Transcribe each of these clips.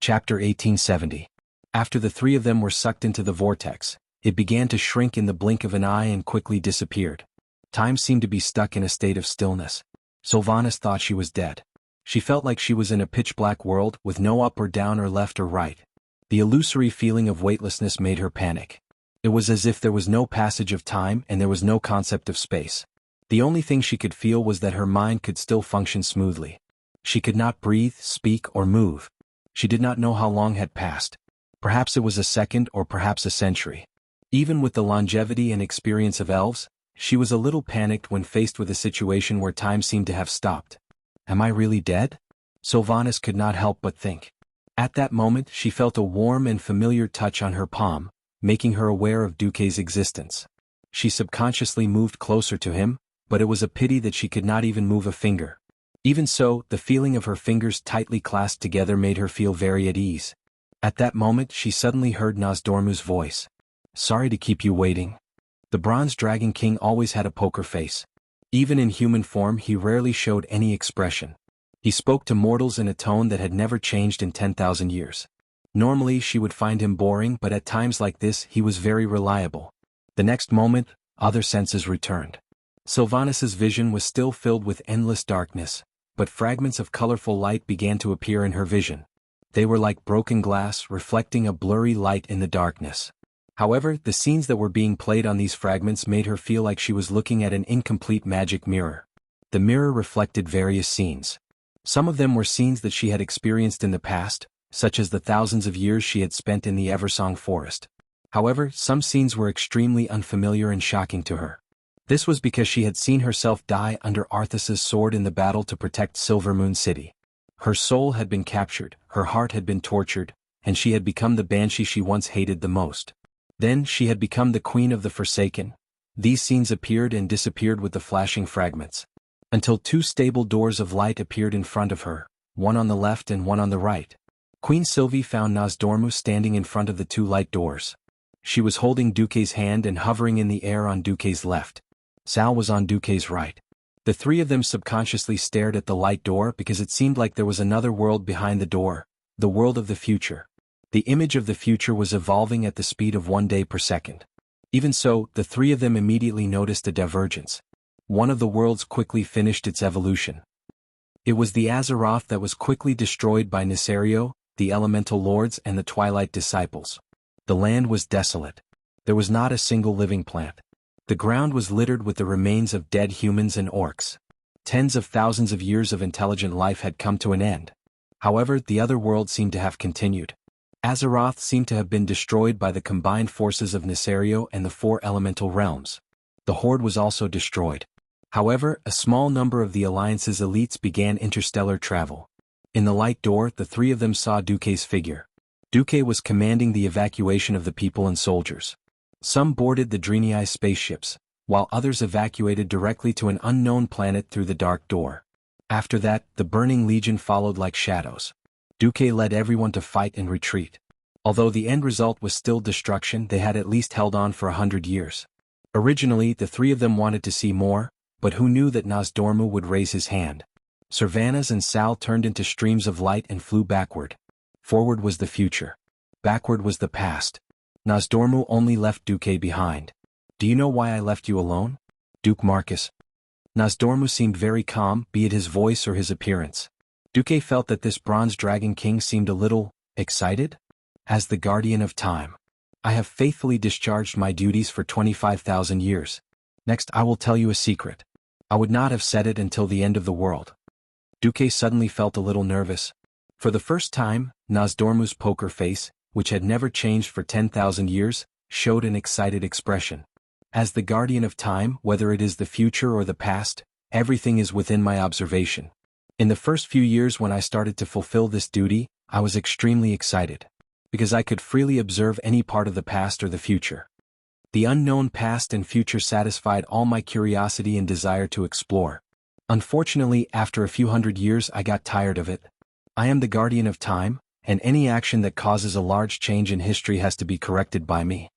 Chapter 1870. After the three of them were sucked into the vortex, it began to shrink in the blink of an eye and quickly disappeared. Time seemed to be stuck in a state of stillness. Sylvanas thought she was dead. She felt like she was in a pitch-black world with no up or down or left or right. The illusory feeling of weightlessness made her panic. It was as if there was no passage of time and there was no concept of space. The only thing she could feel was that her mind could still function smoothly. She could not breathe, speak, or move. She did not know how long had passed. Perhaps it was a second or perhaps a century. Even with the longevity and experience of elves, she was a little panicked when faced with a situation where time seemed to have stopped. Am I really dead? Sylvanas could not help but think. At that moment she felt a warm and familiar touch on her palm, making her aware of Duque's existence. She subconsciously moved closer to him, but it was a pity that she could not even move a finger. Even so, the feeling of her fingers tightly clasped together made her feel very at ease. At that moment she suddenly heard Nozdormu's voice. Sorry to keep you waiting. The Bronze Dragon King always had a poker face. Even in human form he rarely showed any expression. He spoke to mortals in a tone that had never changed in 10,000 years. Normally she would find him boring, but at times like this he was very reliable. The next moment, other senses returned. Sylvanas's vision was still filled with endless darkness, but fragments of colorful light began to appear in her vision. They were like broken glass reflecting a blurry light in the darkness. However, the scenes that were being played on these fragments made her feel like she was looking at an incomplete magic mirror. The mirror reflected various scenes. Some of them were scenes that she had experienced in the past, such as the thousands of years she had spent in the Eversong forest. However, some scenes were extremely unfamiliar and shocking to her. This was because she had seen herself die under Arthas's sword in the battle to protect Silvermoon City. Her soul had been captured, her heart had been tortured, and she had become the banshee she once hated the most. Then she had become the Queen of the Forsaken. These scenes appeared and disappeared with the flashing fragments, until two stable doors of light appeared in front of her, one on the left and one on the right. Queen Sylvie found Nozdormu standing in front of the two light doors. She was holding Duque's hand and hovering in the air on Duque's left. Sal was on Duque's right. The three of them subconsciously stared at the light door because it seemed like there was another world behind the door, the world of the future. The image of the future was evolving at the speed of 1 day per second. Even so, the three of them immediately noticed a divergence. One of the worlds quickly finished its evolution. It was the Azeroth that was quickly destroyed by Nisario, the Elemental Lords and the Twilight Disciples. The land was desolate. There was not a single living plant. The ground was littered with the remains of dead humans and orcs. Tens of thousands of years of intelligent life had come to an end. However, the other world seemed to have continued. Azeroth seemed to have been destroyed by the combined forces of Nisario and the four elemental realms. The Horde was also destroyed. However, a small number of the Alliance's elites began interstellar travel. In the light door, the three of them saw Duque's figure. Duque was commanding the evacuation of the people and soldiers. Some boarded the Drenii spaceships, while others evacuated directly to an unknown planet through the dark door. After that, the Burning Legion followed like shadows. Duque led everyone to fight and retreat. Although the end result was still destruction, they had at least held on for 100 years. Originally, the three of them wanted to see more, but who knew that Nozdormu would raise his hand? Sylvanas and Sal turned into streams of light and flew backward. Forward was the future. Backward was the past. Nozdormu only left Duque behind. Do you know why I left you alone? Duke Marcus. Nozdormu seemed very calm, be it his voice or his appearance. Duque felt that this Bronze Dragon King seemed a little excited. As the guardian of time, I have faithfully discharged my duties for 25,000 years. Next I will tell you a secret. I would not have said it until the end of the world. Duque suddenly felt a little nervous. For the first time, Nozdormu's poker face, which had never changed for 10,000 years, showed an excited expression. As the guardian of time, whether it is the future or the past, everything is within my observation. In the first few years when I started to fulfill this duty, I was extremely excited, because I could freely observe any part of the past or the future. The unknown past and future satisfied all my curiosity and desire to explore. Unfortunately, after a few hundred years I got tired of it. I am the guardian of time, and any action that causes a large change in history has to be corrected by me.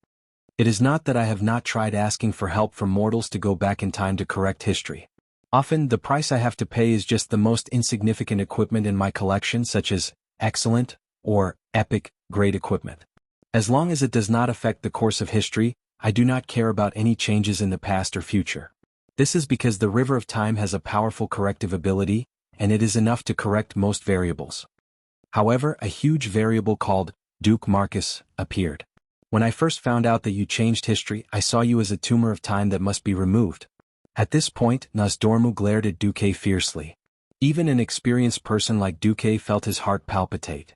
It is not that I have not tried asking for help from mortals to go back in time to correct history. Often, the price I have to pay is just the most insignificant equipment in my collection, such as excellent, or epic, great equipment. As long as it does not affect the course of history, I do not care about any changes in the past or future. This is because the River of Time has a powerful corrective ability, and it is enough to correct most variables. However, a huge variable called Duke Marcus appeared. When I first found out that you changed history, I saw you as a tumor of time that must be removed. At this point, Nosdormu glared at Duque fiercely. Even an experienced person like Duque felt his heart palpitate.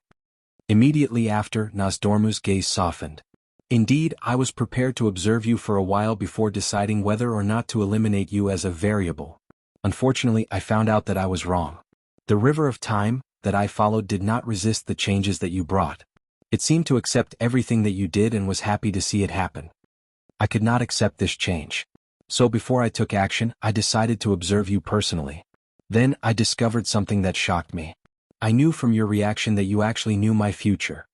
Immediately after, Nosdormu's gaze softened. Indeed, I was prepared to observe you for a while before deciding whether or not to eliminate you as a variable. Unfortunately, I found out that I was wrong. The River of Time that I followed did not resist the changes that you brought. It seemed to accept everything that you did and was happy to see it happen. I could not accept this change. So before I took action, I decided to observe you personally. Then I discovered something that shocked me. I knew from your reaction that you actually knew my future.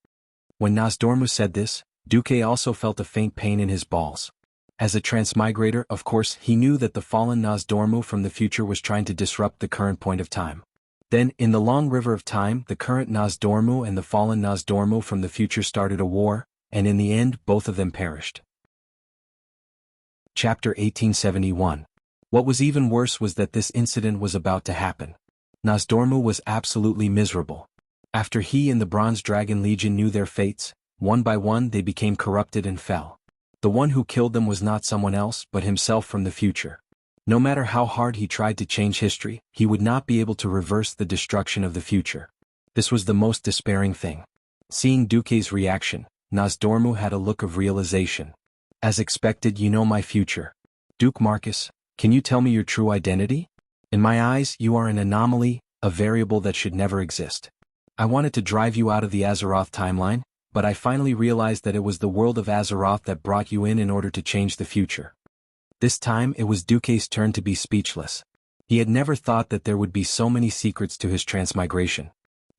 When Nosdormu said this, Duque also felt a faint pain in his balls. As a transmigrator, of course, he knew that the fallen Nosdormu from the future was trying to disrupt the current point of time. Then, in the long River of Time, the current Nosdormu and the fallen Nosdormu from the future started a war, and in the end, both of them perished. Chapter 1871. What was even worse was that this incident was about to happen. Nosdormu was absolutely miserable. After he and the Bronze Dragon Legion knew their fates, one by one they became corrupted and fell. The one who killed them was not someone else but himself from the future. No matter how hard he tried to change history, he would not be able to reverse the destruction of the future. This was the most despairing thing. Seeing Duque's reaction, Nosdormu had a look of realization. As expected, you know my future. Duke Marcus, can you tell me your true identity? In my eyes, you are an anomaly, a variable that should never exist. I wanted to drive you out of the Azeroth timeline, but I finally realized that it was the world of Azeroth that brought you in order to change the future. This time it was Duque's turn to be speechless. He had never thought that there would be so many secrets to his transmigration.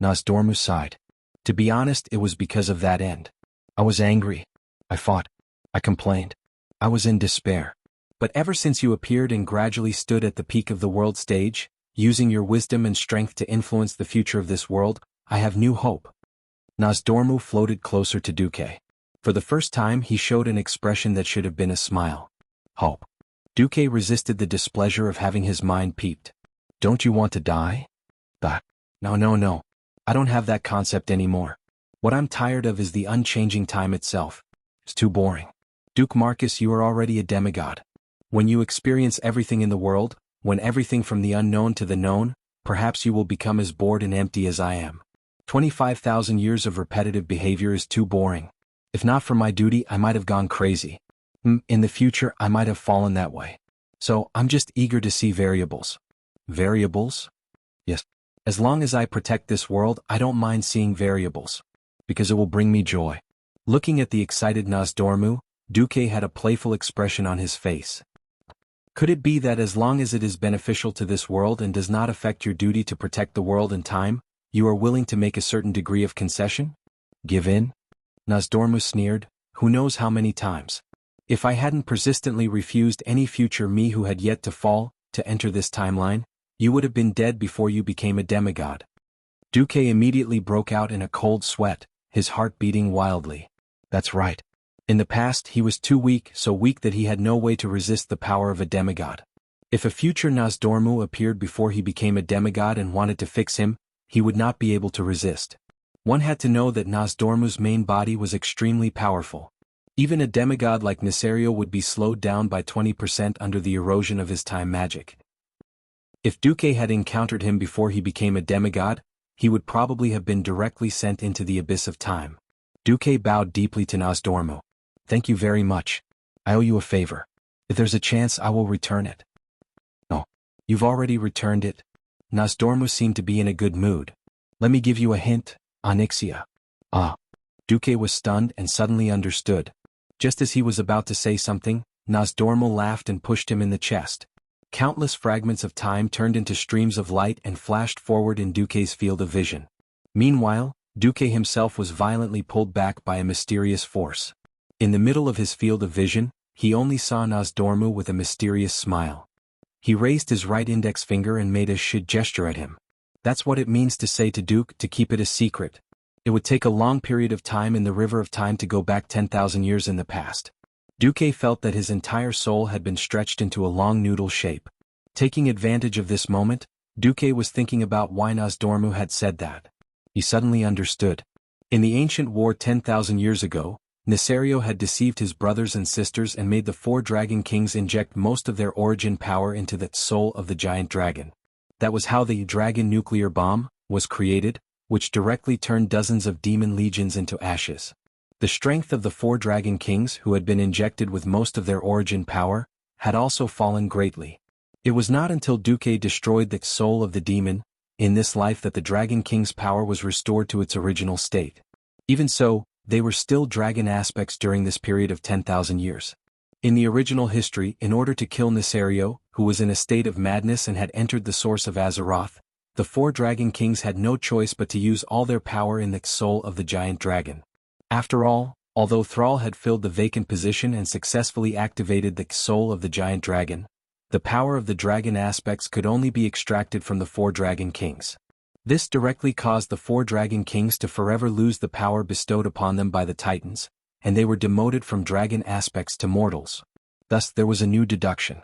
Nosdormu sighed. To be honest, it was because of that end. I was angry. I fought. I complained. I was in despair. But ever since you appeared and gradually stood at the peak of the world stage, using your wisdom and strength to influence the future of this world, I have new hope. Nosdormu floated closer to Duque. For the first time he showed an expression that should have been a smile. Hope. Duque resisted the displeasure of having his mind peeped. Don't you want to die? No. I don't have that concept anymore. What I'm tired of is the unchanging time itself. It's too boring. Duke Marcus, you are already a demigod. When you experience everything in the world, when everything from the unknown to the known, perhaps you will become as bored and empty as I am. 25,000 years of repetitive behavior is too boring. If not for my duty, I might have gone crazy. In the future, I might have fallen that way. So, I'm just eager to see variables. Variables? Yes. As long as I protect this world, I don't mind seeing variables. Because it will bring me joy. Looking at the excited Nosdormu, Duque had a playful expression on his face. Could it be that as long as it is beneficial to this world and does not affect your duty to protect the world and time, you are willing to make a certain degree of concession? Give in? Nosdormu sneered, who knows how many times. If I hadn't persistently refused any future me who had yet to fall, to enter this timeline, you would have been dead before you became a demigod. Duque immediately broke out in a cold sweat, his heart beating wildly. That's right. In the past he was too weak, so weak that he had no way to resist the power of a demigod. If a future Nosdormu appeared before he became a demigod and wanted to fix him, he would not be able to resist. One had to know that Nosdormu's main body was extremely powerful. Even a demigod like Nesario would be slowed down by 20% under the erosion of his time magic. If Duque had encountered him before he became a demigod, he would probably have been directly sent into the abyss of time. Duque bowed deeply to Nosdormu. Thank you very much. I owe you a favor. If there's a chance, I will return it. No. You've already returned it. Nosdormu seemed to be in a good mood. Let me give you a hint, Onyxia. Ah. Duque was stunned and suddenly understood. Just as he was about to say something, Nosdormu laughed and pushed him in the chest. Countless fragments of time turned into streams of light and flashed forward in Duque's field of vision. Meanwhile, Duque himself was violently pulled back by a mysterious force. In the middle of his field of vision, he only saw Nosdormu with a mysterious smile. He raised his right index finger and made a gesture at him. That's what it means to say to Duke to keep it a secret. It would take a long period of time in the river of time to go back 10,000 years in the past. Duque felt that his entire soul had been stretched into a long noodle shape. Taking advantage of this moment, Duque was thinking about why Nosdormu had said that. He suddenly understood. In the ancient war 10,000 years ago, Nesario had deceived his brothers and sisters and made the 4 dragon kings inject most of their origin power into the soul of the giant dragon. That was how the dragon nuclear bomb was created, which directly turned dozens of demon legions into ashes. The strength of the 4 dragon kings who had been injected with most of their origin power had also fallen greatly. It was not until Duque destroyed the soul of the demon in this life that the dragon king's power was restored to its original state. Even so, they were still dragon aspects during this period of 10,000 years. In the original history, in order to kill Nesario, who was in a state of madness and had entered the source of Azeroth, the 4 dragon kings had no choice but to use all their power in the soul of the giant dragon. After all, although Thrall had filled the vacant position and successfully activated the soul of the giant dragon, the power of the dragon aspects could only be extracted from the 4 dragon kings. This directly caused the 4 dragon kings to forever lose the power bestowed upon them by the Titans, and they were demoted from dragon aspects to mortals. Thus there was a new deduction.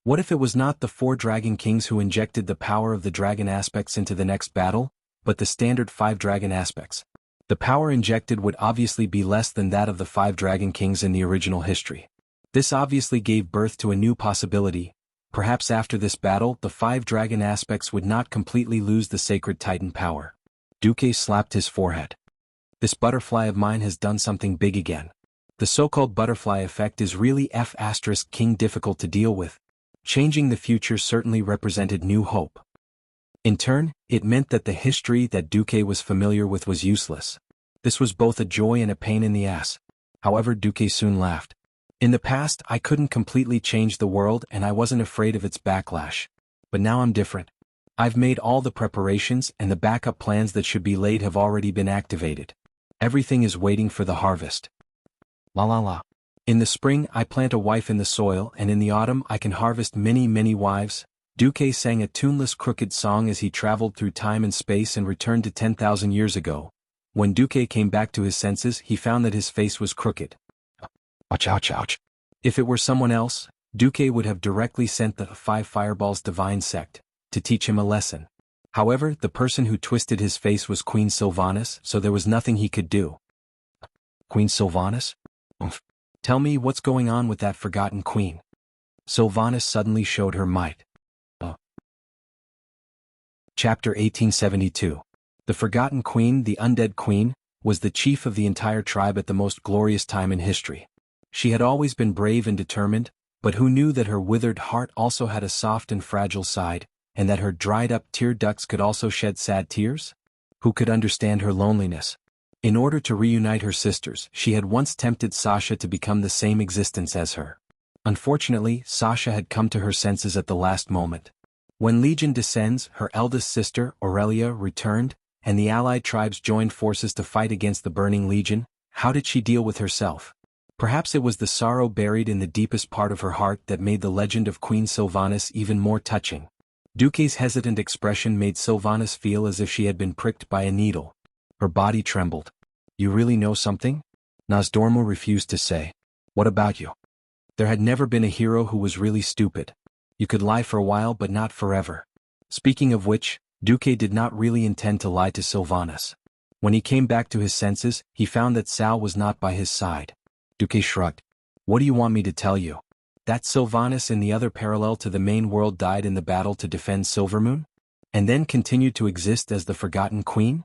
What if it was not the 4 dragon kings who injected the power of the dragon aspects into the next battle, but the standard 5 dragon aspects? The power injected would obviously be less than that of the 5 dragon kings in the original history. This obviously gave birth to a new possibility. Perhaps after this battle, the 5 dragon aspects would not completely lose the sacred Titan power. Duque slapped his forehead. This butterfly of mine has done something big again. The so-called butterfly effect is really F***king difficult to deal with. Changing the future certainly represented new hope. In turn, it meant that the history that Duque was familiar with was useless. This was both a joy and a pain in the ass. However, Duque soon laughed. In the past, I couldn't completely change the world and I wasn't afraid of its backlash. But now I'm different. I've made all the preparations and the backup plans that should be laid have already been activated. Everything is waiting for the harvest. La la la. In the spring I plant a wife in the soil and in the autumn I can harvest many wives. Duque sang a tuneless crooked song as he traveled through time and space and returned to 10,000 years ago. When Duque came back to his senses he found that his face was crooked. Ouch ouch ouch. If it were someone else, Duque would have directly sent the 5 Fireballs divine sect to teach him a lesson. However, the person who twisted his face was Queen Sylvanas, so there was nothing he could do. Queen Sylvanas? Tell me what's going on with that forgotten queen. Sylvanas suddenly showed her might. Chapter 1872. The Forgotten Queen, the Undead Queen, was the chief of the entire tribe at the most glorious time in history. She had always been brave and determined, but who knew that her withered heart also had a soft and fragile side, and that her dried-up tear ducts could also shed sad tears? Who could understand her loneliness? In order to reunite her sisters, she had once tempted Sasha to become the same existence as her. Unfortunately, Sasha had come to her senses at the last moment. When Legion descends, her eldest sister, Aurelia, returned, and the allied tribes joined forces to fight against the Burning Legion. How did she deal with herself? Perhaps it was the sorrow buried in the deepest part of her heart that made the legend of Queen Sylvanas even more touching. Duque's hesitant expression made Sylvanas feel as if she had been pricked by a needle. Her body trembled. You really know something? Nosdormu refused to say. What about you? There had never been a hero who was really stupid. You could lie for a while but not forever. Speaking of which, Duque did not really intend to lie to Sylvanas. When he came back to his senses, he found that Sal was not by his side. Duque shrugged. What do you want me to tell you? That Sylvanas in the other parallel to the main world died in the battle to defend Silvermoon? And then continued to exist as the Forgotten Queen?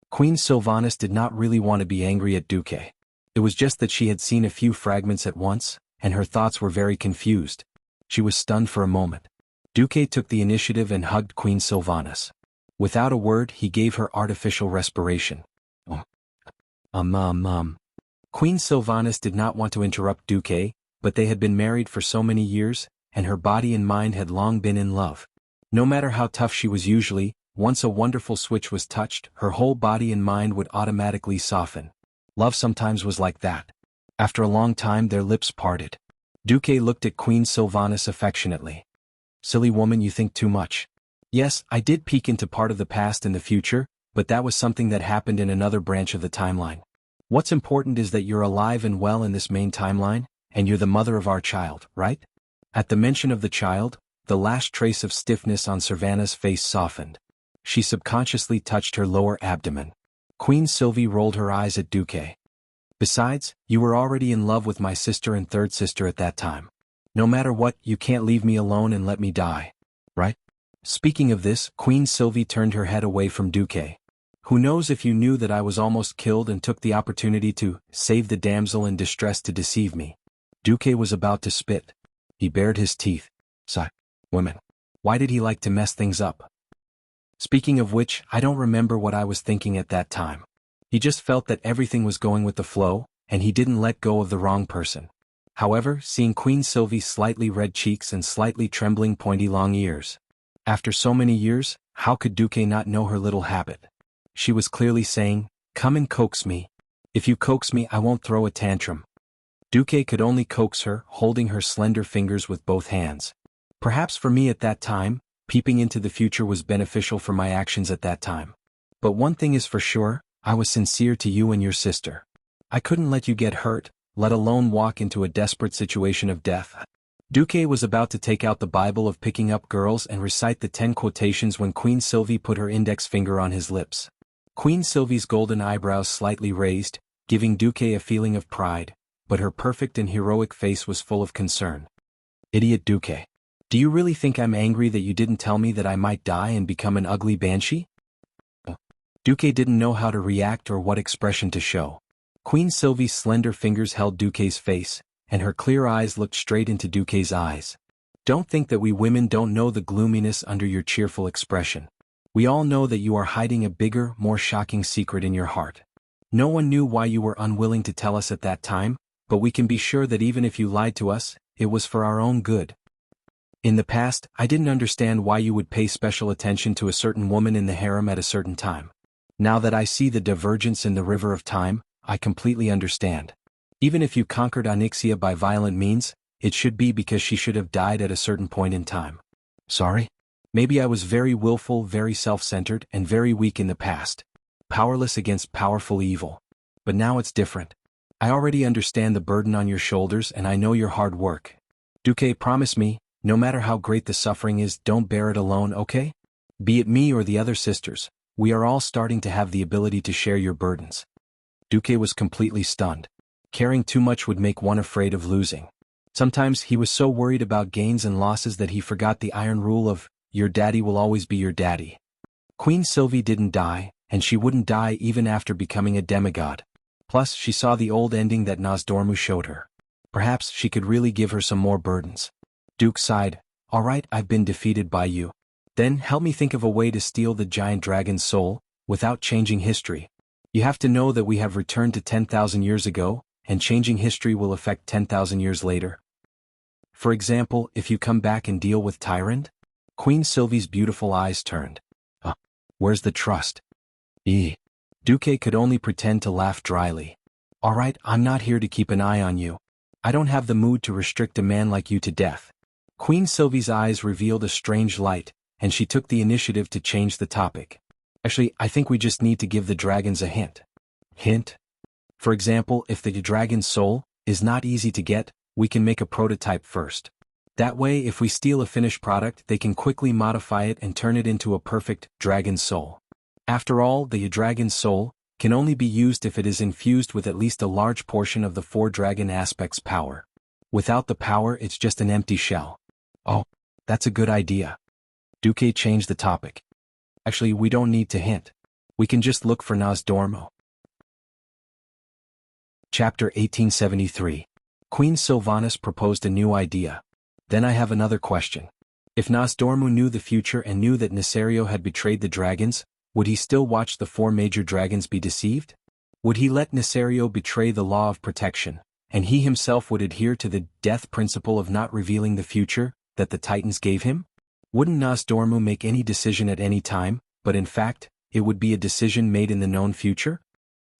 Queen Sylvanas did not really want to be angry at Duque. It was just that she had seen a few fragments at once, and her thoughts were very confused. She was stunned for a moment. Duque took the initiative and hugged Queen Sylvanas. Without a word, he gave her artificial respiration. Queen Sylvanas did not want to interrupt Duque, but they had been married for so many years, and her body and mind had long been in love. No matter how tough she was usually, once a wonderful switch was touched, her whole body and mind would automatically soften. Love sometimes was like that. After a long time their lips parted. Duque looked at Queen Sylvanas affectionately. Silly woman, you think too much. Yes, I did peek into part of the past and the future, but that was something that happened in another branch of the timeline. What's important is that you're alive and well in this main timeline, and you're the mother of our child, right? At the mention of the child, the last trace of stiffness on Savannah's face softened. She subconsciously touched her lower abdomen. Queen Sylvie rolled her eyes at Duque. Besides, you were already in love with my sister and third sister at that time. No matter what, you can't leave me alone and let me die. Right? Speaking of this, Queen Sylvie turned her head away from Duque. Who knows if you knew that I was almost killed and took the opportunity to save the damsel in distress to deceive me. Duque was about to spit. He bared his teeth. Sigh. Women. Why did he like to mess things up? Speaking of which, I don't remember what I was thinking at that time. He just felt that everything was going with the flow, and he didn't let go of the wrong person. However, seeing Queen Sylvie's slightly red cheeks and slightly trembling pointy long ears. After so many years, how could Duque not know her little habit? She was clearly saying, "Come and coax me. If you coax me, I won't throw a tantrum." Duque could only coax her, holding her slender fingers with both hands. Perhaps for me at that time, peeping into the future was beneficial for my actions at that time. But one thing is for sure, I was sincere to you and your sister. I couldn't let you get hurt, let alone walk into a desperate situation of death. Duque was about to take out the Bible of picking up girls and recite the 10 quotations when Queen Sylvie put her index finger on his lips. Queen Sylvie's golden eyebrows slightly raised, giving Duque a feeling of pride, but her perfect and heroic face was full of concern. Idiot Duque. Do you really think I'm angry that you didn't tell me that I might die and become an ugly banshee? Duque didn't know how to react or what expression to show. Queen Sylvie's slender fingers held Duque's face, and her clear eyes looked straight into Duque's eyes. Don't think that we women don't know the gloominess under your cheerful expression. We all know that you are hiding a bigger, more shocking secret in your heart. No one knew why you were unwilling to tell us at that time, but we can be sure that even if you lied to us, it was for our own good. In the past, I didn't understand why you would pay special attention to a certain woman in the harem at a certain time. Now that I see the divergence in the river of time, I completely understand. Even if you conquered Onyxia by violent means, it should be because she should have died at a certain point in time. Sorry? Maybe I was very willful, very self-centered, and very weak in the past. Powerless against powerful evil. But now it's different. I already understand the burden on your shoulders and I know your hard work. Duque, promise me, no matter how great the suffering is, don't bear it alone, okay? Be it me or the other sisters, we are all starting to have the ability to share your burdens. Duque was completely stunned. Caring too much would make one afraid of losing. Sometimes he was so worried about gains and losses that he forgot the iron rule of, your daddy will always be your daddy. Queen Sylvie didn't die, and she wouldn't die even after becoming a demigod. Plus, she saw the old ending that Nosdormu showed her. Perhaps she could really give her some more burdens. Duke sighed. All right, I've been defeated by you. Then help me think of a way to steal the giant dragon's soul, without changing history. You have to know that we have returned to 10,000 years ago, and changing history will affect 10,000 years later. For example, if you come back and deal with Tyrant? Queen Sylvie's beautiful eyes turned. Where's the trust? Duque could only pretend to laugh dryly. All right, I'm not here to keep an eye on you. I don't have the mood to restrict a man like you to death. Queen Sylvie's eyes revealed a strange light, and she took the initiative to change the topic. Actually, I think we just need to give the dragons a hint. Hint? For example, if the dragon's soul is not easy to get, we can make a prototype first. That way, if we steal a finished product, they can quickly modify it and turn it into a perfect dragon soul. After all, the dragon's soul can only be used if it is infused with at least a large portion of the 4 dragon aspects power. Without the power, it's just an empty shell. Oh, that's a good idea. Duque changed the topic. Actually, we don't need to hint. We can just look for Nosdormu. Chapter 1873. Queen Sylvanas proposed a new idea. Then I have another question. If Nosdormu knew the future and knew that Nesario had betrayed the dragons, would he still watch the 4 major dragons be deceived? Would he let Nesario betray the law of protection, and he himself would adhere to the death principle of not revealing the future that the Titans gave him? Wouldn't Nosdormu make any decision at any time, but in fact, it would be a decision made in the known future?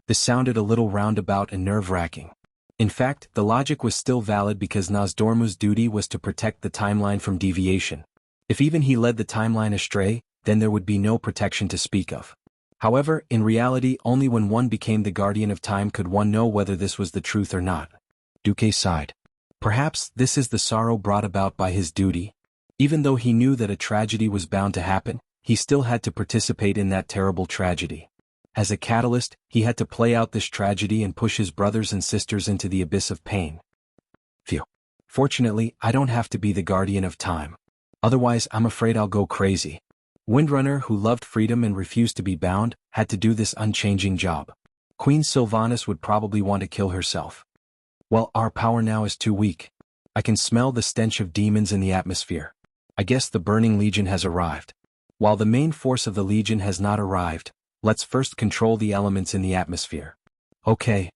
This sounded a little roundabout and nerve-wracking. In fact, the logic was still valid because Nosdormu's duty was to protect the timeline from deviation. If even he led the timeline astray, then there would be no protection to speak of. However, in reality only when one became the guardian of time could one know whether this was the truth or not. Duque sighed. Perhaps this is the sorrow brought about by his duty. Even though he knew that a tragedy was bound to happen, he still had to participate in that terrible tragedy. As a catalyst, he had to play out this tragedy and push his brothers and sisters into the abyss of pain. Phew. Fortunately, I don't have to be the guardian of time. Otherwise, I'm afraid I'll go crazy. Windrunner, who loved freedom and refused to be bound, had to do this unchanging job. Queen Sylvanas would probably want to kill herself. Well, our power now is too weak. I can smell the stench of demons in the atmosphere. I guess the Burning Legion has arrived. While the main force of the Legion has not arrived, let's first control the elements in the atmosphere. Okay.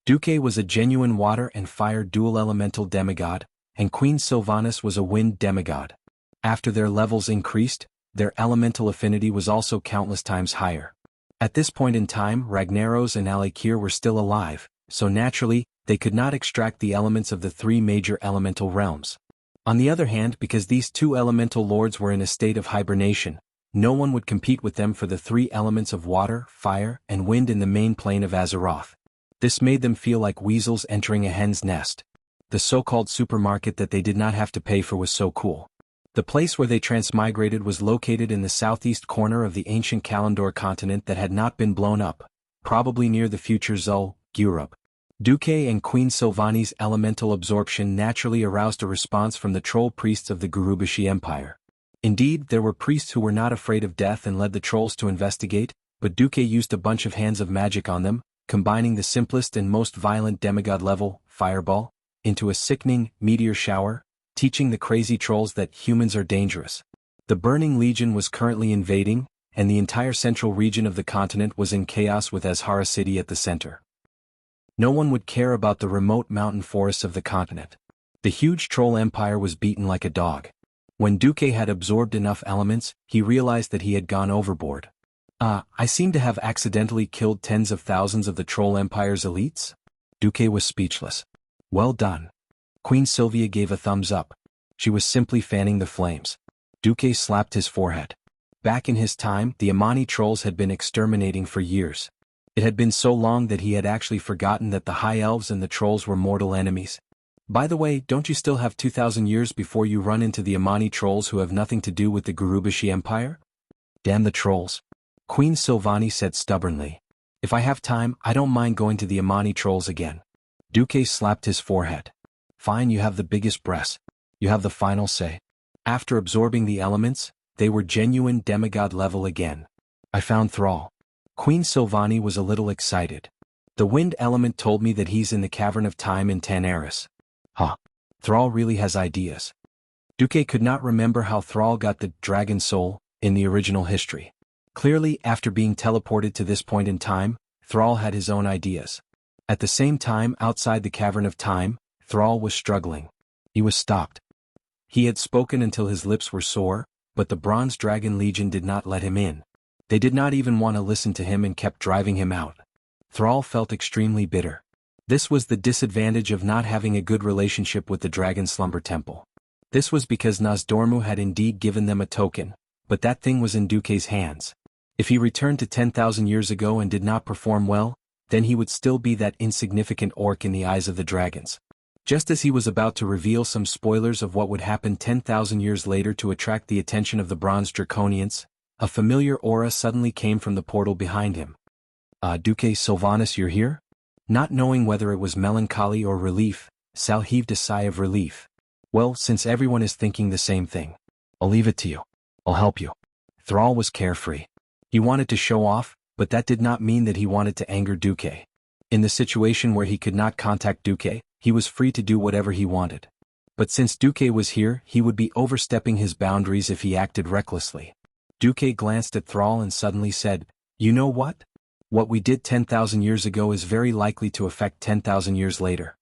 Duque was a genuine water and fire dual elemental demigod, and Queen Sylvanas was a wind demigod. After their levels increased, their elemental affinity was also countless times higher. At this point in time, Ragnaros and Alakir were still alive, so naturally, they could not extract the elements of the three major elemental realms. On the other hand, because these two elemental lords were in a state of hibernation, no one would compete with them for the three elements of water, fire, and wind in the main plane of Azeroth. This made them feel like weasels entering a hen's nest. The so-called supermarket that they did not have to pay for was so cool. The place where they transmigrated was located in the southeast corner of the ancient Kalimdor continent that had not been blown up, probably near the future Zul, Europe. Duque and Queen Sylvani's elemental absorption naturally aroused a response from the troll priests of the Gurubashi Empire. Indeed, there were priests who were not afraid of death and led the trolls to investigate, but Duque used a bunch of hands of magic on them, combining the simplest and most violent demigod level, fireball, into a sickening meteor shower, teaching the crazy trolls that humans are dangerous. The Burning Legion was currently invading, and the entire central region of the continent was in chaos with Azhara City at the center. No one would care about the remote mountain forests of the continent. The huge troll empire was beaten like a dog. When Duque had absorbed enough elements, he realized that he had gone overboard. I seem to have accidentally killed tens of thousands of the troll empire's elites? Duque was speechless. Well done. Queen Sylvia gave a thumbs up. She was simply fanning the flames. Duque slapped his forehead. Back in his time, the Amani trolls had been exterminating for years. It had been so long that he had actually forgotten that the High Elves and the trolls were mortal enemies. By the way, don't you still have 2,000 years before you run into the Amani trolls who have nothing to do with the Gurubashi Empire? Damn the trolls. Queen Sylvani said stubbornly. If I have time, I don't mind going to the Amani trolls again. Duque slapped his forehead. Fine, you have the biggest breasts. You have the final say. After absorbing the elements, they were genuine demigod level again. I found Thrall. Queen Sylvani was a little excited. The wind element told me that he's in the Cavern of Time in Tanaris. Huh. Thrall really has ideas. Duque could not remember how Thrall got the dragon soul in the original history. Clearly, after being teleported to this point in time, Thrall had his own ideas. At the same time, outside the Cavern of Time, Thrall was struggling. He was stopped. He had spoken until his lips were sore, but the Bronze Dragon Legion did not let him in. They did not even want to listen to him and kept driving him out. Thrall felt extremely bitter. This was the disadvantage of not having a good relationship with the Dragon Slumber Temple. This was because Nozdormu had indeed given them a token, but that thing was in Duque's hands. If he returned to 10,000 years ago and did not perform well, then he would still be that insignificant orc in the eyes of the dragons. Just as he was about to reveal some spoilers of what would happen 10,000 years later to attract the attention of the Bronze Draconians, a familiar aura suddenly came from the portal behind him. Duque Sylvanas, you're here? Not knowing whether it was melancholy or relief, Sal heaved a sigh of relief. Well, since everyone is thinking the same thing, I'll leave it to you. I'll help you. Thrall was carefree. He wanted to show off, but that did not mean that he wanted to anger Duque. In the situation where he could not contact Duque, he was free to do whatever he wanted. But since Duque was here, he would be overstepping his boundaries if he acted recklessly. Duque glanced at Thrall and suddenly said, "You know what? What we did 10,000 years ago is very likely to affect 10,000 years later."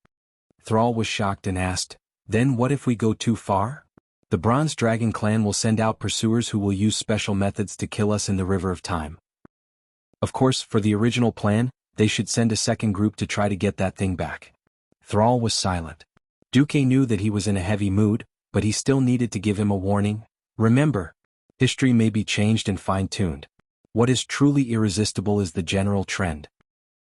Thrall was shocked and asked, "Then what if we go too far? The Bronze Dragon clan will send out pursuers who will use special methods to kill us in the River of Time." Of course, for the original plan, they should send a second group to try to get that thing back. Thrall was silent. Duque knew that he was in a heavy mood, but he still needed to give him a warning. Remember, history may be changed and fine-tuned. What is truly irresistible is the general trend.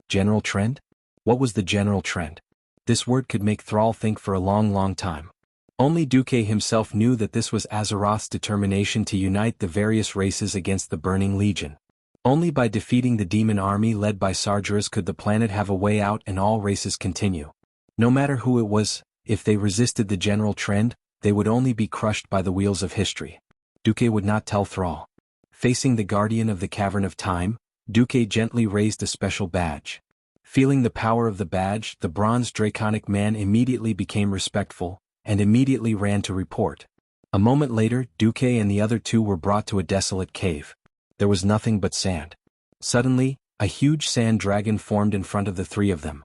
General trend? What was the general trend? This word could make Thrall think for a long time. Only Duque himself knew that this was Azeroth's determination to unite the various races against the Burning Legion. Only by defeating the demon army led by Sargeras could the planet have a way out and all races continue. No matter who it was, if they resisted the general trend, they would only be crushed by the wheels of history. Duque would not tell Thrall. Facing the guardian of the Cavern of Time, Duque gently raised a special badge. Feeling the power of the badge, the bronze draconic man immediately became respectful, and immediately ran to report. A moment later, Duque and the other two were brought to a desolate cave. There was nothing but sand. Suddenly, a huge sand dragon formed in front of the three of them.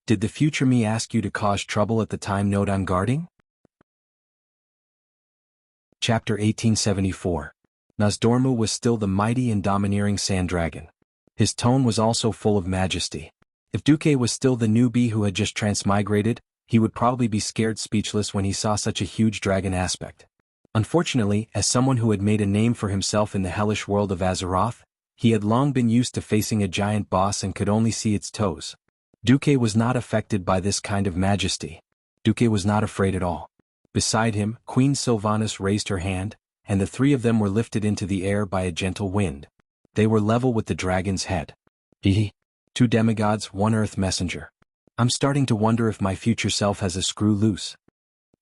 Did the future me ask you to cause trouble at the time node I'm guarding? Chapter 1874. Nozdormu was still the mighty and domineering sand dragon. His tone was also full of majesty. If Duque was still the newbie who had just transmigrated, he would probably be scared speechless when he saw such a huge dragon aspect. Unfortunately, as someone who had made a name for himself in the hellish world of Azeroth, he had long been used to facing a giant boss and could only see its toes. Duque was not affected by this kind of majesty. Duque was not afraid at all. Beside him, Queen Sylvanas raised her hand, and the three of them were lifted into the air by a gentle wind. They were level with the dragon's head. Two demigods, one earth messenger. I'm starting to wonder if my future self has a screw loose.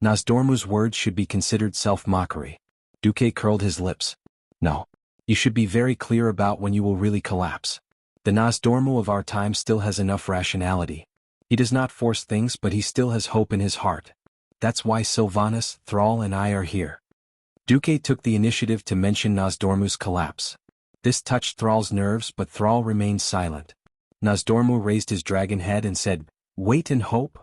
Nozdormu's words should be considered self-mockery. Duque curled his lips. No. You should be very clear about when you will really collapse. The Nozdormu of our time still has enough rationality. He does not force things, but he still has hope in his heart. That's why Sylvanas, Thrall and I are here. Duque took the initiative to mention Nozdormu's collapse. This touched Thrall's nerves, but Thrall remained silent. Nozdormu raised his dragon head and said, "Wait and hope?"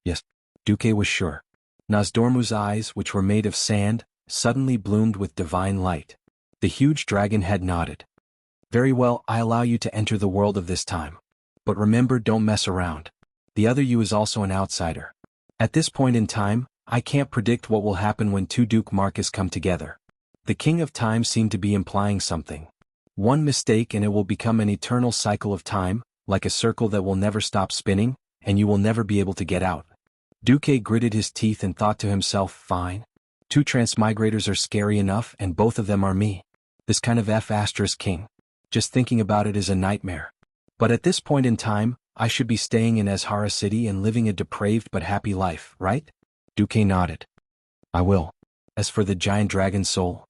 Yes. Duque was sure. Nozdormu's eyes, which were made of sand, suddenly bloomed with divine light. The huge dragon head nodded. Very well, I allow you to enter the world of this time. But remember, don't mess around. The other you is also an outsider. At this point in time, I can't predict what will happen when two Duke Marcus come together. The King of Time seemed to be implying something. One mistake and it will become an eternal cycle of time, like a circle that will never stop spinning, and you will never be able to get out. Duque gritted his teeth and thought to himself, fine. Two transmigrators are scary enough and both of them are me. This kind of F***king. Just thinking about it is a nightmare. But at this point in time, I should be staying in Azhara City and living a depraved but happy life, right? Duque nodded. I will. As for the giant dragon soul,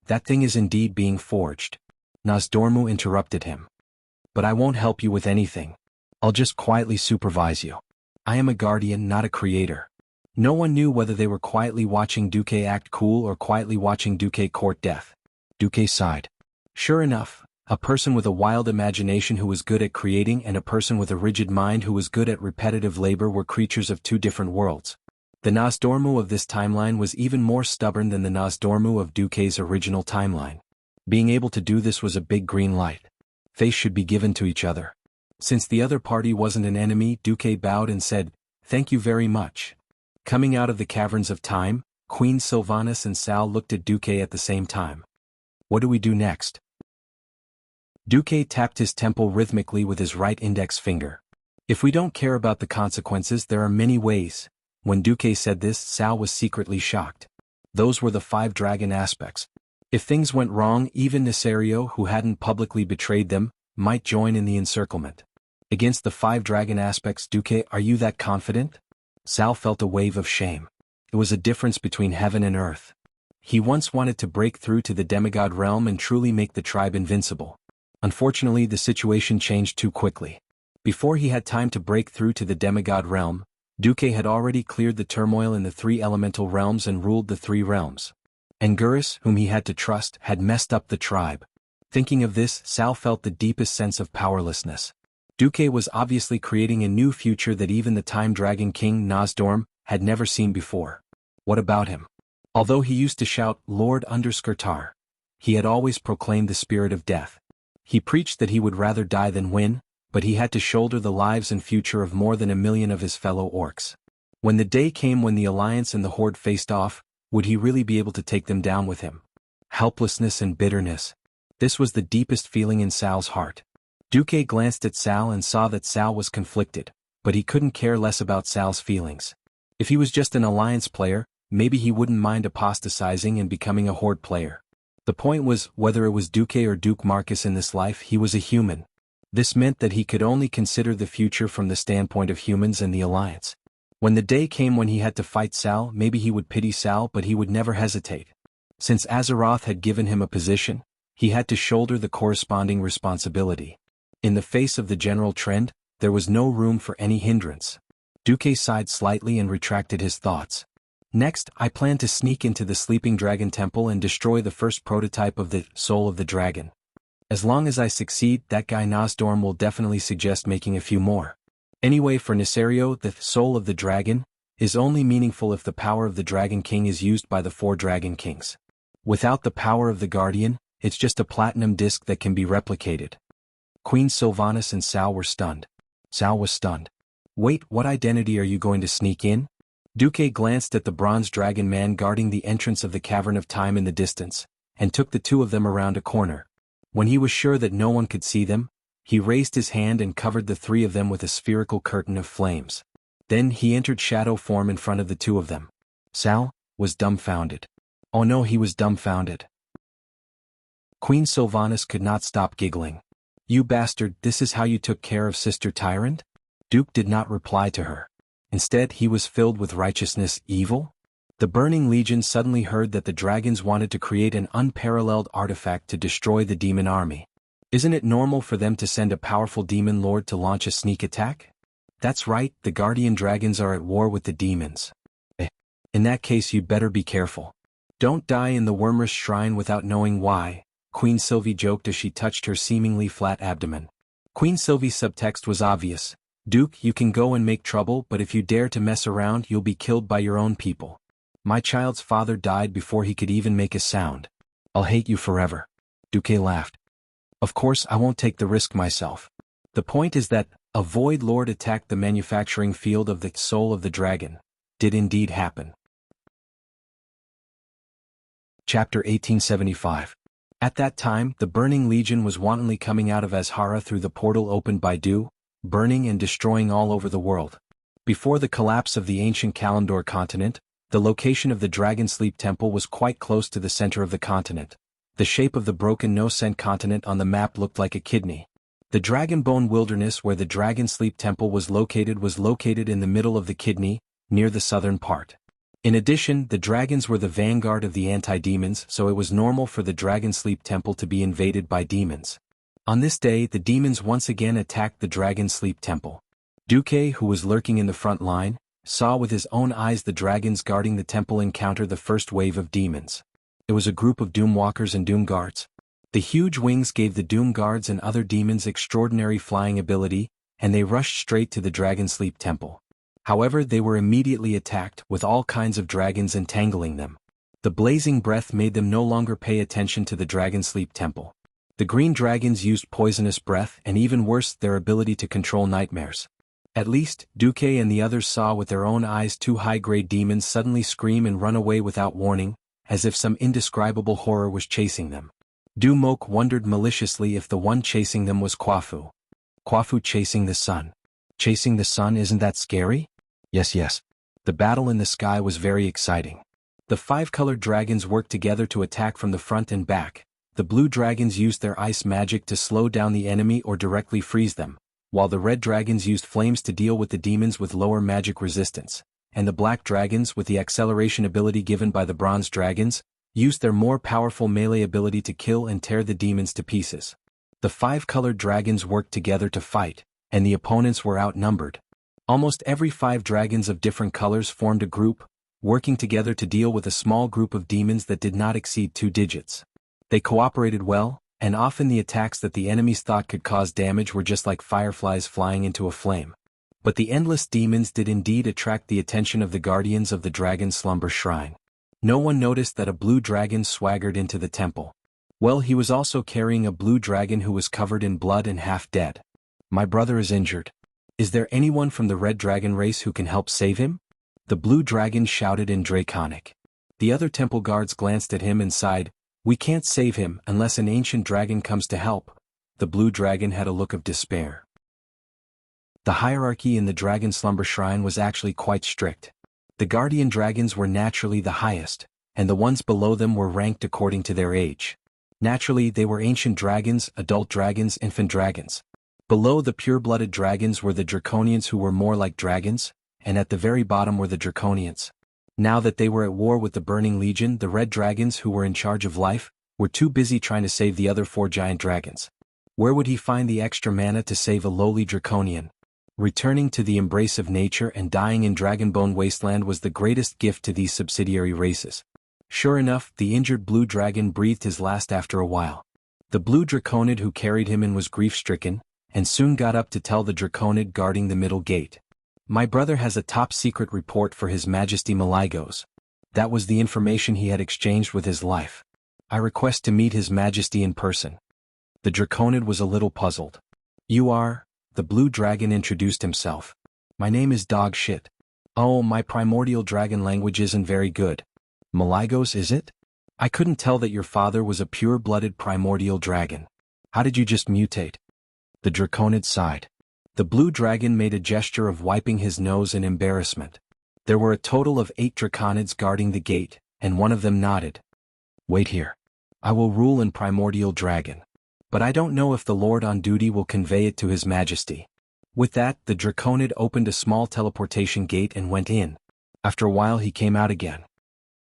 that thing is indeed being forged. Nozdormu interrupted him. But I won't help you with anything. I'll just quietly supervise you. I am a guardian, not a creator. No one knew whether they were quietly watching Duque act cool or quietly watching Duque court death. Duque sighed. Sure enough, a person with a wild imagination who was good at creating and a person with a rigid mind who was good at repetitive labor were creatures of two different worlds. The Nozdormu of this timeline was even more stubborn than the Nozdormu of Duque's original timeline. Being able to do this was a big green light. Face should be given to each other. Since the other party wasn't an enemy, Duque bowed and said, "Thank you very much." Coming out of the caverns of time, Queen Sylvanas and Sal looked at Duque at the same time. What do we do next? Duque tapped his temple rhythmically with his right index finger. If we don't care about the consequences, there are many ways. When Duque said this, Sal was secretly shocked. Those were the 5 dragon aspects. If things went wrong, even Nesario, who hadn't publicly betrayed them, might join in the encirclement. Against the 5 dragon aspects, Duque, are you that confident? Sal felt a wave of shame. It was a difference between heaven and earth. He once wanted to break through to the demigod realm and truly make the tribe invincible. Unfortunately, the situation changed too quickly. Before he had time to break through to the demigod realm, Duque had already cleared the turmoil in the 3 elemental realms and ruled the 3 realms. Anguirus, whom he had to trust, had messed up the tribe. Thinking of this, Sal felt the deepest sense of powerlessness. Duque was obviously creating a new future that even the Time Dragon King Nozdorm had never seen before. What about him? Although he used to shout, Lord Underskirtar, he had always proclaimed the spirit of death. He preached that he would rather die than win, but he had to shoulder the lives and future of more than 1 million of his fellow orcs. When the day came when the Alliance and the Horde faced off, would he really be able to take them down with him? Helplessness and bitterness. This was the deepest feeling in Sal's heart. Duque glanced at Sal and saw that Sal was conflicted, but he couldn't care less about Sal's feelings. If he was just an alliance player, maybe he wouldn't mind apostatizing and becoming a horde player. The point was, whether it was Duque or Duke Marcus in this life, he was a human. This meant that he could only consider the future from the standpoint of humans and the alliance. When the day came when he had to fight Sal, maybe he would pity Sal, but he would never hesitate. Since Azeroth had given him a position, he had to shoulder the corresponding responsibility. In the face of the general trend, there was no room for any hindrance. Duque sighed slightly and retracted his thoughts. Next, I plan to sneak into the Sleeping Dragon Temple and destroy the first prototype of the Soul of the Dragon. As long as I succeed, that guy Nosdorm will definitely suggest making a few more. Anyway, for Nisario, the Soul of the Dragon is only meaningful if the power of the Dragon King is used by the 4 Dragon Kings. Without the power of the Guardian, it's just a platinum disc that can be replicated. Queen Sylvanas and Sal were stunned. Sal was stunned. Wait, what identity are you going to sneak in? Duque glanced at the bronze dragon man guarding the entrance of the Cavern of Time in the distance, and took the 2 of them around a corner. When he was sure that no one could see them, he raised his hand and covered the 3 of them with a spherical curtain of flames. Then he entered shadow form in front of the 2 of them. Sal was dumbfounded. Oh no, he was dumbfounded. Queen Sylvanas could not stop giggling. You bastard, this is how you took care of Sister Tyrant? Duke did not reply to her. Instead, he was filled with righteousness. Evil? The Burning Legion suddenly heard that the dragons wanted to create an unparalleled artifact to destroy the demon army. Isn't it normal for them to send a powerful demon lord to launch a sneak attack? That's right, the guardian dragons are at war with the demons. In that case, you'd better be careful. Don't die in the Wormrus Shrine without knowing why, Queen Sylvie joked as she touched her seemingly flat abdomen. Queen Sylvie's subtext was obvious. Duke, you can go and make trouble, but if you dare to mess around, you'll be killed by your own people. My child's father died before he could even make a sound. I'll hate you forever. Duque laughed. Of course, I won't take the risk myself. The point is that a Void Lord attacked the manufacturing field of the Soul of the Dragon. Did indeed happen. Chapter 1875. At that time, the Burning Legion was wantonly coming out of Azhara through the portal opened by dew, burning and destroying all over the world. Before the collapse of the ancient Kalimdor continent, the location of the Dragon Sleep Temple was quite close to the center of the continent. The shape of the broken no-scent continent on the map looked like a kidney. The Dragonbone Wilderness where the Dragon Sleep Temple was located in the middle of the kidney, near the southern part. In addition, the dragons were the vanguard of the anti-demons, so it was normal for the Dragon Sleep Temple to be invaded by demons. On this day, the demons once again attacked the Dragon Sleep Temple. Duque, who was lurking in the front line, saw with his own eyes the dragons guarding the temple encounter the first wave of demons. It was a group of Doomwalkers and Doom Guards. The huge wings gave the Doom Guards and other demons extraordinary flying ability, and they rushed straight to the Dragon Sleep Temple. However, they were immediately attacked, with all kinds of dragons entangling them. The blazing breath made them no longer pay attention to the Dragon Sleep Temple. The green dragons used poisonous breath and even worse, their ability to control nightmares. At least, Duque and the others saw with their own eyes 2 high-grade demons suddenly scream and run away without warning, as if some indescribable horror was chasing them. Dumok wondered maliciously if the one chasing them was Kwafu. Kwafu chasing the sun. Chasing the sun, isn't that scary? Yes. The battle in the sky was very exciting. The 5-colored dragons worked together to attack from the front and back. The blue dragons used their ice magic to slow down the enemy or directly freeze them, while the red dragons used flames to deal with the demons with lower magic resistance, and the black dragons, with the acceleration ability given by the bronze dragons, used their more powerful melee ability to kill and tear the demons to pieces. The 5-colored dragons worked together to fight, and the opponents were outnumbered. Almost every 5 dragons of different colors formed a group, working together to deal with a small group of demons that did not exceed 2 digits. They cooperated well, and often the attacks that the enemies thought could cause damage were just like fireflies flying into a flame. But the endless demons did indeed attract the attention of the guardians of the Dragon Slumber Shrine. No one noticed that a blue dragon swaggered into the temple. Well, he was also carrying a blue dragon who was covered in blood and half dead. My brother is injured. Is there anyone from the red dragon race who can help save him? The blue dragon shouted in Draconic. The other temple guards glanced at him and sighed, We can't save him unless an ancient dragon comes to help. The blue dragon had a look of despair. The hierarchy in the dragon slumber shrine was actually quite strict. The guardian dragons were naturally the highest, and the ones below them were ranked according to their age. Naturally, they were ancient dragons, adult dragons, infant dragons. Below the pure-blooded dragons were the draconians who were more like dragons, and at the very bottom were the draconians. Now that they were at war with the Burning Legion, the red dragons who were in charge of life were too busy trying to save the other 4 giant dragons. Where would he find the extra mana to save a lowly draconian? Returning to the embrace of nature and dying in Dragonbone Wasteland was the greatest gift to these subsidiary races. Sure enough, the injured blue dragon breathed his last after a while. The blue draconid who carried him in was grief-stricken, and soon got up to tell the draconid guarding the middle gate. My brother has a top-secret report for His Majesty Malygos. That was the information he had exchanged with his life. I request to meet His Majesty in person. The draconid was a little puzzled. You are? The blue dragon introduced himself. My name is Dog Shit. Oh, my primordial dragon language isn't very good. Malygos, is it? I couldn't tell that your father was a pure-blooded primordial dragon. How did you just mutate? The draconid sighed. The blue dragon made a gesture of wiping his nose in embarrassment. There were a total of 8 draconids guarding the gate, and one of them nodded. Wait here. I will rule in primordial dragon. But I don't know if the lord on duty will convey it to His Majesty. With that, the draconid opened a small teleportation gate and went in. After a while he came out again.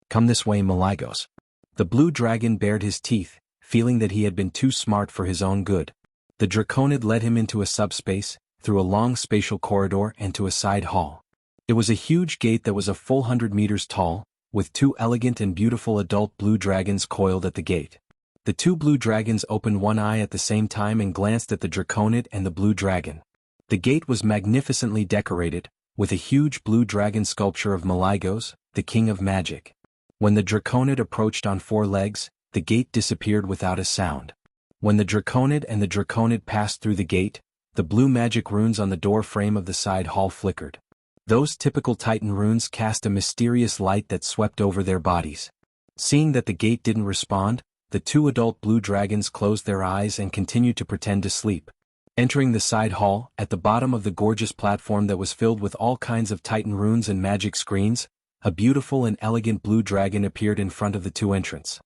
Come this way, Malygos. The blue dragon bared his teeth, feeling that he had been too smart for his own good. The draconid led him into a subspace, through a long spatial corridor and to a side hall. It was a huge gate that was a full 100 meters tall, with 2 elegant and beautiful adult blue dragons coiled at the gate. The 2 blue dragons opened one eye at the same time and glanced at the draconid and the blue dragon. The gate was magnificently decorated, with a huge blue dragon sculpture of Malygos, the king of magic. When the draconid approached on 4 legs, the gate disappeared without a sound. When the draconid and the draconid passed through the gate, the blue magic runes on the door frame of the side hall flickered. Those typical Titan runes cast a mysterious light that swept over their bodies. Seeing that the gate didn't respond, the 2 adult blue dragons closed their eyes and continued to pretend to sleep. Entering the side hall, at the bottom of the gorgeous platform that was filled with all kinds of Titan runes and magic screens, a beautiful and elegant blue dragon appeared in front of the 2 entrants.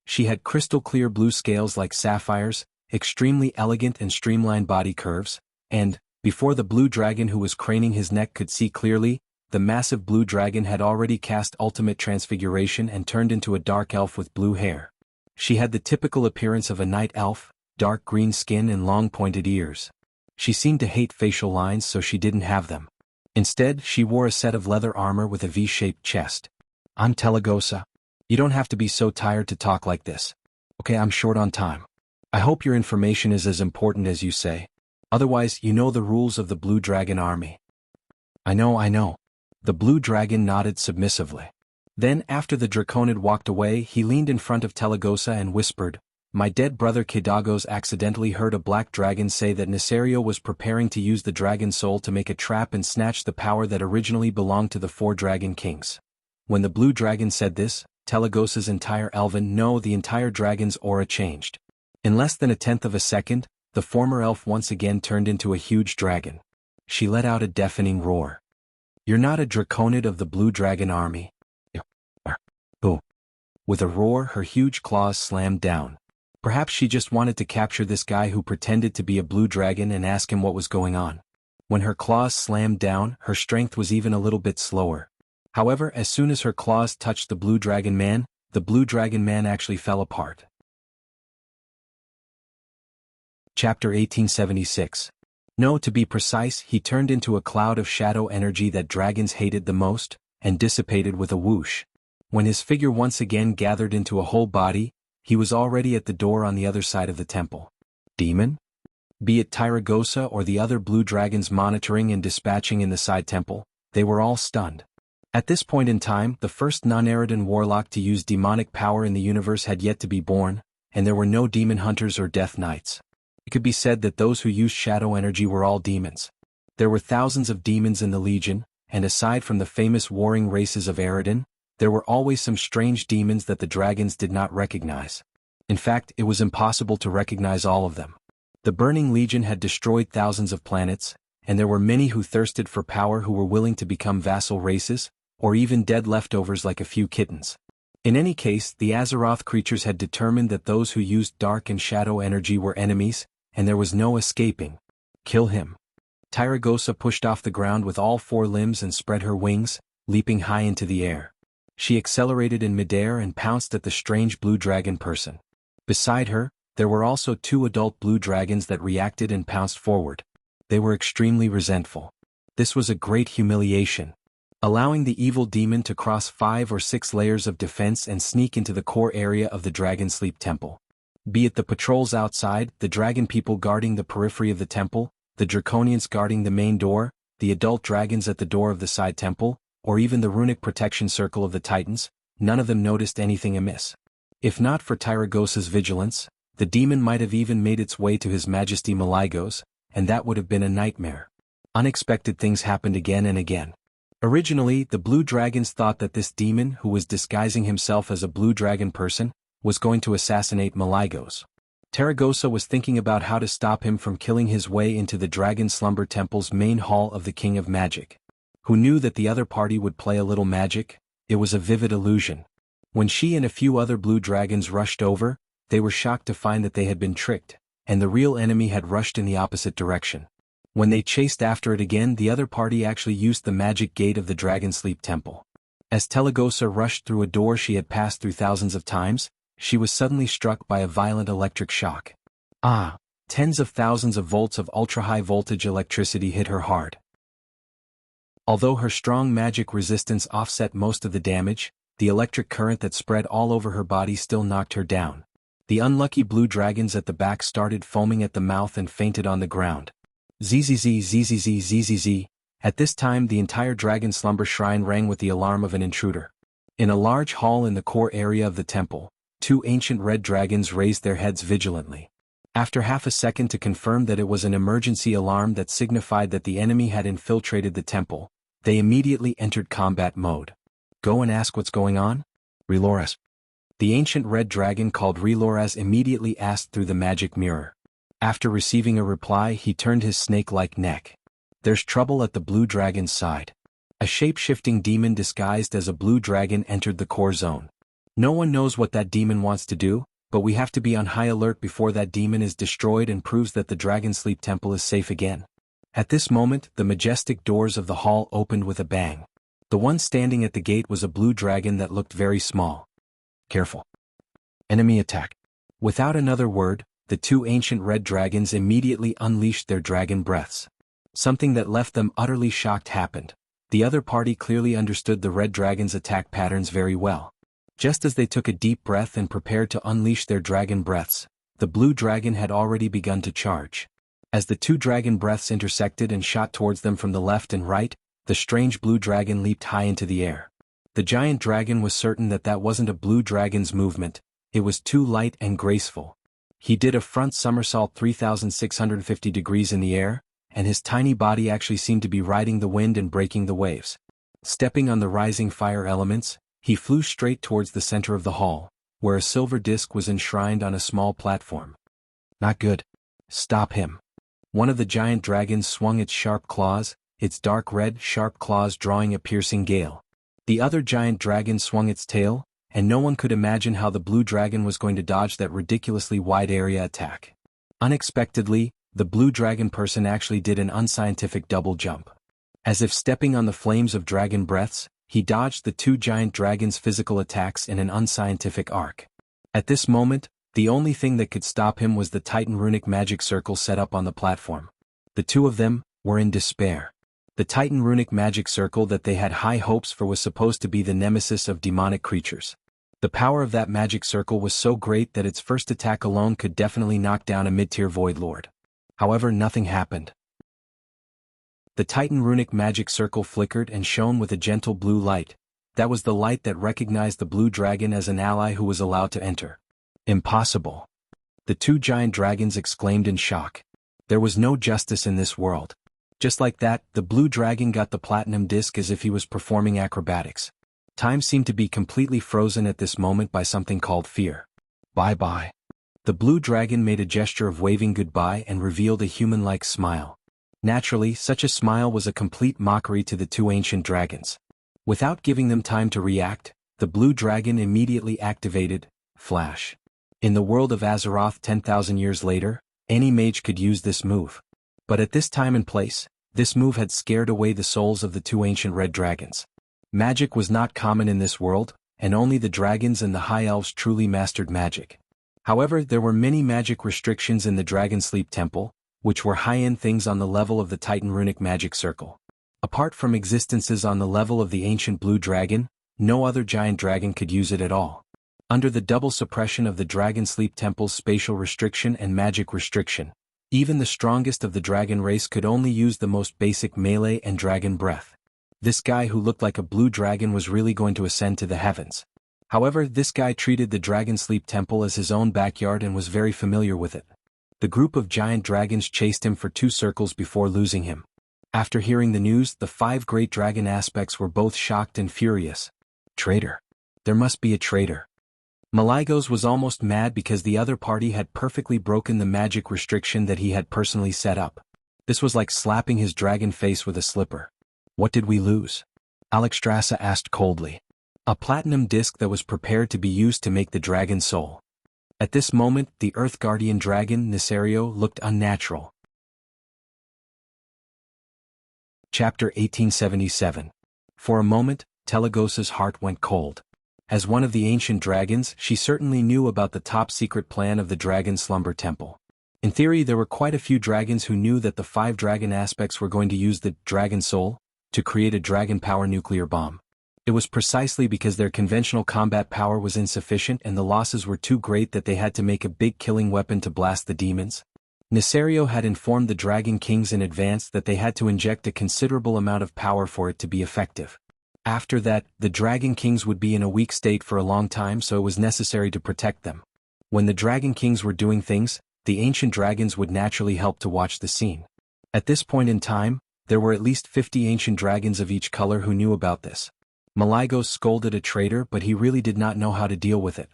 She had crystal-clear blue scales like sapphires, extremely elegant and streamlined body curves, and, before the blue dragon who was craning his neck could see clearly, the massive blue dragon had already cast ultimate transfiguration and turned into a dark elf with blue hair. She had the typical appearance of a night elf, dark green skin and long pointed ears. She seemed to hate facial lines, so she didn't have them. Instead, she wore a set of leather armor with a V-shaped chest. I'm Telegosa. You don't have to be so tired to talk like this. Okay, I'm short on time. I hope your information is as important as you say. Otherwise, you know the rules of the Blue Dragon Army. I know. The Blue Dragon nodded submissively. Then, after the Draconid walked away, he leaned in front of Telegosa and whispered, My dead brother Kidagos accidentally heard a black dragon say that Nesario was preparing to use the dragon soul to make a trap and snatch the power that originally belonged to the 4 dragon kings. When the Blue Dragon said this, Telegosa's entire the entire dragon's aura changed. In less than 1/10 of a second, the former elf once again turned into a huge dragon. She let out a deafening roar. You're not a Draconid of the Blue Dragon Army. Boo. With a roar, her huge claws slammed down. Perhaps she just wanted to capture this guy who pretended to be a blue dragon and ask him what was going on. When her claws slammed down, her strength was even a little bit slower. However, as soon as her claws touched the Blue Dragon Man, the Blue Dragon Man actually fell apart. Chapter 1876. No, to be precise, he turned into a cloud of shadow energy that dragons hated the most, and dissipated with a whoosh. When his figure once again gathered into a whole body, he was already at the door on the other side of the temple. Demon? Be it Tyragosa or the other blue dragons monitoring and dispatching in the side temple, they were all stunned. At this point in time, the first non-Eridan warlock to use demonic power in the universe had yet to be born, and there were no demon hunters or death knights. It could be said that those who used shadow energy were all demons. There were thousands of demons in the Legion, and aside from the famous warring races of Eridan, There were always some strange demons that the dragons did not recognize. In fact, it was impossible to recognize all of them. The Burning Legion had destroyed thousands of planets, and there were many who thirsted for power who were willing to become vassal races, or even dead leftovers like a few kittens. In any case, the Azeroth creatures had determined that those who used dark and shadow energy were enemies, and there was no escaping. Kill him. Tyragosa pushed off the ground with all four limbs and spread her wings, leaping high into the air. She accelerated in midair and pounced at the strange blue dragon person. Beside her, there were also two adult blue dragons that reacted and pounced forward. They were extremely resentful. This was a great humiliation. Allowing the evil demon to cross 5 or 6 layers of defense and sneak into the core area of the Dragon Sleep Temple. Be it the patrols outside, the dragon people guarding the periphery of the temple, the draconians guarding the main door, the adult dragons at the door of the side temple, or even the runic protection circle of the titans, none of them noticed anything amiss. If not for Tyragosa's vigilance, the demon might have even made its way to His Majesty Maligos, and that would have been a nightmare. Unexpected things happened again and again. Originally, the blue dragons thought that this demon, who was disguising himself as a blue dragon person, was going to assassinate Maligos. Tyragosa was thinking about how to stop him from killing his way into the Dragon Slumber Temple's main hall of the King of Magic. Who knew that the other party would play a little magic? It was a vivid illusion. When she and a few other blue dragons rushed over, they were shocked to find that they had been tricked, and the real enemy had rushed in the opposite direction. When they chased after it again, the other party actually used the magic gate of the Dragon Sleep Temple. As Tyragosa rushed through a door she had passed through thousands of times, she was suddenly struck by a violent electric shock. Tens of thousands of volts of ultra-high voltage electricity hit her hard. Although her strong magic resistance offset most of the damage, the electric current that spread all over her body still knocked her down. The unlucky blue dragons at the back started foaming at the mouth and fainted on the ground. Zzz. At this time the entire Dragon Slumber Shrine rang with the alarm of an intruder. In a large hall in the core area of the temple, two ancient red dragons raised their heads vigilantly. After half a second to confirm that it was an emergency alarm that signified that the enemy had infiltrated the temple, they immediately entered combat mode. Go and ask what's going on? Reloras. The ancient red dragon called Reloras immediately asked through the magic mirror. After receiving a reply, he turned his snake-like neck. There's trouble at the blue dragon's side. A shape-shifting demon disguised as a blue dragon entered the core zone. No one knows what that demon wants to do, but we have to be on high alert before that demon is destroyed and proves that the Dragon Sleep Temple is safe again. At this moment, the majestic doors of the hall opened with a bang. The one standing at the gate was a blue dragon that looked very small. Careful. Enemy attack. Without another word, the two ancient red dragons immediately unleashed their dragon breaths. Something that left them utterly shocked happened. The other party clearly understood the red dragon's attack patterns very well. Just as they took a deep breath and prepared to unleash their dragon breaths, the blue dragon had already begun to charge. As the two dragon breaths intersected and shot towards them from the left and right, the strange blue dragon leaped high into the air. The giant dragon was certain that that wasn't a blue dragon's movement, it was too light and graceful. He did a front somersault 3,650 degrees in the air, and his tiny body actually seemed to be riding the wind and breaking the waves. Stepping on the rising fire elements, he flew straight towards the center of the hall, where a silver disc was enshrined on a small platform. Not good. Stop him. One of the giant dragons swung its sharp claws, its dark red, sharp claws drawing a piercing gale. The other giant dragon swung its tail, and no one could imagine how the blue dragon was going to dodge that ridiculously wide area attack. Unexpectedly, the blue dragon person actually did an unscientific double jump. As if stepping on the flames of dragon breaths, he dodged the two giant dragons' physical attacks in an unscientific arc. At this moment, the only thing that could stop him was the Titan runic magic circle set up on the platform. The two of them were in despair. The Titan runic magic circle that they had high hopes for was supposed to be the nemesis of demonic creatures. The power of that magic circle was so great that its first attack alone could definitely knock down a mid-tier Void Lord. However, nothing happened. The Titan runic magic circle flickered and shone with a gentle blue light. That was the light that recognized the blue dragon as an ally who was allowed to enter. Impossible. The two giant dragons exclaimed in shock. There was no justice in this world. Just like that, the blue dragon got the platinum disc as if he was performing acrobatics. Time seemed to be completely frozen at this moment by something called fear. Bye-bye. The blue dragon made a gesture of waving goodbye and revealed a human-like smile. Naturally, such a smile was a complete mockery to the two ancient dragons. Without giving them time to react, the blue dragon immediately activated Flash. In the world of Azeroth 10,000 years later, any mage could use this move. But at this time and place, this move had scared away the souls of the two ancient red dragons. Magic was not common in this world, and only the dragons and the high elves truly mastered magic. However, there were many magic restrictions in the Dragon Sleep Temple, which were high-end things on the level of the Titan Runic Magic Circle. Apart from existences on the level of the ancient blue dragon, no other giant dragon could use it at all. Under the double suppression of the Dragon Sleep Temple's spatial restriction and magic restriction, even the strongest of the dragon race could only use the most basic melee and dragon breath. This guy who looked like a blue dragon was really going to ascend to the heavens. However, this guy treated the Dragon Sleep Temple as his own backyard and was very familiar with it. The group of giant dragons chased him for 2 circles before losing him. After hearing the news, the 5 great dragon aspects were both shocked and furious. Traitor. There must be a traitor. Malygos was almost mad because the other party had perfectly broken the magic restriction that he had personally set up. This was like slapping his dragon face with a slipper. What did we lose? Alexstrasza asked coldly. A platinum disc that was prepared to be used to make the dragon soul. At this moment, the Earth Guardian dragon, Nisario, looked unnatural. Chapter 1877. For a moment, Telegosa's heart went cold. As one of the ancient dragons, she certainly knew about the top-secret plan of the Dragon Slumber Temple. In theory, there were quite a few dragons who knew that the 5 dragon aspects were going to use the Dragon Soul to create a dragon power nuclear bomb. It was precisely because their conventional combat power was insufficient and the losses were too great that they had to make a big killing weapon to blast the demons. Nisario had informed the Dragon Kings in advance that they had to inject a considerable amount of power for it to be effective. After that, the Dragon Kings would be in a weak state for a long time, so it was necessary to protect them. When the Dragon Kings were doing things, the ancient dragons would naturally help to watch the scene. At this point in time, there were at least 50 ancient dragons of each color who knew about this. Malygos scolded a traitor, but he really did not know how to deal with it.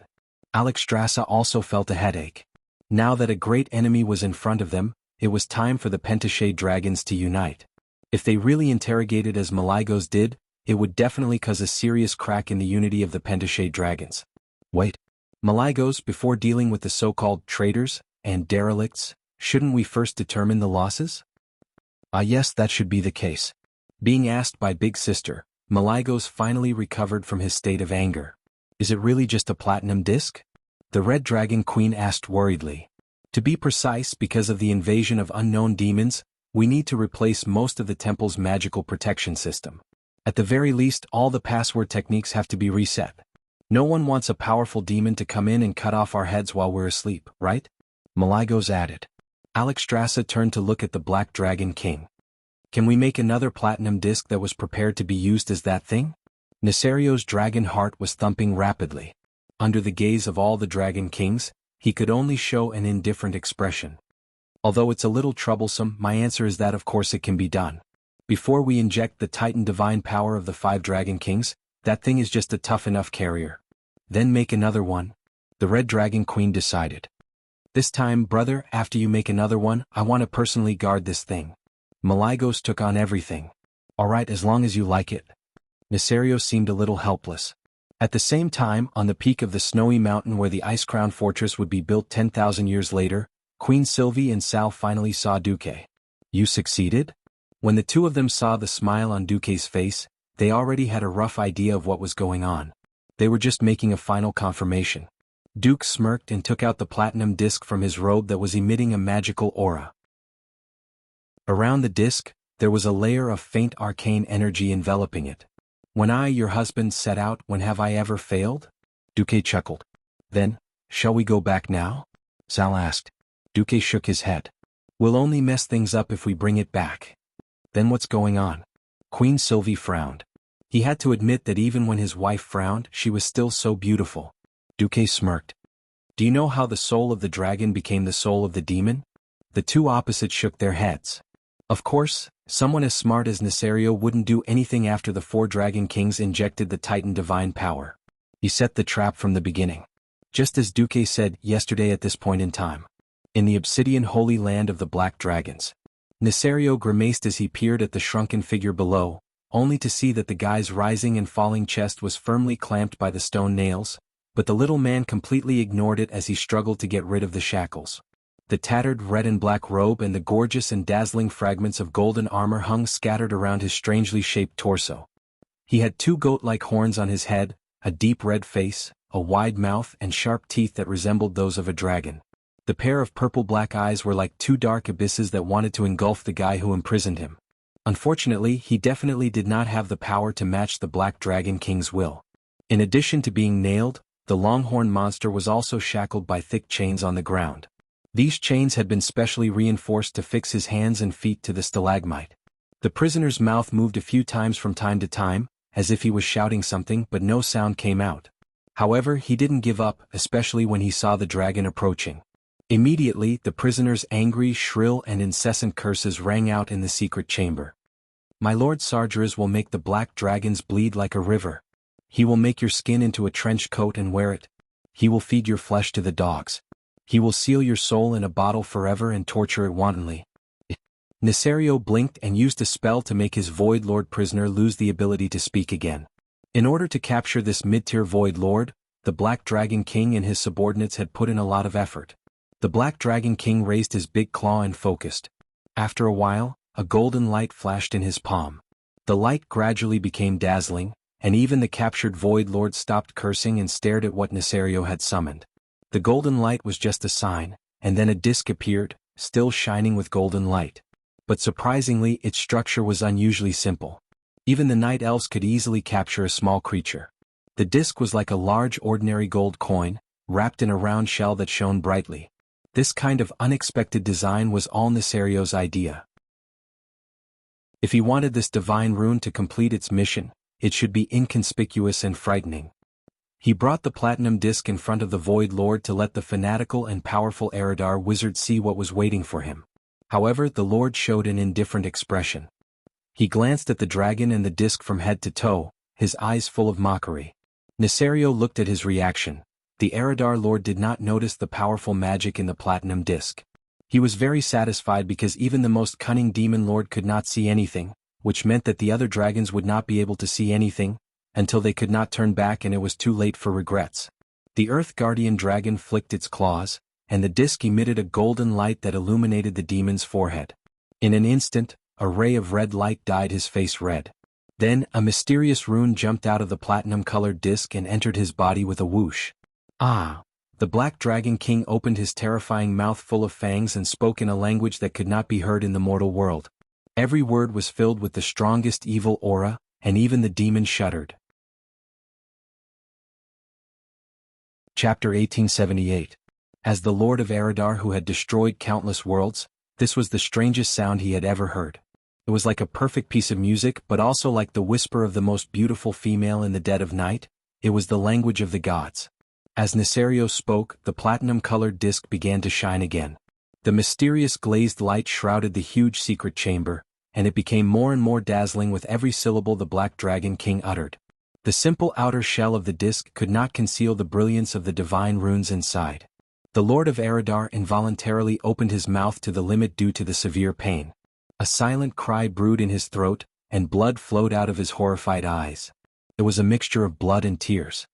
Alexstrasza also felt a headache. Now that a great enemy was in front of them, it was time for the Pentashade dragons to unite. If they really interrogated as Malygos did, it would definitely cause a serious crack in the unity of the Pentashade dragons. Wait. Malygos, before dealing with the so-called traitors and derelicts, shouldn't we first determine the losses? Yes, that should be the case. Being asked by Big Sister, Malygos finally recovered from his state of anger. Is it really just a platinum disc? The Red Dragon Queen asked worriedly. To be precise, because of the invasion of unknown demons, we need to replace most of the temple's magical protection system. At the very least, all the password techniques have to be reset. No one wants a powerful demon to come in and cut off our heads while we're asleep, right? Malygos added. Alexstrasza turned to look at the Black Dragon King. Can we make another platinum disc that was prepared to be used as that thing? Nisario's dragon heart was thumping rapidly. Under the gaze of all the Dragon Kings, he could only show an indifferent expression. Although it's a little troublesome, my answer is that of course it can be done. Before we inject the Titan divine power of the 5 Dragon Kings, that thing is just a tough enough carrier. Then make another one. The Red Dragon Queen decided. This time, brother, after you make another one, I want to personally guard this thing. Malygos took on everything. Alright, as long as you like it. Nisario seemed a little helpless. At the same time, on the peak of the snowy mountain where the Ice-Crown Fortress would be built 10,000 years later, Queen Sylvie and Sal finally saw Duque. You succeeded? When the two of them saw the smile on Duque's face, they already had a rough idea of what was going on. They were just making a final confirmation. Duque smirked and took out the platinum disc from his robe that was emitting a magical aura. Around the disc, there was a layer of faint arcane energy enveloping it. When I, your husband, set out, when have I ever failed? Duque chuckled. Then, shall we go back now? Sal asked. Duque shook his head. We'll only mess things up if we bring it back. Then what's going on? Queen Sylvie frowned. He had to admit that even when his wife frowned, she was still so beautiful. Duque smirked. Do you know how the soul of the dragon became the soul of the demon? The two opposites shook their heads. Of course, someone as smart as Nesario wouldn't do anything after the 4 Dragon Kings injected the Titan divine power. He set the trap from the beginning. Just as Duque said yesterday at this point in time. In the obsidian holy land of the Black Dragons. Nesario grimaced as he peered at the shrunken figure below, only to see that the guy's rising and falling chest was firmly clamped by the stone nails, but the little man completely ignored it as he struggled to get rid of the shackles. The tattered red and black robe and the gorgeous and dazzling fragments of golden armor hung scattered around his strangely shaped torso. He had 2 goat-like horns on his head, a deep red face, a wide mouth and sharp teeth that resembled those of a dragon. The pair of purple-black eyes were like 2 dark abysses that wanted to engulf the guy who imprisoned him. Unfortunately, he definitely did not have the power to match the Black Dragon King's will. In addition to being nailed, the longhorn monster was also shackled by thick chains on the ground. These chains had been specially reinforced to fix his hands and feet to the stalagmite. The prisoner's mouth moved a few times from time to time, as if he was shouting something, but no sound came out. However, he didn't give up, especially when he saw the dragon approaching. Immediately, the prisoner's angry, shrill and incessant curses rang out in the secret chamber. My lord Sargeras will make the black dragons bleed like a river. He will make your skin into a trench coat and wear it. He will feed your flesh to the dogs. He will seal your soul in a bottle forever and torture it wantonly. Nesario blinked and used a spell to make his Void Lord prisoner lose the ability to speak again. In order to capture this mid-tier Void Lord, the Black Dragon King and his subordinates had put in a lot of effort. The Black Dragon King raised his big claw and focused. After a while, a golden light flashed in his palm. The light gradually became dazzling, and even the captured Void Lord stopped cursing and stared at what Nesario had summoned. The golden light was just a sign, and then a disc appeared, still shining with golden light. But surprisingly, its structure was unusually simple. Even the night elves could easily capture a small creature. The disc was like a large ordinary gold coin, wrapped in a round shell that shone brightly. This kind of unexpected design was all Nesario's idea. If he wanted this divine rune to complete its mission, it should be inconspicuous and frightening. He brought the platinum disc in front of the Void Lord to let the fanatical and powerful Eridar wizard see what was waiting for him. However, the Lord showed an indifferent expression. He glanced at the dragon and the disc from head to toe, his eyes full of mockery. Nesario looked at his reaction. The Eridar Lord did not notice the powerful magic in the platinum disc. He was very satisfied because even the most cunning demon lord could not see anything, which meant that the other dragons would not be able to see anything, until they could not turn back and it was too late for regrets. The Earth Guardian dragon flicked its claws, and the disc emitted a golden light that illuminated the demon's forehead. In an instant, a ray of red light dyed his face red. Then, a mysterious rune jumped out of the platinum-colored disc and entered his body with a whoosh. Ah! The Black Dragon King opened his terrifying mouth full of fangs and spoke in a language that could not be heard in the mortal world. Every word was filled with the strongest evil aura, and even the demon shuddered. Chapter 1878. As the Lord of Eridar who had destroyed countless worlds, this was the strangest sound he had ever heard. It was like a perfect piece of music, but also like the whisper of the most beautiful female in the dead of night. It was the language of the gods. As Nesario spoke, the platinum-colored disc began to shine again. The mysterious glazed light shrouded the huge secret chamber, and it became more and more dazzling with every syllable the Black Dragon King uttered. The simple outer shell of the disc could not conceal the brilliance of the divine runes inside. The Lord of Eridar involuntarily opened his mouth to the limit due to the severe pain. A silent cry brewed in his throat, and blood flowed out of his horrified eyes. It was a mixture of blood and tears.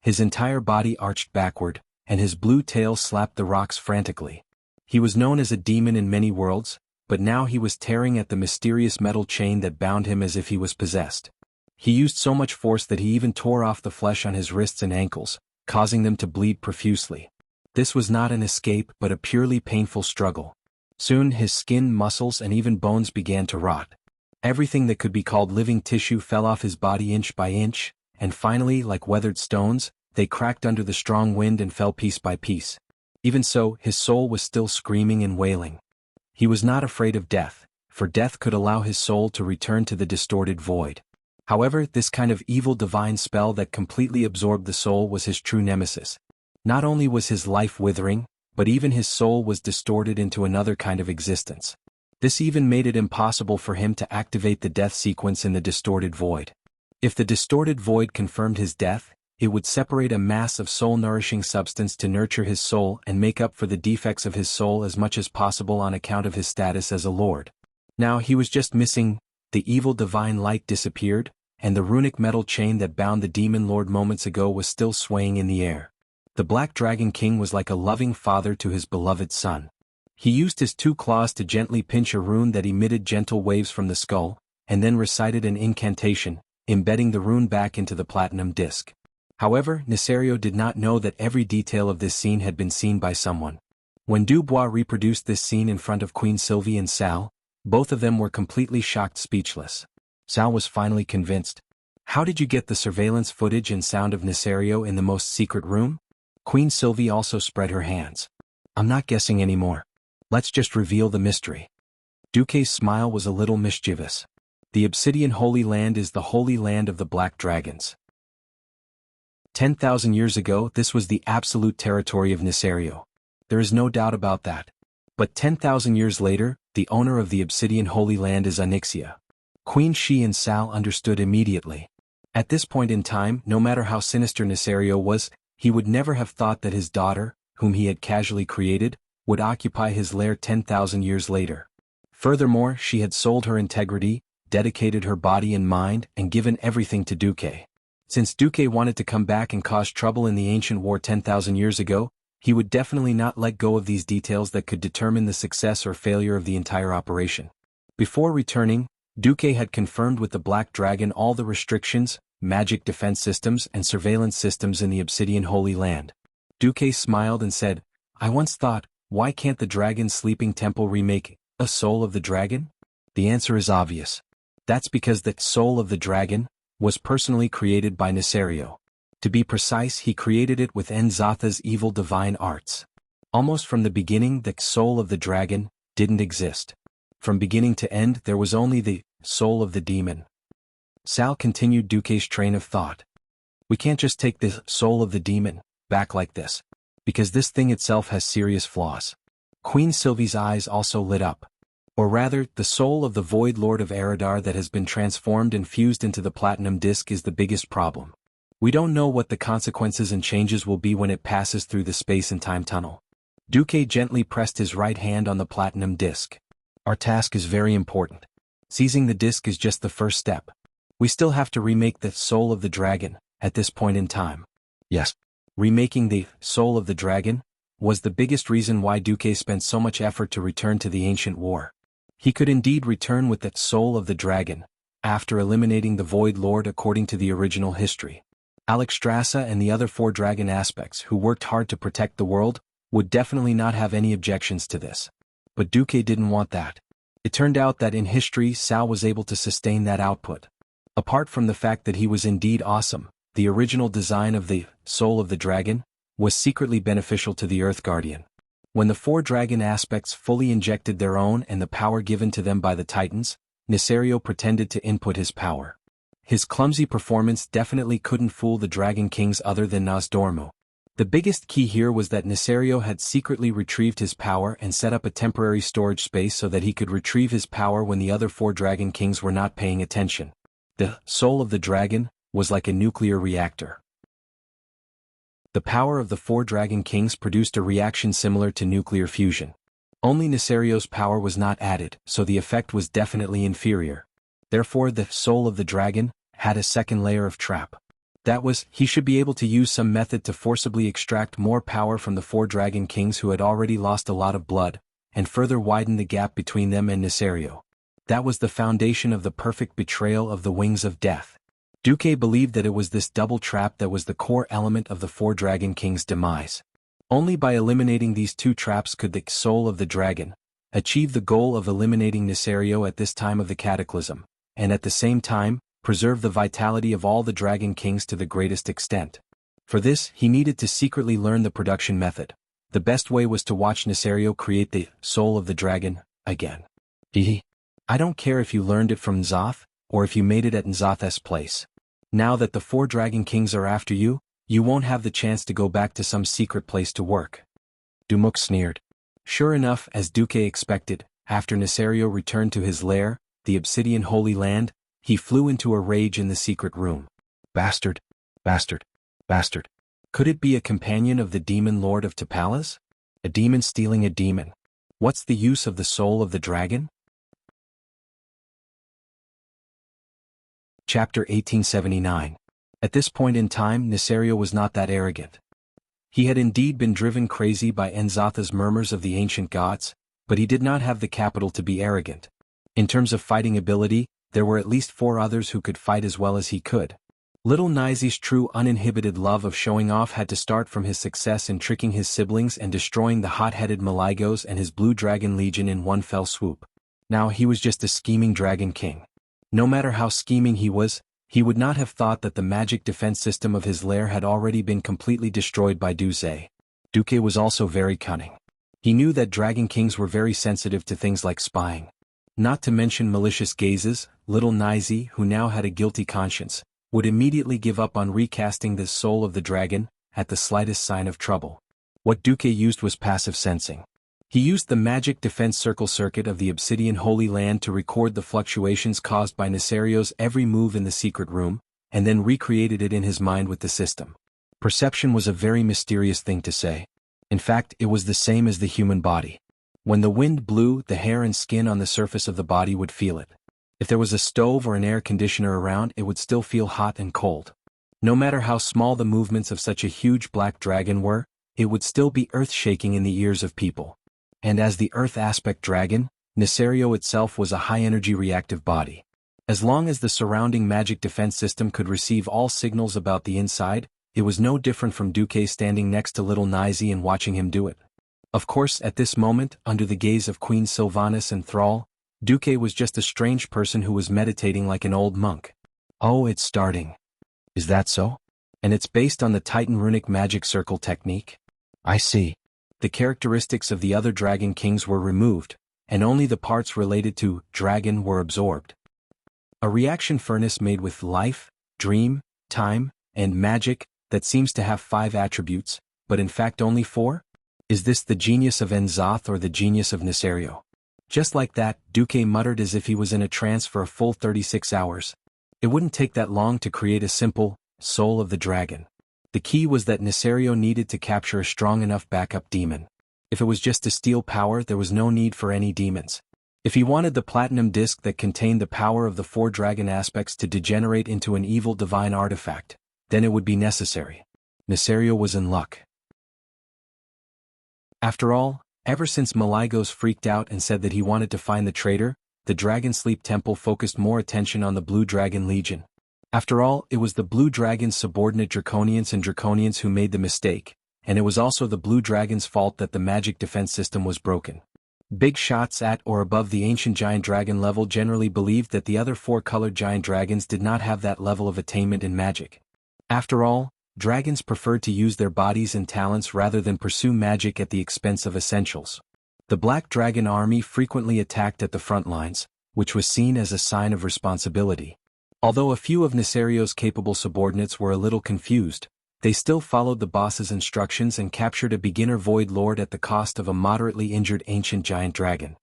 His entire body arched backward, and his blue tail slapped the rocks frantically. He was known as a demon in many worlds, but now he was tearing at the mysterious metal chain that bound him as if he was possessed. He used so much force that he even tore off the flesh on his wrists and ankles, causing them to bleed profusely. This was not an escape but a purely painful struggle. Soon his skin, muscles and even bones began to rot. Everything that could be called living tissue fell off his body inch by inch, and finally, like weathered stones, they cracked under the strong wind and fell piece by piece. Even so, his soul was still screaming and wailing. He was not afraid of death, for death could allow his soul to return to the distorted void. However, this kind of evil divine spell that completely absorbed the soul was his true nemesis. Not only was his life withering, but even his soul was distorted into another kind of existence. This even made it impossible for him to activate the death sequence in the distorted void. If the distorted void confirmed his death, it would separate a mass of soul-nourishing substance to nurture his soul and make up for the defects of his soul as much as possible on account of his status as a lord. Now he was just missing. The evil divine light disappeared, and the runic metal chain that bound the demon lord moments ago was still swaying in the air. The Black Dragon King was like a loving father to his beloved son. He used his 2 claws to gently pinch a rune that emitted gentle waves from the skull, and then recited an incantation, embedding the rune back into the platinum disc. However, Nesario did not know that every detail of this scene had been seen by someone. When Dubois reproduced this scene in front of Queen Sylvie and Sal, both of them were completely shocked, speechless. Sal was finally convinced. "How did you get the surveillance footage and sound of Nesario in the most secret room?" Queen Sylvie also spread her hands. "I'm not guessing anymore. Let's just reveal the mystery." Duque's smile was a little mischievous. "The Obsidian Holy Land is the holy land of the Black Dragons. 10,000 years ago this was the absolute territory of Nesario. There is no doubt about that. But 10,000 years later, the owner of the Obsidian Holy Land is Onyxia." Queen Shi and Sal understood immediately. At this point in time, no matter how sinister Nesario was, he would never have thought that his daughter, whom he had casually created, would occupy his lair 10,000 years later. Furthermore, she had sold her integrity, dedicated her body and mind, and given everything to Duque. Since Duque wanted to come back and cause trouble in the ancient war 10,000 years ago, he would definitely not let go of these details that could determine the success or failure of the entire operation. Before returning, Duque had confirmed with the Black Dragon all the restrictions, magic defense systems and surveillance systems in the Obsidian Holy Land. Duque smiled and said, "I once thought, why can't the Dragon's Sleeping Temple remake A Soul of the Dragon?" The answer is obvious. That's because the Soul of the Dragon was personally created by Nesario. To be precise, he created it with Nzatha's evil divine arts. Almost from the beginning, the Soul of the Dragon didn't exist. From beginning to end, there was only the soul of the demon. Sal continued Duque's train of thought. "We can't just take the soul of the demon back like this, because this thing itself has serious flaws." Queen Sylvie's eyes also lit up. "Or rather, the soul of the Void Lord of Eridar that has been transformed and fused into the platinum disc is the biggest problem. We don't know what the consequences and changes will be when it passes through the space and time tunnel." Duque gently pressed his right hand on the platinum disc. "Our task is very important. Seizing the disc is just the first step. We still have to remake the soul of the dragon, at this point in time." Yes. Remaking the soul of the dragon was the biggest reason why Duque spent so much effort to return to the ancient war. He could indeed return with the soul of the dragon, after eliminating the Void Lord according to the original history. Alexstrasza and the other 4 dragon aspects who worked hard to protect the world would definitely not have any objections to this. But Duque didn't want that. It turned out that in history Sal was able to sustain that output. Apart from the fact that he was indeed awesome, the original design of the soul of the dragon was secretly beneficial to the Earth Guardian. When the 4 dragon aspects fully injected their own and the power given to them by the Titans, Nesario pretended to input his power. His clumsy performance definitely couldn't fool the Dragon Kings other than Nosdormu. The biggest key here was that Nesario had secretly retrieved his power and set up a temporary storage space so that he could retrieve his power when the other 4 Dragon Kings were not paying attention. The soul of the dragon was like a nuclear reactor. The power of the 4 Dragon Kings produced a reaction similar to nuclear fusion. Only Nesario's power was not added, so the effect was definitely inferior. Therefore the soul of the dragon had a second layer of trap. That was, he should be able to use some method to forcibly extract more power from the 4 Dragon Kings who had already lost a lot of blood, and further widen the gap between them and Nesario. That was the foundation of the perfect betrayal of the Wings of Death. Duque believed that it was this double trap that was the core element of the 4 Dragon Kings' demise. Only by eliminating these 2 traps could the soul of the dragon achieve the goal of eliminating Nesario at this time of the cataclysm, and at the same time, preserve the vitality of all the Dragon Kings to the greatest extent. For this, he needed to secretly learn the production method. The best way was to watch Nesario create the soul of the dragon again. I don't care if you learned it from Nzath, or if you made it at Nzatha's place. Now that the 4 Dragon Kings are after you, you won't have the chance to go back to some secret place to work. Dumuk sneered. Sure enough, as Duque expected, After Nesario returned to his lair, the Obsidian Holy Land, he flew into a rage in the secret room. Bastard! Bastard! Bastard! Could it be a companion of the demon lord of Tapalas? A demon stealing a demon. What's the use of the soul of the dragon? Chapter 1879. At this point in time, Nesario was not that arrogant. He had indeed been driven crazy by Enzatha's murmurs of the ancient gods, but he did not have the capital to be arrogant. In terms of fighting ability, there were at least 4 others who could fight as well as he could. Little Naizi's true uninhibited love of showing off had to start from his success in tricking his siblings and destroying the hot-headed Malygos and his Blue Dragon Legion in one fell swoop. Now he was just a scheming dragon king. No matter how scheming he was, he would not have thought that the magic defense system of his lair had already been completely destroyed by Duque. Duque was also very cunning. He knew that dragon kings were very sensitive to things like spying. Not to mention malicious gazes, little Naizi, who now had a guilty conscience, would immediately give up on recasting the soul of the dragon at the slightest sign of trouble. What Duque used was passive sensing. He used the magic defense circle circuit of the Obsidian Holy Land to record the fluctuations caused by Nesario's every move in the secret room, and then recreated it in his mind with the system. Perception was a very mysterious thing to say. In fact, it was the same as the human body. When the wind blew, the hair and skin on the surface of the body would feel it. If there was a stove or an air conditioner around, it would still feel hot and cold. No matter how small the movements of such a huge black dragon were, it would still be earth-shaking in the ears of people. And as the earth aspect dragon, Nesario itself was a high-energy reactive body. As long as the surrounding magic defense system could receive all signals about the inside, it was no different from Duque standing next to little Naizi and watching him do it. Of course, at this moment, under the gaze of Queen Sylvanas and Thrall, Duque was just a strange person who was meditating like an old monk. Oh, it's starting. Is that so? And it's based on the Titan runic magic circle technique? I see. The characteristics of the other dragon kings were removed, and only the parts related to dragon were absorbed. A reaction furnace made with life, dream, time, and magic that seems to have 5 attributes, but in fact only 4? Is this the genius of Enzath or the genius of Nesario? Just like that, Duque muttered as if he was in a trance for a full 36 hours. It wouldn't take that long to create a simple soul of the dragon. The key was that Nesario needed to capture a strong enough backup demon. If it was just to steal power, there was no need for any demons. If he wanted the platinum disc that contained the power of the 4 dragon aspects to degenerate into an evil divine artifact, then it would be necessary. Nesario was in luck. After all, ever since Malygos freaked out and said that he wanted to find the traitor, the Dragon Sleep Temple focused more attention on the Blue Dragon Legion. After all, it was the Blue Dragon's subordinate Draconians and Draconians who made the mistake, and it was also the Blue Dragon's fault that the magic defense system was broken. Big shots at or above the ancient giant dragon level generally believed that the other 4 colored giant dragons did not have that level of attainment in magic. After all, dragons preferred to use their bodies and talents rather than pursue magic at the expense of essentials. The Black Dragon army frequently attacked at the front lines, which was seen as a sign of responsibility. Although a few of Nesario's capable subordinates were a little confused, they still followed the boss's instructions and captured a beginner Void Lord at the cost of a moderately injured ancient giant dragon.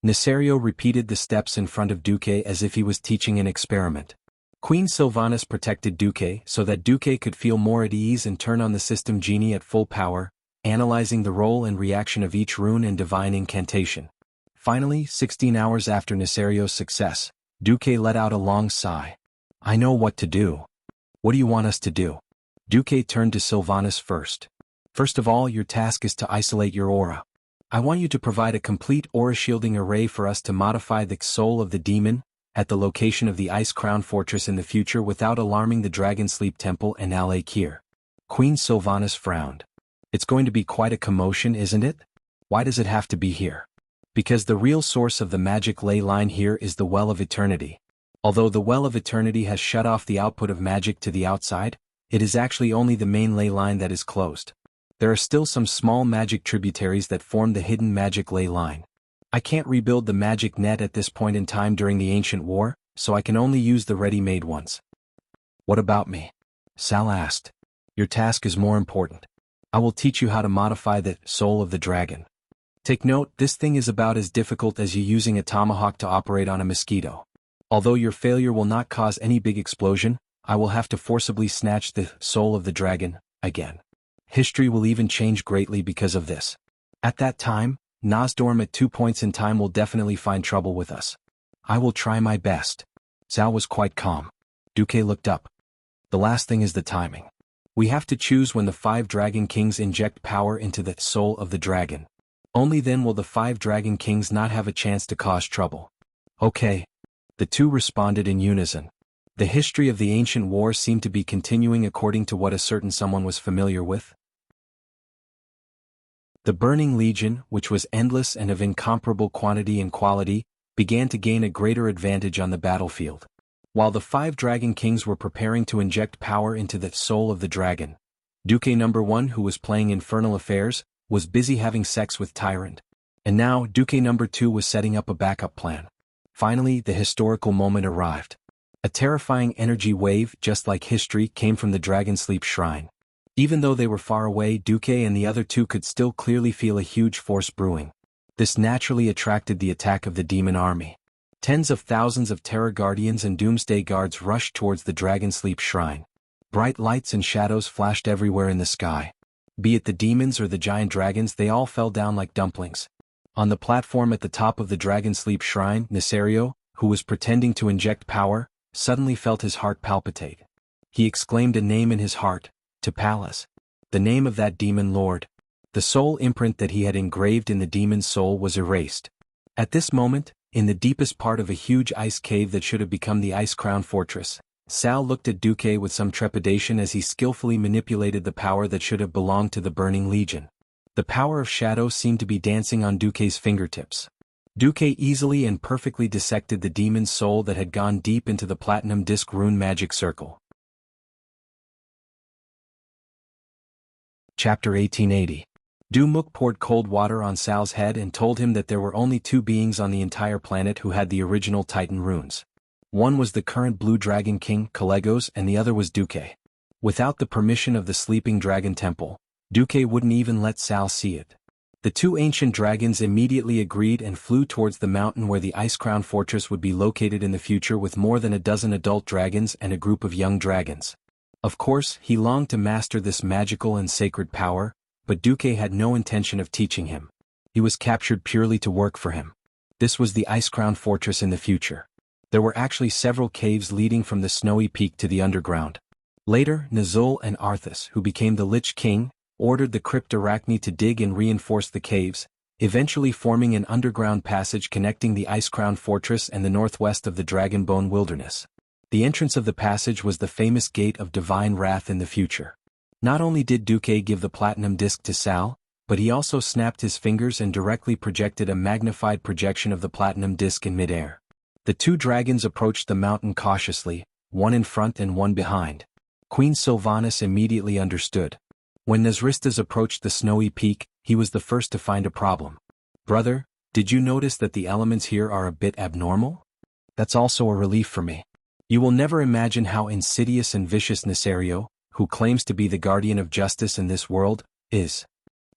Nesario repeated the steps in front of Duque as if he was teaching an experiment. Queen Sylvanas protected Duque so that Duque could feel more at ease and turn on the system genie at full power, analyzing the role and reaction of each rune and divine incantation. Finally, 16 hours after Nesario's success, Duque let out a long sigh. I know what to do. What do you want us to do? Duque turned to Sylvanas first. First of all, your task is to isolate your aura. I want you to provide a complete aura shielding array for us to modify the soul of the demon at the location of the Ice Crown Fortress in the future without alarming the Dragon Sleep Temple and Al-Akir. Queen Sylvanas frowned. It's going to be quite a commotion, isn't it? Why does it have to be here? Because the real source of the magic ley line here is the Well of Eternity. Although the Well of Eternity has shut off the output of magic to the outside, it is actually only the main ley line that is closed. There are still some small magic tributaries that form the hidden magic ley line. I can't rebuild the magic net at this point in time during the Ancient War, so I can only use the ready-made ones. What about me? Sal asked. Your task is more important. I will teach you how to modify the soul of the dragon. Take note, this thing is about as difficult as you using a tomahawk to operate on a mosquito. Although your failure will not cause any big explosion, I will have to forcibly snatch the soul of the dragon, again. History will even change greatly because of this. At that time, Nosdorm at 2 points in time will definitely find trouble with us. I will try my best. Zhao was quite calm. Duque looked up. The last thing is the timing. We have to choose when the 5 Dragon Kings inject power into the soul of the dragon. Only then will the 5 Dragon Kings not have a chance to cause trouble. Okay. The two responded in unison. The history of the ancient war seemed to be continuing according to what a certain someone was familiar with. The Burning Legion, which was endless and of incomparable quantity and quality, began to gain a greater advantage on the battlefield. While the 5 Dragon Kings were preparing to inject power into the soul of the dragon, Duque No. 1, who was playing Infernal Affairs, was busy having sex with Tyrant. And now Duque No. 2 was setting up a backup plan. Finally, the historical moment arrived. A terrifying energy wave, just like history, came from the Dragon Sleep Shrine. Even though they were far away, Duque and the other two could still clearly feel a huge force brewing. This naturally attracted the attack of the demon army. Tens of thousands of Terror Guardians and Doomsday Guards rushed towards the Dragon Sleep Shrine. Bright lights and shadows flashed everywhere in the sky. Be it the demons or the giant dragons, they all fell down like dumplings. On the platform at the top of the Dragon Sleep Shrine, Nesario, who was pretending to inject power, suddenly felt his heart palpitate. He exclaimed a name in his heart, T'Pallas. The name of that demon lord. The soul imprint that he had engraved in the demon's soul was erased. At this moment, in the deepest part of a huge ice cave that should have become the Ice Crown Fortress, Sal looked at Duque with some trepidation as he skillfully manipulated the power that should have belonged to the Burning Legion. The power of shadow seemed to be dancing on Duque's fingertips. Duque easily and perfectly dissected the demon's soul that had gone deep into the Platinum Disc Rune Magic Circle. Chapter 1880. Dumuk poured cold water on Sal's head and told him that there were only 2 beings on the entire planet who had the original Titan runes. One was the current Blue Dragon King, Kalegos, and the other was Duque. Without the permission of the Sleeping Dragon Temple, Duque wouldn't even let Sal see it. The 2 ancient dragons immediately agreed and flew towards the mountain where the Ice Crown Fortress would be located in the future with more than a dozen adult dragons and a group of young dragons. Of course, he longed to master this magical and sacred power, but Duque had no intention of teaching him. He was captured purely to work for him. This was the Ice Crown Fortress in the future. There were actually several caves leading from the snowy peak to the underground. Later, Nazul and Arthas, who became the Lich King, ordered the Crypt Arachne to dig and reinforce the caves, eventually forming an underground passage connecting the Ice Crown Fortress and the northwest of the Dragonbone Wilderness. The entrance of the passage was the famous Gate of Divine Wrath in the future. Not only did Duque give the platinum disc to Sal, but he also snapped his fingers and directly projected a magnified projection of the platinum disc in midair. The 2 dragons approached the mountain cautiously, one in front and one behind. Queen Sylvanas immediately understood. When Nazristas approached the snowy peak, he was the first to find a problem. Brother, did you notice that the elements here are a bit abnormal? That's also a relief for me. You will never imagine how insidious and vicious Nesario, who claims to be the guardian of justice in this world, is.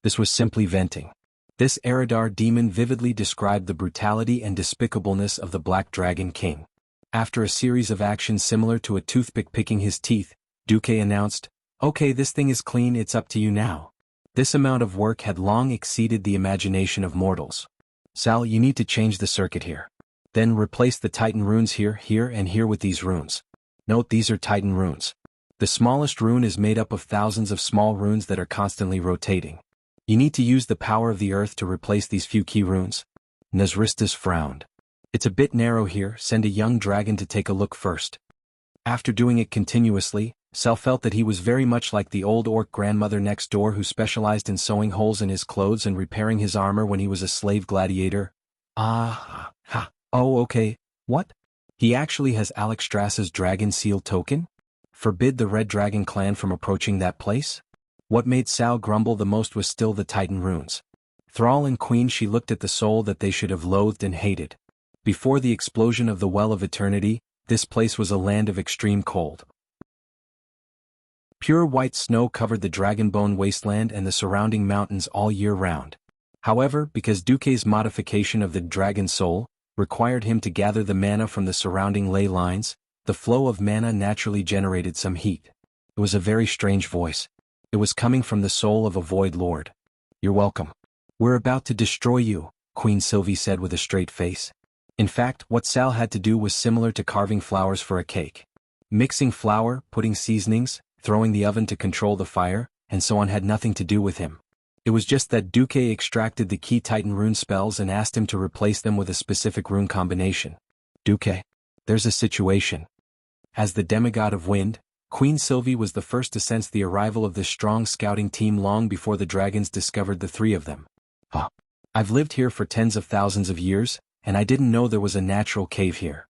This was simply venting. This Eridar demon vividly described the brutality and despicableness of the Black Dragon King. After a series of actions similar to a toothpick picking his teeth, Duque announced, "Okay, this thing is clean, it's up to you now." This amount of work had long exceeded the imagination of mortals. Sal, you need to change the circuit here. Then replace the Titan runes here, and here with these runes. Note these are Titan runes. The smallest rune is made up of thousands of small runes that are constantly rotating. You need to use the power of the earth to replace these few key runes. Nazristas frowned. It's a bit narrow here, send a young dragon to take a look first. After doing it continuously, Sal felt that he was very much like the old orc grandmother next door who specialized in sewing holes in his clothes and repairing his armor when he was a slave gladiator. Ah, ha, oh okay, what? He actually has Alexstras's dragon seal token? Forbid the Red Dragon clan from approaching that place? What made Sal grumble the most was still the Titan runes. Thrall and Queen, she looked at the soul that they should have loathed and hated. Before the explosion of the Well of Eternity, this place was a land of extreme cold. Pure white snow covered the Dragonbone wasteland and the surrounding mountains all year round. However, because Duque's modification of the dragon's soul required him to gather the mana from the surrounding ley lines, the flow of mana naturally generated some heat. It was a very strange voice. It was coming from the soul of a Void Lord. "You're welcome. We're about to destroy you," Queen Sylvie said with a straight face. In fact, what Sal had to do was similar to carving flowers for a cake. Mixing flour, putting seasonings, throwing the oven to control the fire, and so on had nothing to do with him. It was just that Duque extracted the key Titan rune spells and asked him to replace them with a specific rune combination. "Duque, there's a situation." As the demigod of wind, Queen Sylvie was the first to sense the arrival of this strong scouting team long before the dragons discovered the three of them. I've lived here for tens of thousands of years, and I didn't know there was a natural cave here."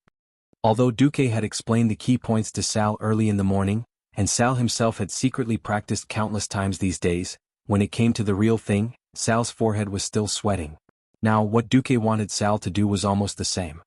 Although Duque had explained the key points to Sal early in the morning, and Sal himself had secretly practiced countless times these days, when it came to the real thing, Sal's forehead was still sweating. Now what Duque wanted Sal to do was almost the same.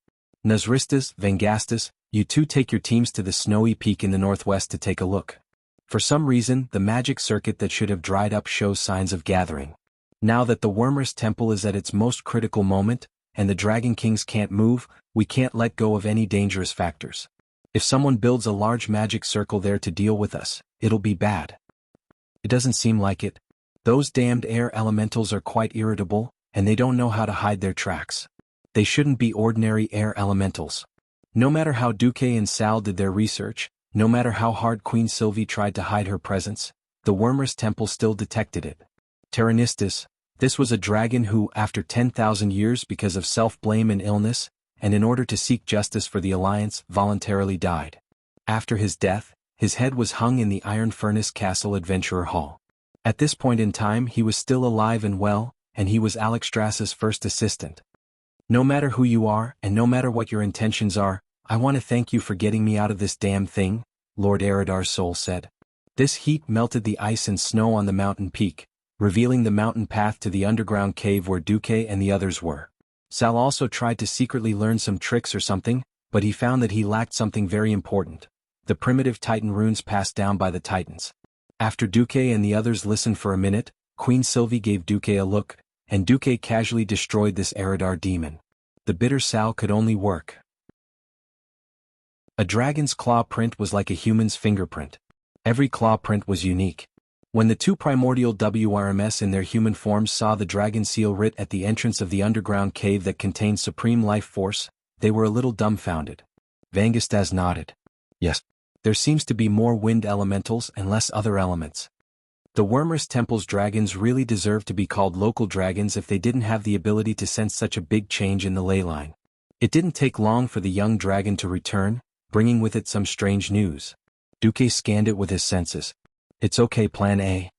"Nazristas, Vengastas, you two take your teams to the snowy peak in the northwest to take a look." For some reason, the magic circuit that should have dried up shows signs of gathering. Now that the Wormers Temple is at its most critical moment, and the Dragon Kings can't move, we can't let go of any dangerous factors. If someone builds a large magic circle there to deal with us, it'll be bad. It doesn't seem like it. Those damned air elementals are quite irritable, and they don't know how to hide their tracks. They shouldn't be ordinary air elementals. No matter how Duque and Sal did their research, no matter how hard Queen Sylvie tried to hide her presence, the Wormers Temple still detected it. Tyrannistus, this was a dragon who, after 10,000 years because of self-blame and illness, and in order to seek justice for the Alliance, voluntarily died. After his death, his head was hung in the Iron Furnace Castle Adventurer Hall. At this point in time he was still alive and well, and he was Alexstrasza's first assistant. "No matter who you are, and no matter what your intentions are, I want to thank you for getting me out of this damn thing," Lord Eridar's soul said. This heat melted the ice and snow on the mountain peak, revealing the mountain path to the underground cave where Duque and the others were. Sal also tried to secretly learn some tricks or something, but he found that he lacked something very important: the primitive Titan runes passed down by the Titans. After Duque and the others listened for a minute, Queen Sylvie gave Duque a look, and Duque casually destroyed this Eridar demon. The bitter Sal could only work. A dragon's claw print was like a human's fingerprint. Every claw print was unique. When the two primordial WRMS in their human forms saw the dragon seal writ at the entrance of the underground cave that contained supreme life force, they were a little dumbfounded. Vengastas nodded. "Yes. There seems to be more wind elementals and less other elements." The Wormers Temple's dragons really deserved to be called local dragons if they didn't have the ability to sense such a big change in the ley line. It didn't take long for the young dragon to return, bringing with it some strange news. Duque scanned it with his senses. "It's okay, Plan A."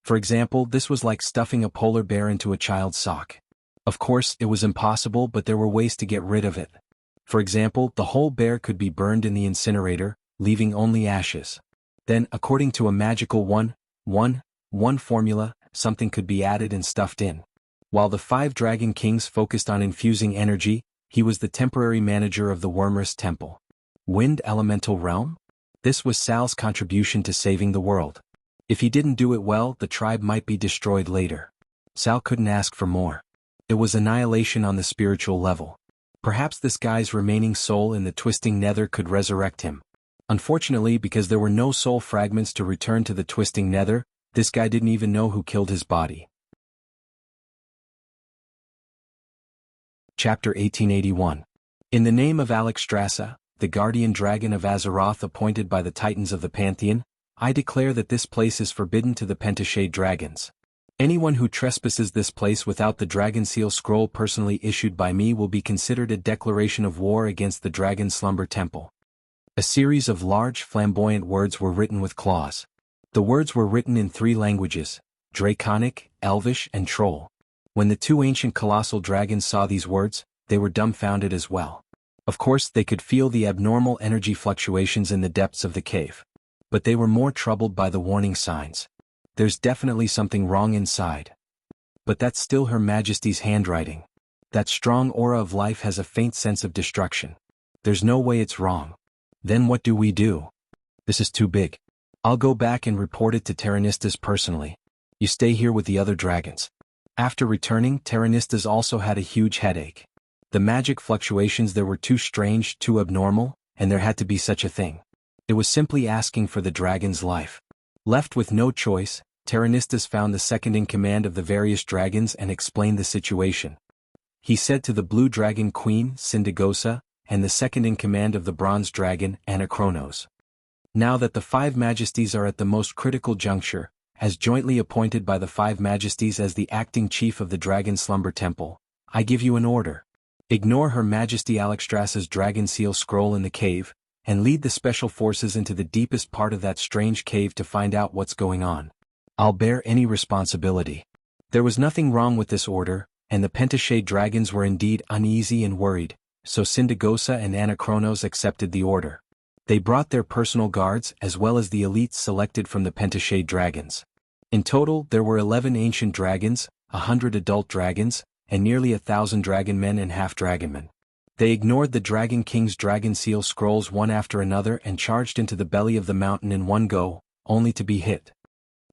For example, this was like stuffing a polar bear into a child's sock. Of course, it was impossible, but there were ways to get rid of it. For example, the whole bear could be burned in the incinerator, leaving only ashes. Then, according to a magical 1-1-1 formula, something could be added and stuffed in. While the 5 Dragon Kings focused on infusing energy, he was the temporary manager of the Wormers Temple. Wind Elemental Realm? This was Sal's contribution to saving the world. If he didn't do it well, the tribe might be destroyed later. Sal couldn't ask for more. It was annihilation on the spiritual level. Perhaps this guy's remaining soul in the twisting nether could resurrect him. Unfortunately, because there were no soul fragments to return to the twisting nether, this guy didn't even know who killed his body. Chapter 1881. In the name of Alexstrasza, the guardian dragon of Azeroth appointed by the Titans of the Pantheon, I declare that this place is forbidden to the Pentashade dragons. Anyone who trespasses this place without the Dragon Seal scroll personally issued by me will be considered a declaration of war against the Dragon Slumber Temple. A series of large, flamboyant words were written with claws. The words were written in 3 languages: Draconic, Elvish, and Troll. When the 2 ancient colossal dragons saw these words, they were dumbfounded as well. Of course, they could feel the abnormal energy fluctuations in the depths of the cave. But they were more troubled by the warning signs. There's definitely something wrong inside. But that's still Her Majesty's handwriting. That strong aura of life has a faint sense of destruction. There's no way it's wrong. Then what do we do? This is too big. I'll go back and report it to Tyrannistus personally. You stay here with the other dragons. After returning, Terranistas also had a huge headache. The magic fluctuations there were too strange, too abnormal, and there had to be such a thing. It was simply asking for the dragon's life. Left with no choice, Terranistas found the second-in-command of the various dragons and explained the situation. He said to the Blue Dragon Queen, Sindagosa, and the second-in-command of the Bronze Dragon, Anachronos. Now that the five majesties are at the most critical juncture, as jointly appointed by the five majesties as the acting chief of the Dragon Slumber Temple, I give you an order. Ignore Her Majesty Alexstrasza's dragon seal scroll in the cave, and lead the special forces into the deepest part of that strange cave to find out what's going on. I'll bear any responsibility. There was nothing wrong with this order, and the Pentashade dragons were indeed uneasy and worried, so Sindagosa and Anachronos accepted the order. They brought their personal guards as well as the elites selected from the Pentashade dragons. In total, there were 11 ancient dragons, 100 adult dragons, and nearly 1,000 dragon men and half-dragonmen. They ignored the Dragon King's dragon seal scrolls one after another and charged into the belly of the mountain in one go, only to be hit.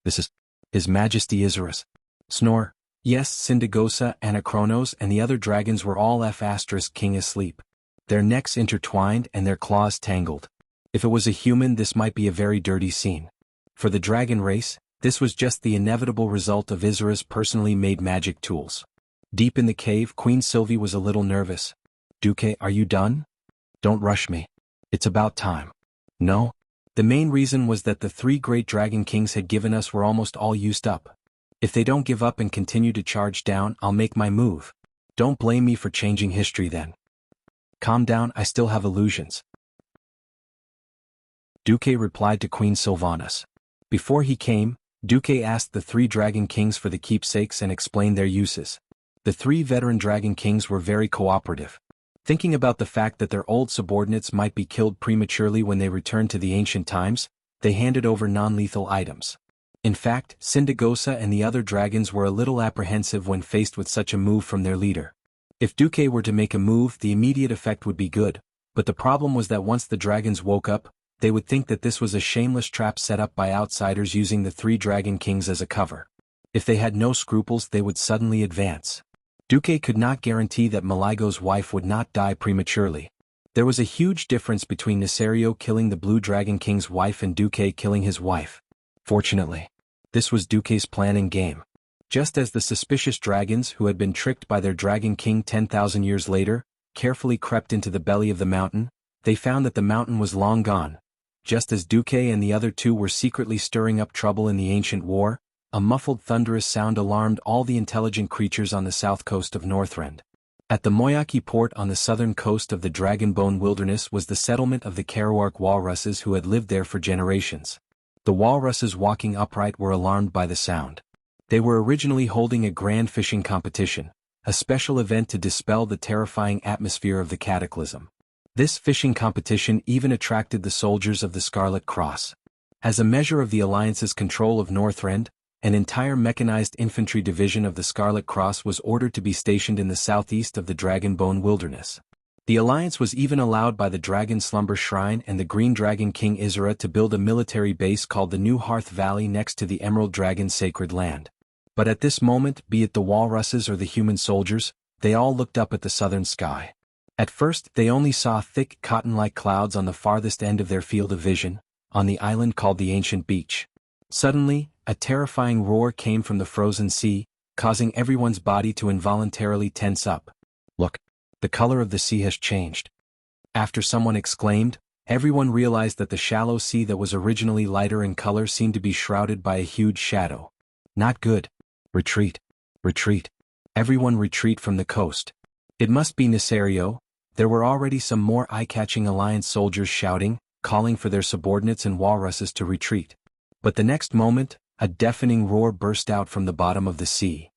This is His Majesty Isarus. Snore. Yes, Sindagosa, Anachronos, and the other dragons were all F***king asleep. Their necks intertwined and their claws tangled. If it was a human, this might be a very dirty scene. For the dragon race, this was just the inevitable result of Isarus' personally made magic tools. Deep in the cave, Queen Sylvie was a little nervous. Duque, are you done? Don't rush me. It's about time. No? The main reason was that the three great dragon kings had given us were almost all used up. If they don't give up and continue to charge down, I'll make my move. Don't blame me for changing history then. Calm down, I still have illusions. Duque replied to Queen Sylvanas. Before he came, Duque asked the three dragon kings for the keepsakes and explained their uses. The three veteran dragon kings were very cooperative. Thinking about the fact that their old subordinates might be killed prematurely when they returned to the ancient times, they handed over non-lethal items. In fact, Sindagosa and the other dragons were a little apprehensive when faced with such a move from their leader. If Duque were to make a move, the immediate effect would be good, but the problem was that once the dragons woke up, they would think that this was a shameless trap set up by outsiders using the three dragon kings as a cover. If they had no scruples, they would suddenly advance. Duque could not guarantee that Maligo's wife would not die prematurely. There was a huge difference between Nesario killing the Blue Dragon King's wife and Duque killing his wife. Fortunately, this was Duque's plan and game. Just as the suspicious dragons who had been tricked by their Dragon King 10,000 years later, carefully crept into the belly of the mountain, they found that the mountain was long gone. Just as Duque and the other two were secretly stirring up trouble in the ancient war, a muffled thunderous sound alarmed all the intelligent creatures on the south coast of Northrend. At the Moyaki port on the southern coast of the Dragonbone Wilderness was the settlement of the Kerouark walruses who had lived there for generations. The walruses walking upright were alarmed by the sound. They were originally holding a grand fishing competition, a special event to dispel the terrifying atmosphere of the cataclysm. This fishing competition even attracted the soldiers of the Scarlet Cross. As a measure of the Alliance's control of Northrend, an entire mechanized infantry division of the Scarlet Cross was ordered to be stationed in the southeast of the Dragonbone Wilderness. The Alliance was even allowed by the Dragon Slumber Shrine and the Green Dragon King Isra to build a military base called the New Hearth Valley next to the Emerald Dragon Sacred Land. But at this moment, be it the walruses or the human soldiers, they all looked up at the southern sky. At first, they only saw thick, cotton-like clouds on the farthest end of their field of vision, on the island called the Ancient Beach. Suddenly, a terrifying roar came from the frozen sea, causing everyone's body to involuntarily tense up. Look, the color of the sea has changed. After someone exclaimed, everyone realized that the shallow sea that was originally lighter in color seemed to be shrouded by a huge shadow. Not good. Retreat. Retreat. Everyone retreat from the coast. It must be Nesario. There were already some more eye-catching Alliance soldiers shouting, calling for their subordinates and walruses to retreat. But the next moment, a deafening roar burst out from the bottom of the sea.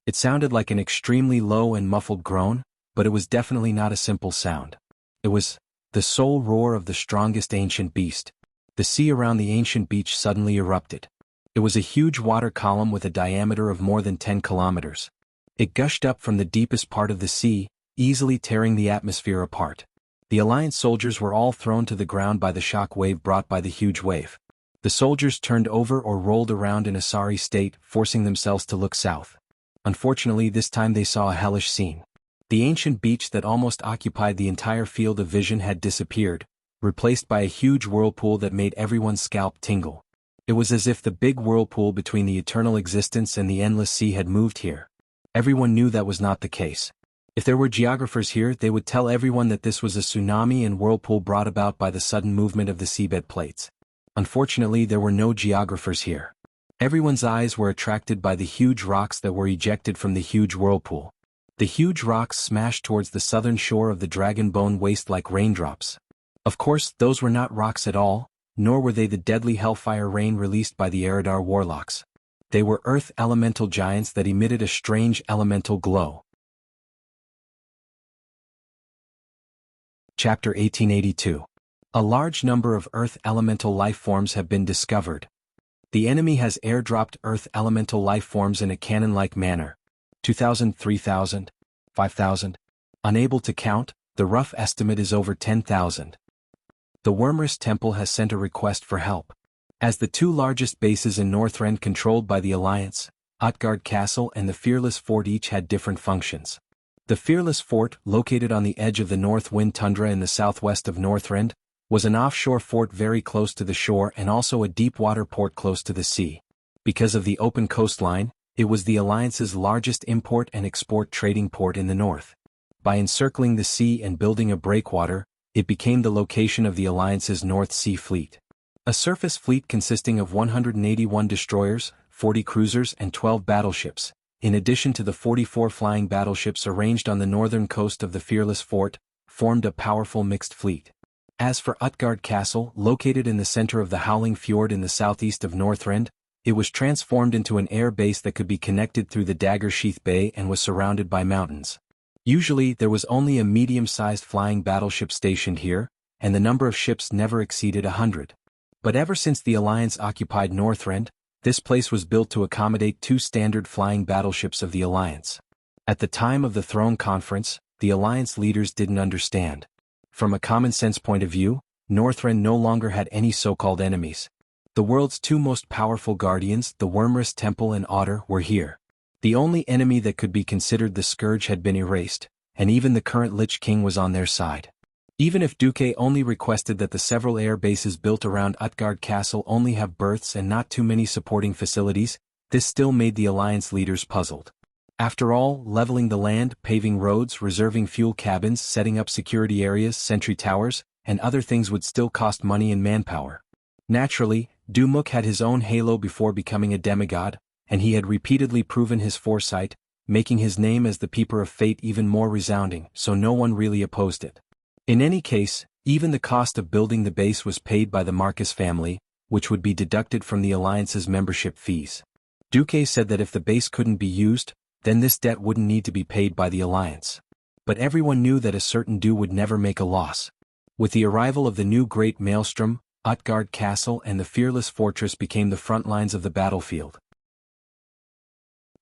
It sounded like an extremely low and muffled groan, but it was definitely not a simple sound. It was the soul roar of the strongest ancient beast. The sea around the ancient beach suddenly erupted. It was a huge water column with a diameter of more than 10 kilometers. It gushed up from the deepest part of the sea, easily tearing the atmosphere apart. The Alliance soldiers were all thrown to the ground by the shock wave brought by the huge wave. The soldiers turned over or rolled around in a sorry state, forcing themselves to look south. Unfortunately, this time they saw a hellish scene. The ancient beach that almost occupied the entire field of vision had disappeared, replaced by a huge whirlpool that made everyone's scalp tingle. It was as if the big whirlpool between the eternal existence and the endless sea had moved here. Everyone knew that was not the case. If there were geographers here, they would tell everyone that this was a tsunami and whirlpool brought about by the sudden movement of the seabed plates. Unfortunately, there were no geographers here. Everyone's eyes were attracted by the huge rocks that were ejected from the huge whirlpool. The huge rocks smashed towards the southern shore of the Dragon Bone Waste like raindrops. Of course, those were not rocks at all, nor were they the deadly hellfire rain released by the Eridar warlocks. They were earth elemental giants that emitted a strange elemental glow. Chapter 1882. A large number of earth elemental life forms have been discovered. The enemy has airdropped earth elemental life forms in a cannon-like manner. 2,000, 3,000, 5,000. Unable to count, the rough estimate is over 10,000. The Wormrest Temple has sent a request for help. As the two largest bases in Northrend controlled by the Alliance, Utgard Castle and the Fearless Fort each had different functions. The Fearless Fort, located on the edge of the North Wind Tundra in the southwest of Northrend, was an offshore fort very close to the shore and also a deep-water port close to the sea. Because of the open coastline, it was the Alliance's largest import and export trading port in the north. By encircling the sea and building a breakwater, it became the location of the Alliance's North Sea Fleet. A surface fleet consisting of 181 destroyers, 40 cruisers and 12 battleships, in addition to the 44 flying battleships arranged on the northern coast of the Fearless Fort, formed a powerful mixed fleet. As for Utgard Castle, located in the center of the Howling Fjord in the southeast of Northrend, it was transformed into an air base that could be connected through the Dagger Sheath Bay and was surrounded by mountains. Usually there was only a medium-sized flying battleship stationed here, and the number of ships never exceeded 100. But ever since the Alliance occupied Northrend, this place was built to accommodate 2 standard flying battleships of the Alliance. At the time of the Throne Conference, the Alliance leaders didn't understand. From a common-sense point of view, Northrend no longer had any so-called enemies. The world's 2 most powerful guardians, the Wormrest Temple and Otter, were here. The only enemy that could be considered the Scourge had been erased, and even the current Lich King was on their side. Even if Duque only requested that the several air bases built around Utgard Castle only have berths and not too many supporting facilities, this still made the Alliance leaders puzzled. After all, leveling the land, paving roads, reserving fuel cabins, setting up security areas, sentry towers, and other things would still cost money and manpower. Naturally, Dumuk had his own halo before becoming a demigod, and he had repeatedly proven his foresight, making his name as the Peeper of Fate even more resounding, so no one really opposed it. In any case, even the cost of building the base was paid by the Marcus family, which would be deducted from the Alliance's membership fees. Duque said that if the base couldn't be used, then this debt wouldn't need to be paid by the Alliance. But everyone knew that a certain due would never make a loss. With the arrival of the new Great Maelstrom, Utgard Castle and the Fearless Fortress became the front lines of the battlefield.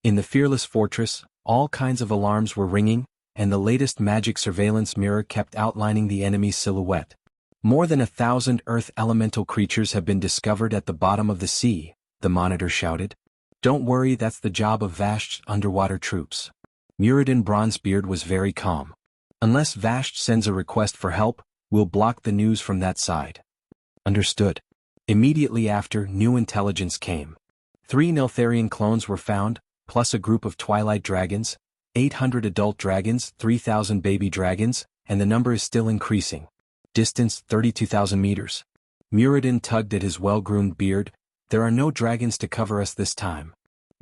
In the Fearless Fortress, all kinds of alarms were ringing, and the latest magic surveillance mirror kept outlining the enemy's silhouette. More than 1,000 earth elemental creatures have been discovered at the bottom of the sea, the monitor shouted. Don't worry, that's the job of Vasht's underwater troops. Muradin Bronzebeard was very calm. Unless Vasht sends a request for help, we'll block the news from that side. Understood. Immediately after, new intelligence came. 3 Neltharion clones were found, plus a group of Twilight dragons, 800 adult dragons, 3,000 baby dragons, and the number is still increasing. Distance 32,000 meters. Muradin tugged at his well-groomed beard. There are no dragons to cover us this time.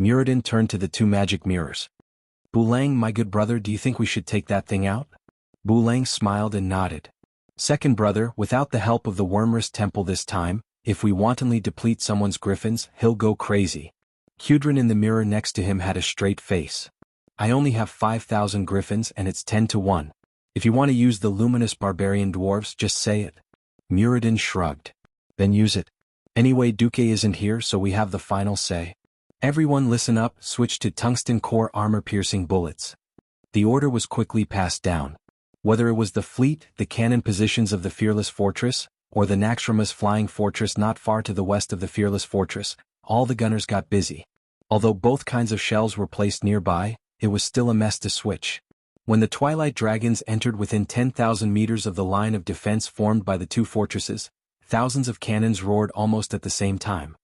Muradin turned to the 2 magic mirrors. Bulang, my good brother, do you think we should take that thing out? Bulang smiled and nodded. Second brother, without the help of the Wormrest Temple this time, if we wantonly deplete someone's griffins, he'll go crazy. Hudrin in the mirror next to him had a straight face. I only have 5,000 griffins and it's 10 to 1. If you want to use the luminous barbarian dwarves, just say it. Muradin shrugged. Then use it. Anyway, Duque isn't here, so we have the final say. Everyone listen up, switch to tungsten core armor-piercing bullets. The order was quickly passed down. Whether it was the fleet, the cannon positions of the Fearless Fortress, or the Naxxrama's flying fortress not far to the west of the Fearless Fortress, all the gunners got busy. Although both kinds of shells were placed nearby, it was still a mess to switch. When the Twilight Dragons entered within 10,000 meters of the line of defense formed by the two fortresses, thousands of cannons roared almost at the same time.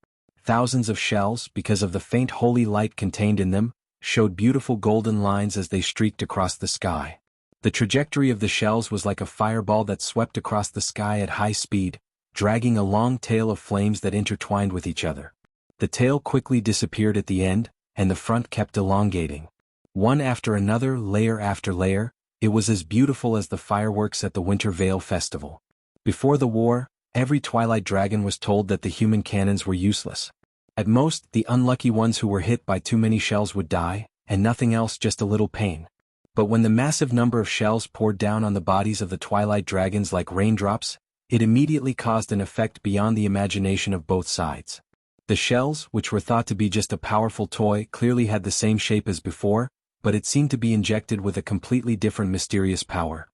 Thousands of shells, because of the faint holy light contained in them, showed beautiful golden lines as they streaked across the sky. The trajectory of the shells was like a fireball that swept across the sky at high speed, dragging a long tail of flames that intertwined with each other. The tail quickly disappeared at the end, and the front kept elongating. One after another, layer after layer, it was as beautiful as the fireworks at the Winter Veil Festival. Before the war, every Twilight Dragon was told that the human cannons were useless. At most, the unlucky ones who were hit by too many shells would die, and nothing else, just a little pain. But when the massive number of shells poured down on the bodies of the Twilight Dragons like raindrops, it immediately caused an effect beyond the imagination of both sides. The shells, which were thought to be just a powerful toy, clearly had the same shape as before, but it seemed to be injected with a completely different mysterious power.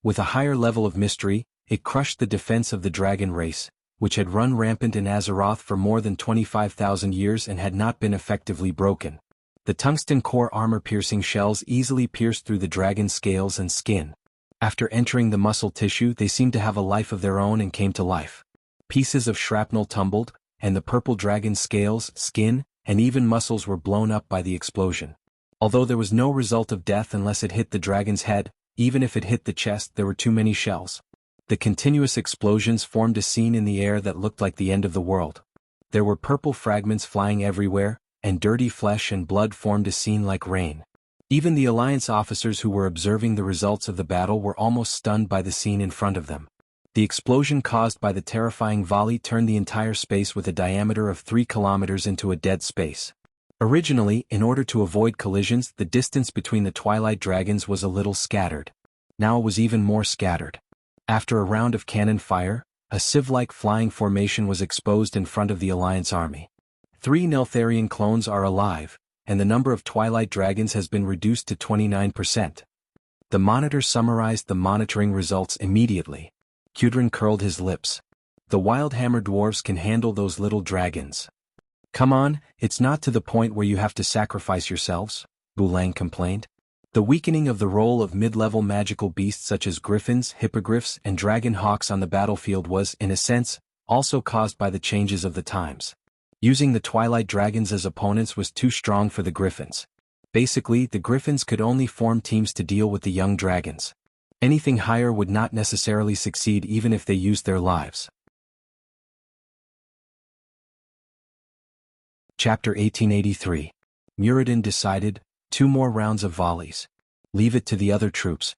With a higher level of mystery, it crushed the defense of the dragon race, which had run rampant in Azeroth for more than 25,000 years and had not been effectively broken. The tungsten core armor-piercing shells easily pierced through the dragon's scales and skin. After entering the muscle tissue, they seemed to have a life of their own and came to life. Pieces of shrapnel tumbled, and the purple dragon's scales, skin, and even muscles were blown up by the explosion. Although there was no result of death unless it hit the dragon's head, even if it hit the chest, there were too many shells. The continuous explosions formed a scene in the air that looked like the end of the world. There were purple fragments flying everywhere, and dirty flesh and blood formed a scene like rain. Even the Alliance officers who were observing the results of the battle were almost stunned by the scene in front of them. The explosion caused by the terrifying volley turned the entire space with a diameter of 3 kilometers into a dead space. Originally, in order to avoid collisions, the distance between the Twilight Dragons was a little scattered. Now it was even more scattered. After a round of cannon fire, a sieve-like flying formation was exposed in front of the Alliance army. 3 Neltharion clones are alive, and the number of Twilight Dragons has been reduced to 29%. The monitor summarized the monitoring results immediately. Kudrin curled his lips. The Wildhammer dwarves can handle those little dragons. Come on, it's not to the point where you have to sacrifice yourselves, Bulang complained. The weakening of the role of mid-level magical beasts such as griffins, hippogriffs, and dragon hawks on the battlefield was, in a sense, also caused by the changes of the times. Using the Twilight Dragons as opponents was too strong for the griffins. Basically, the griffins could only form teams to deal with the young dragons. Anything higher would not necessarily succeed even if they used their lives. Chapter 1883. Muradin decided, 2 more rounds of volleys. Leave it to the other troops.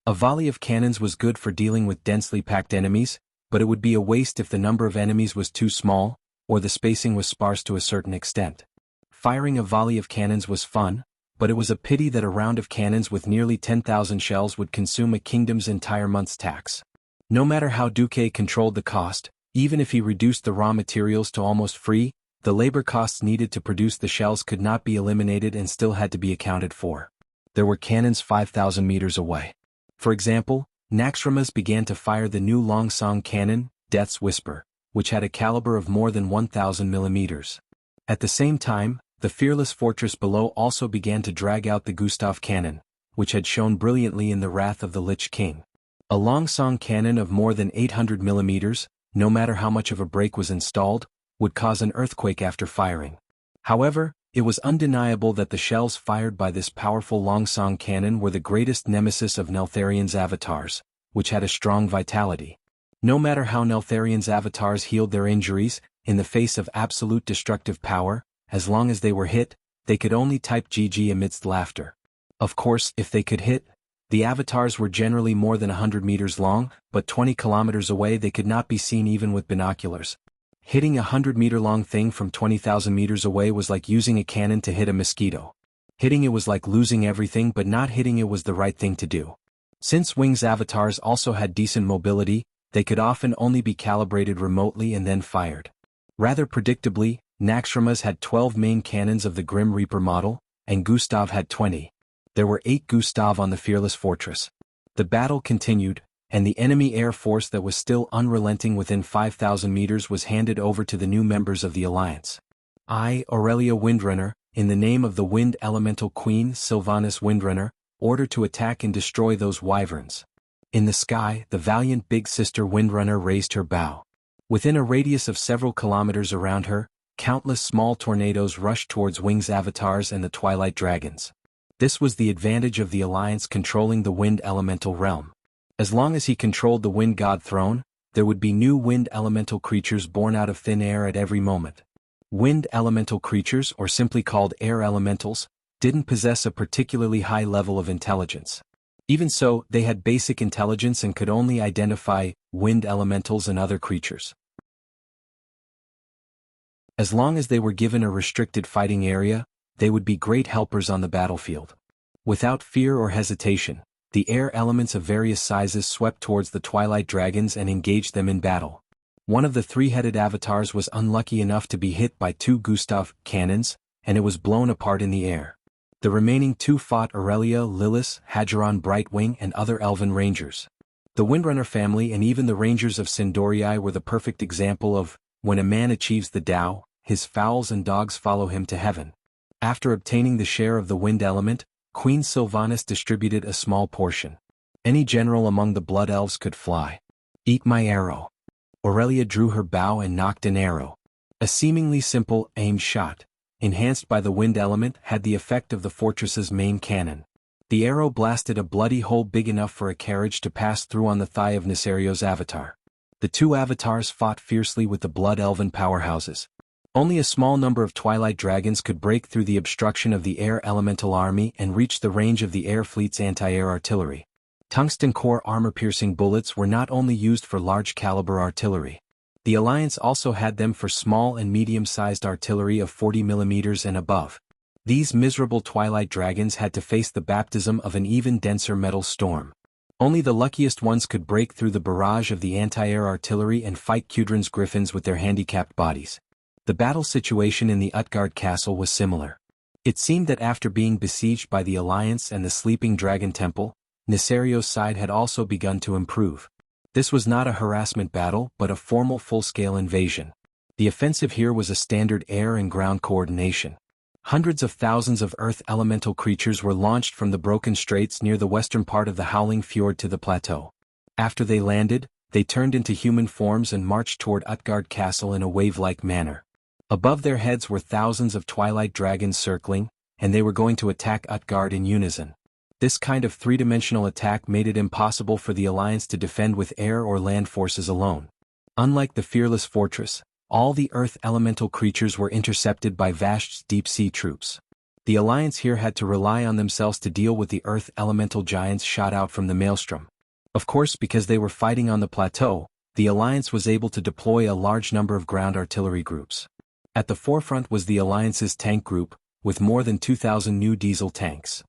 A volley of cannons was good for dealing with densely packed enemies, but it would be a waste if the number of enemies was too small, or the spacing was sparse to a certain extent. Firing a volley of cannons was fun, but it was a pity that a round of cannons with nearly 10,000 shells would consume a kingdom's entire month's tax. No matter how Duque controlled the cost, even if he reduced the raw materials to almost free, the labor costs needed to produce the shells could not be eliminated and still had to be accounted for. There were cannons 5,000 meters away. For example, Naxxramas began to fire the new Longsong cannon, Death's Whisper, which had a caliber of more than 1,000 millimeters. At the same time, the Fearless Fortress below also began to drag out the Gustav cannon, which had shone brilliantly in the Wrath of the Lich King. A Longsong cannon of more than 800 millimeters, no matter how much of a brake was installed, would cause an earthquake after firing. However, it was undeniable that the shells fired by this powerful Longsong cannon were the greatest nemesis of Neltharion's avatars, which had a strong vitality. No matter how Neltharion's avatars healed their injuries, in the face of absolute destructive power, as long as they were hit, they could only type GG amidst laughter. Of course, if they could hit, the avatars were generally more than 100 meters long, but 20 kilometers away they could not be seen even with binoculars. Hitting a 100-meter-long thing from 20,000 meters away was like using a cannon to hit a mosquito. Hitting it was like losing everything, but not hitting it was the right thing to do. Since Wing's avatars also had decent mobility, they could often only be calibrated remotely and then fired. Rather predictably, Naxxramas had 12 main cannons of the Grim Reaper model, and Gustav had 20. There were 8 Gustav on the Fearless Fortress. The battle continued, and the enemy air force that was still unrelenting within 5,000 meters was handed over to the new members of the alliance. I, Aurelia Windrunner, in the name of the Wind Elemental Queen Sylvanas Windrunner, order to attack and destroy those wyverns. In the sky, the valiant big sister Windrunner raised her bow. Within a radius of several kilometers around her, countless small tornadoes rushed towards Wing's avatars and the Twilight Dragons. This was the advantage of the Alliance controlling the Wind Elemental realm. As long as he controlled the Wind God throne, there would be new Wind Elemental creatures born out of thin air at every moment. Wind Elemental creatures, or simply called Air Elementals, didn't possess a particularly high level of intelligence. Even so, they had basic intelligence and could only identify Wind Elementals and other creatures. As long as they were given a restricted fighting area, they would be great helpers on the battlefield. Without fear or hesitation, the air elements of various sizes swept towards the Twilight Dragons and engaged them in battle. One of the three-headed avatars was unlucky enough to be hit by two Gustav cannons, and it was blown apart in the air. The remaining two fought Aurelia, Lilith, Hadgeron Brightwing and other elven rangers. The Windrunner family and even the rangers of Sindorii were the perfect example of, when a man achieves the Tao, his fowls and dogs follow him to heaven. After obtaining the share of the wind element, Queen Sylvanas distributed a small portion. Any general among the Blood Elves could fly. Eat my arrow. Aurelia drew her bow and nocked an arrow. A seemingly simple, aimed shot, enhanced by the wind element, had the effect of the fortress's main cannon. The arrow blasted a bloody hole big enough for a carriage to pass through on the thigh of Nisario's avatar. The two avatars fought fiercely with the Blood Elven powerhouses. Only a small number of Twilight Dragons could break through the obstruction of the Air Elemental army and reach the range of the air fleet's anti-air artillery. Tungsten core armor-piercing bullets were not only used for large-caliber artillery. The Alliance also had them for small and medium-sized artillery of 40 mm and above. These miserable Twilight Dragons had to face the baptism of an even denser metal storm. Only the luckiest ones could break through the barrage of the anti-air artillery and fight Kudrin's griffins with their handicapped bodies. The battle situation in the Utgard castle was similar. It seemed that after being besieged by the Alliance and the Sleeping Dragon Temple, Nisario's side had also begun to improve. This was not a harassment battle but a formal full-scale invasion. The offensive here was a standard air and ground coordination. Hundreds of thousands of earth elemental creatures were launched from the broken straits near the western part of the Howling Fjord to the plateau. After they landed, they turned into human forms and marched toward Utgard Castle in a wave-like manner. Above their heads were thousands of Twilight Dragons circling, and they were going to attack Utgard in unison. This kind of three-dimensional attack made it impossible for the Alliance to defend with air or land forces alone. Unlike the fearless fortress, all the earth elemental creatures were intercepted by Vash's deep-sea troops. The Alliance here had to rely on themselves to deal with the earth elemental giants shot out from the maelstrom. Of course, because they were fighting on the plateau, the Alliance was able to deploy a large number of ground artillery groups. At the forefront was the Alliance's tank group, with more than 2,000 new diesel tanks.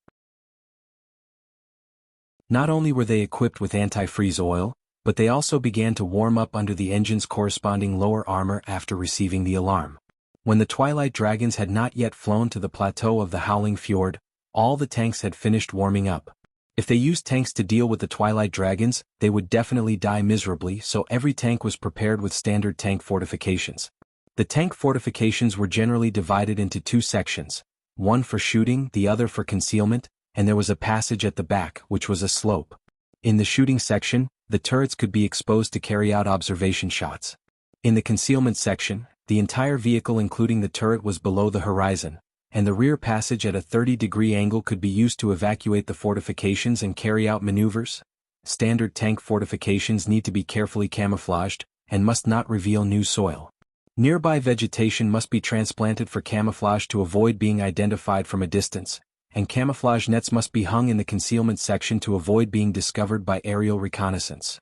Not only were they equipped with antifreeze oil, but they also began to warm up under the engine's corresponding lower armor after receiving the alarm. When the Twilight Dragons had not yet flown to the plateau of the Howling Fjord, all the tanks had finished warming up. If they used tanks to deal with the Twilight Dragons, they would definitely die miserably, so every tank was prepared with standard tank fortifications. The tank fortifications were generally divided into two sections, one for shooting, the other for concealment, and there was a passage at the back, which was a slope. In the shooting section, the turrets could be exposed to carry out observation shots. In the concealment section, the entire vehicle including the turret was below the horizon, and the rear passage at a 30-degree angle could be used to evacuate the fortifications and carry out maneuvers. Standard tank fortifications need to be carefully camouflaged, and must not reveal new soil. Nearby vegetation must be transplanted for camouflage to avoid being identified from a distance, and camouflage nets must be hung in the concealment section to avoid being discovered by aerial reconnaissance.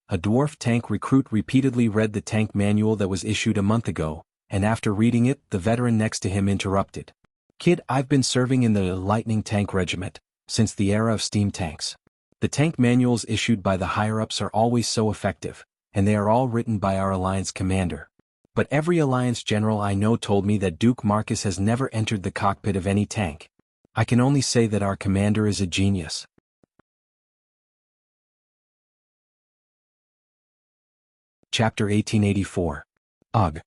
A dwarf tank recruit repeatedly read the tank manual that was issued a month ago, and after reading it, the veteran next to him interrupted. "Kid, I've been serving in the Lightning Tank Regiment since the era of steam tanks. The tank manuals issued by the higher-ups are always so effective, and they are all written by our Alliance commander. But every Alliance general I know told me that Duke Marcus has never entered the cockpit of any tank. I can only say that our commander is a genius." Chapter 1884. Ugh.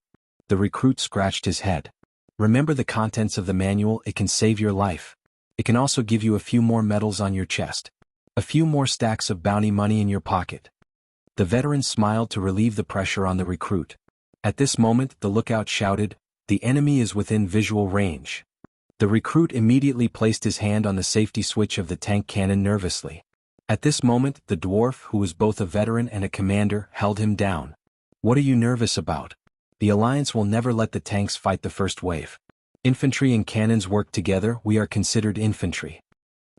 The recruit scratched his head. Remember the contents of the manual, it can save your life. It can also give you a few more medals on your chest. A few more stacks of bounty money in your pocket. The veteran smiled to relieve the pressure on the recruit. At this moment, the lookout shouted, "The enemy is within visual range." The recruit immediately placed his hand on the safety switch of the tank cannon nervously. At this moment, the dwarf, who was both a veteran and a commander, held him down. "What are you nervous about? The Alliance will never let the tanks fight the first wave. Infantry and cannons work together, we are considered infantry."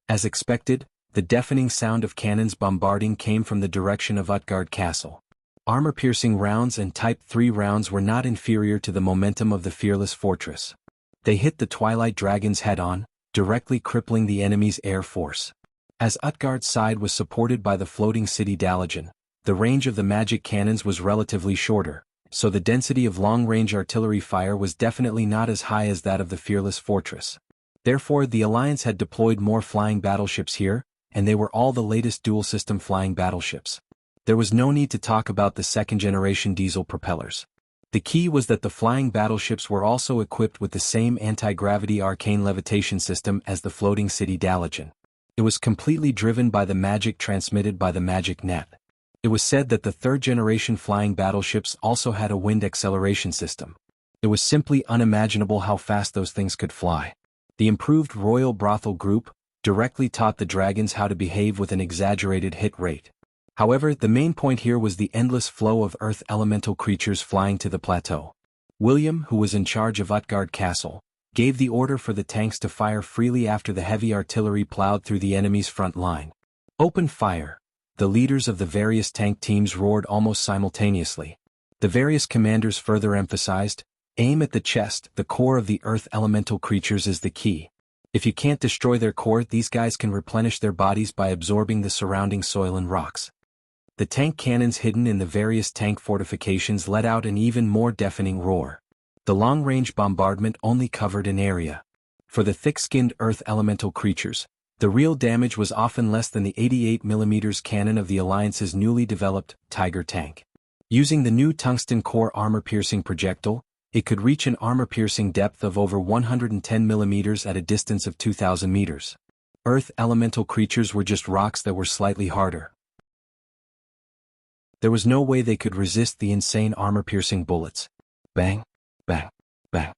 As expected, the deafening sound of cannons bombarding came from the direction of Utgard Castle. Armor-piercing rounds and Type 3 rounds were not inferior to the momentum of the fearless fortress. They hit the Twilight Dragons head-on, directly crippling the enemy's air force. As Utgard's side was supported by the floating city Dalagen, the range of the magic cannons was relatively shorter, so the density of long-range artillery fire was definitely not as high as that of the fearless fortress. Therefore, the Alliance had deployed more flying battleships here, and they were all the latest dual-system flying battleships. There was no need to talk about the second-generation diesel propellers. The key was that the flying battleships were also equipped with the same anti-gravity arcane levitation system as the floating city Dalagen. It was completely driven by the magic transmitted by the magic net. It was said that the third-generation flying battleships also had a wind acceleration system. It was simply unimaginable how fast those things could fly. The improved Royal Brothel Group directly taught the dragons how to behave with an exaggerated hit rate. However, the main point here was the endless flow of earth elemental creatures flying to the plateau. William, who was in charge of Utgard Castle, gave the order for the tanks to fire freely after the heavy artillery plowed through the enemy's front line. "Open fire!" The leaders of the various tank teams roared almost simultaneously. The various commanders further emphasized, "Aim at the chest, the core of the earth elemental creatures is the key. If you can't destroy their core, these guys can replenish their bodies by absorbing the surrounding soil and rocks." The tank cannons hidden in the various tank fortifications let out an even more deafening roar. The long-range bombardment only covered an area. For the thick-skinned earth elemental creatures, the real damage was often less than the 88mm cannon of the Alliance's newly developed Tiger tank. Using the new tungsten core armor-piercing projectile, it could reach an armor-piercing depth of over 110mm at a distance of 2,000 meters. Earth elemental creatures were just rocks that were slightly harder. There was no way they could resist the insane armor-piercing bullets. Bang, bang, bang.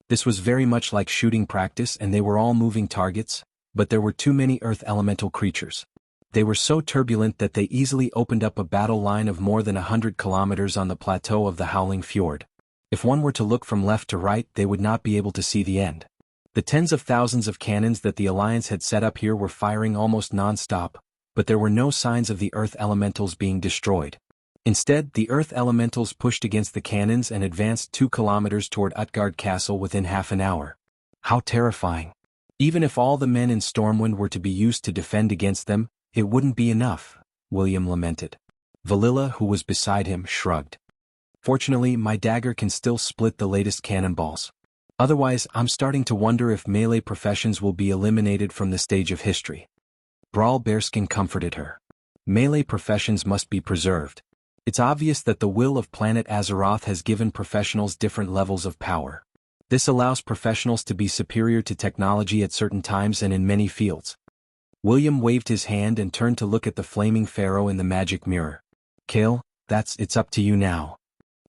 This was very much like shooting practice, and they were all moving targets, but there were too many earth elemental creatures. They were so turbulent that they easily opened up a battle line of more than 100 kilometers on the plateau of the Howling Fjord. If one were to look from left to right, they would not be able to see the end. The tens of thousands of cannons that the Alliance had set up here were firing almost non-stop, but there were no signs of the earth elementals being destroyed. Instead, the earth elementals pushed against the cannons and advanced 2 kilometers toward Utgard Castle within half an hour. How terrifying. Even if all the men in Stormwind were to be used to defend against them, it wouldn't be enough, William lamented. Valilla, who was beside him, shrugged. Fortunately, my dagger can still split the latest cannonballs. Otherwise, I'm starting to wonder if melee professions will be eliminated from the stage of history. Brawl Bearskin comforted her. Melee professions must be preserved. It's obvious that the will of planet Azeroth has given professionals different levels of power. This allows professionals to be superior to technology at certain times and in many fields. William waved his hand and turned to look at the flaming pharaoh in the magic mirror. Kale, it's up to you now.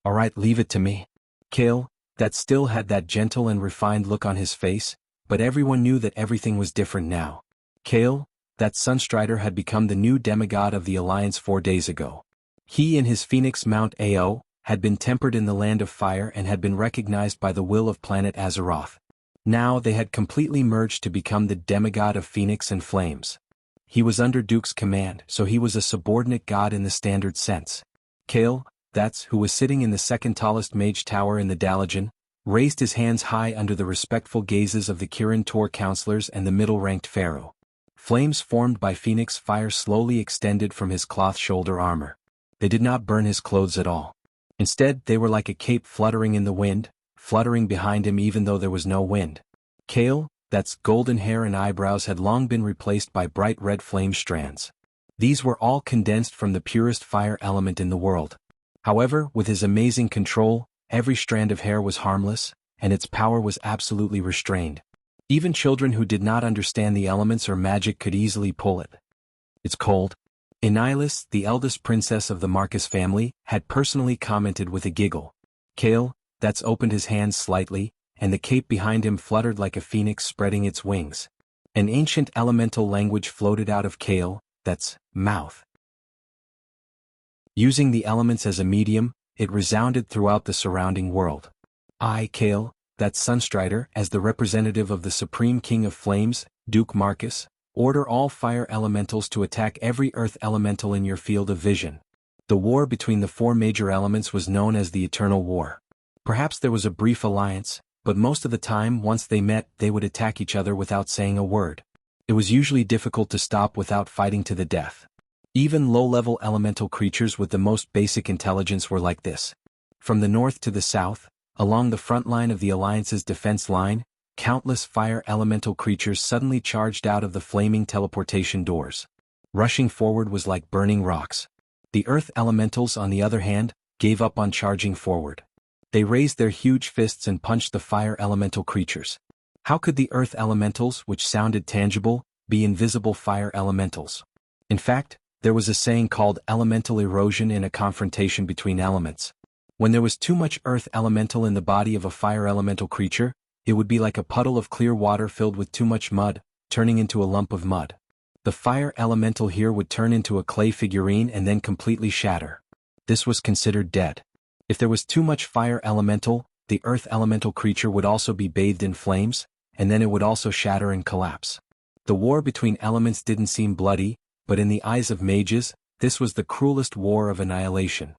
Alright, leave it to me. Kale, that still had that gentle and refined look on his face, but everyone knew that everything was different now. Kale, that Sunstrider had become the new demigod of the Alliance 4 days ago. He and his Phoenix Mount Ao had been tempered in the Land of Fire and had been recognized by the will of planet Azeroth. Now they had completely merged to become the demigod of Phoenix and Flames. He was under Duke's command, so he was a subordinate god in the standard sense. Kale, who was sitting in the second tallest mage tower in the Dalagen, raised his hands high under the respectful gazes of the Kirin Tor counselors and the middle-ranked pharaoh. Flames formed by Phoenix fire slowly extended from his cloth shoulder armor. They did not burn his clothes at all. Instead, they were like a cape fluttering in the wind, fluttering behind him even though there was no wind. Kale, golden hair and eyebrows had long been replaced by bright red flame strands. These were all condensed from the purest fire element in the world. However, with his amazing control, every strand of hair was harmless, and its power was absolutely restrained. Even children who did not understand the elements or magic could easily pull it. It's cold. Enilis, the eldest princess of the Marcus family, had personally commented with a giggle. Kale, that's opened his hands slightly, and the cape behind him fluttered like a phoenix spreading its wings. An ancient elemental language floated out of Kale, that's mouth. Using the elements as a medium, it resounded throughout the surrounding world. I, Kale, that's Sunstrider, as the representative of the Supreme King of Flames, Duke Marcus, order all fire elementals to attack every earth elemental in your field of vision. The war between the four major elements was known as the Eternal War. Perhaps there was a brief alliance, but most of the time once they met they would attack each other without saying a word. It was usually difficult to stop without fighting to the death. Even low-level elemental creatures with the most basic intelligence were like this. From the north to the south, along the front line of the Alliance's defense line, countless fire elemental creatures suddenly charged out of the flaming teleportation doors. Rushing forward was like burning rocks. The earth elementals, on the other hand, gave up on charging forward. They raised their huge fists and punched the fire elemental creatures. How could the earth elementals, which sounded tangible, be invisible fire elementals? In fact, there was a saying called elemental erosion in a confrontation between elements. When there was too much earth elemental in the body of a fire elemental creature, it would be like a puddle of clear water filled with too much mud, turning into a lump of mud. The fire elemental here would turn into a clay figurine and then completely shatter. This was considered dead. If there was too much fire elemental, the earth elemental creature would also be bathed in flames, and then it would also shatter and collapse. The war between elements didn't seem bloody, but in the eyes of mages, this was the cruelest war of annihilation.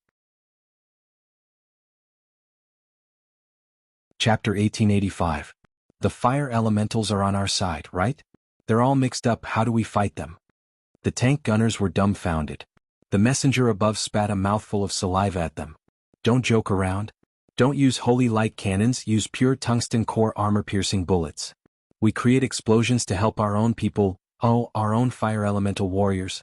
Chapter 1885. The fire elementals are on our side, right? They're all mixed up, how do we fight them? The tank gunners were dumbfounded. The messenger above spat a mouthful of saliva at them. Don't joke around. Don't use holy light cannons, use pure tungsten core armor-piercing bullets. We create explosions to help our own people, our own fire elemental warriors.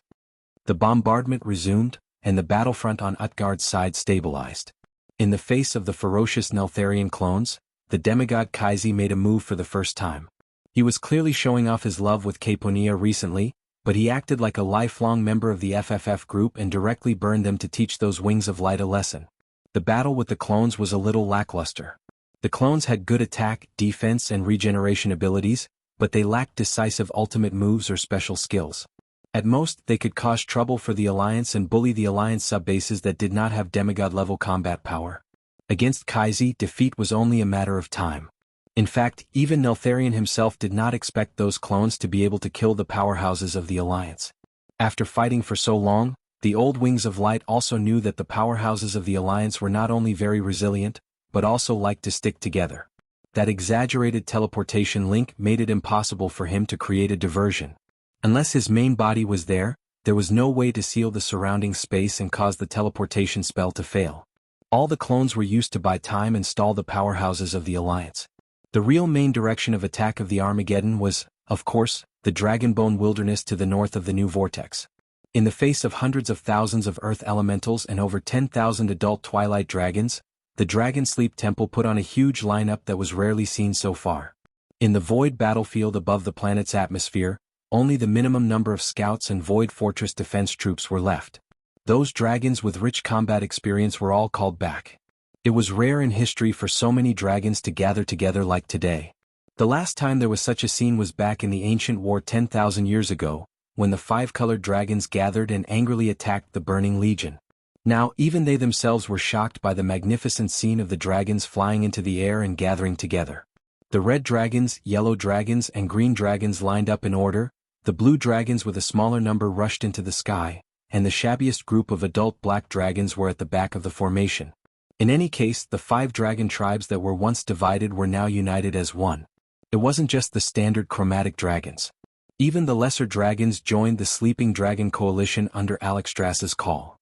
The bombardment resumed, and the battlefront on Utgard's side stabilized. In the face of the ferocious Neltharion clones, the demigod Kaisi made a move for the first time. He was clearly showing off his love with Caponia recently, but he acted like a lifelong member of the FFF group and directly burned them to teach those wings of light a lesson. The battle with the clones was a little lackluster. The clones had good attack, defense, and regeneration abilities, but they lacked decisive ultimate moves or special skills. At most, they could cause trouble for the Alliance and bully the Alliance subbases that did not have demigod-level combat power. Against Kaisi, defeat was only a matter of time. In fact, even Neltharion himself did not expect those clones to be able to kill the powerhouses of the Alliance. After fighting for so long, the old Wings of Light also knew that the powerhouses of the Alliance were not only very resilient, but also liked to stick together. That exaggerated teleportation link made it impossible for him to create a diversion. Unless his main body was there was no way to seal the surrounding space and cause the teleportation spell to fail. All the clones were used to buy time and stall the powerhouses of the Alliance. The real main direction of attack of the Armageddon was, of course, the Dragonbone Wilderness to the north of the new vortex. In the face of hundreds of thousands of earth elementals and over 10,000 adult twilight dragons, the Dragon Sleep Temple put on a huge lineup that was rarely seen so far. In the void battlefield above the planet's atmosphere, only the minimum number of scouts and Void Fortress defense troops were left. Those dragons with rich combat experience were all called back. It was rare in history for so many dragons to gather together like today. The last time there was such a scene was back in the ancient war 10,000 years ago, when the five-colored dragons gathered and angrily attacked the Burning Legion. Now even they themselves were shocked by the magnificent scene of the dragons flying into the air and gathering together. The red dragons, yellow dragons, and green dragons lined up in order, the blue dragons with a smaller number rushed into the sky, and the shabbiest group of adult black dragons were at the back of the formation. In any case, the 5 dragon tribes that were once divided were now united as one. It wasn't just the standard chromatic dragons. Even the lesser dragons joined the Sleeping Dragon Coalition under Alexstras's call.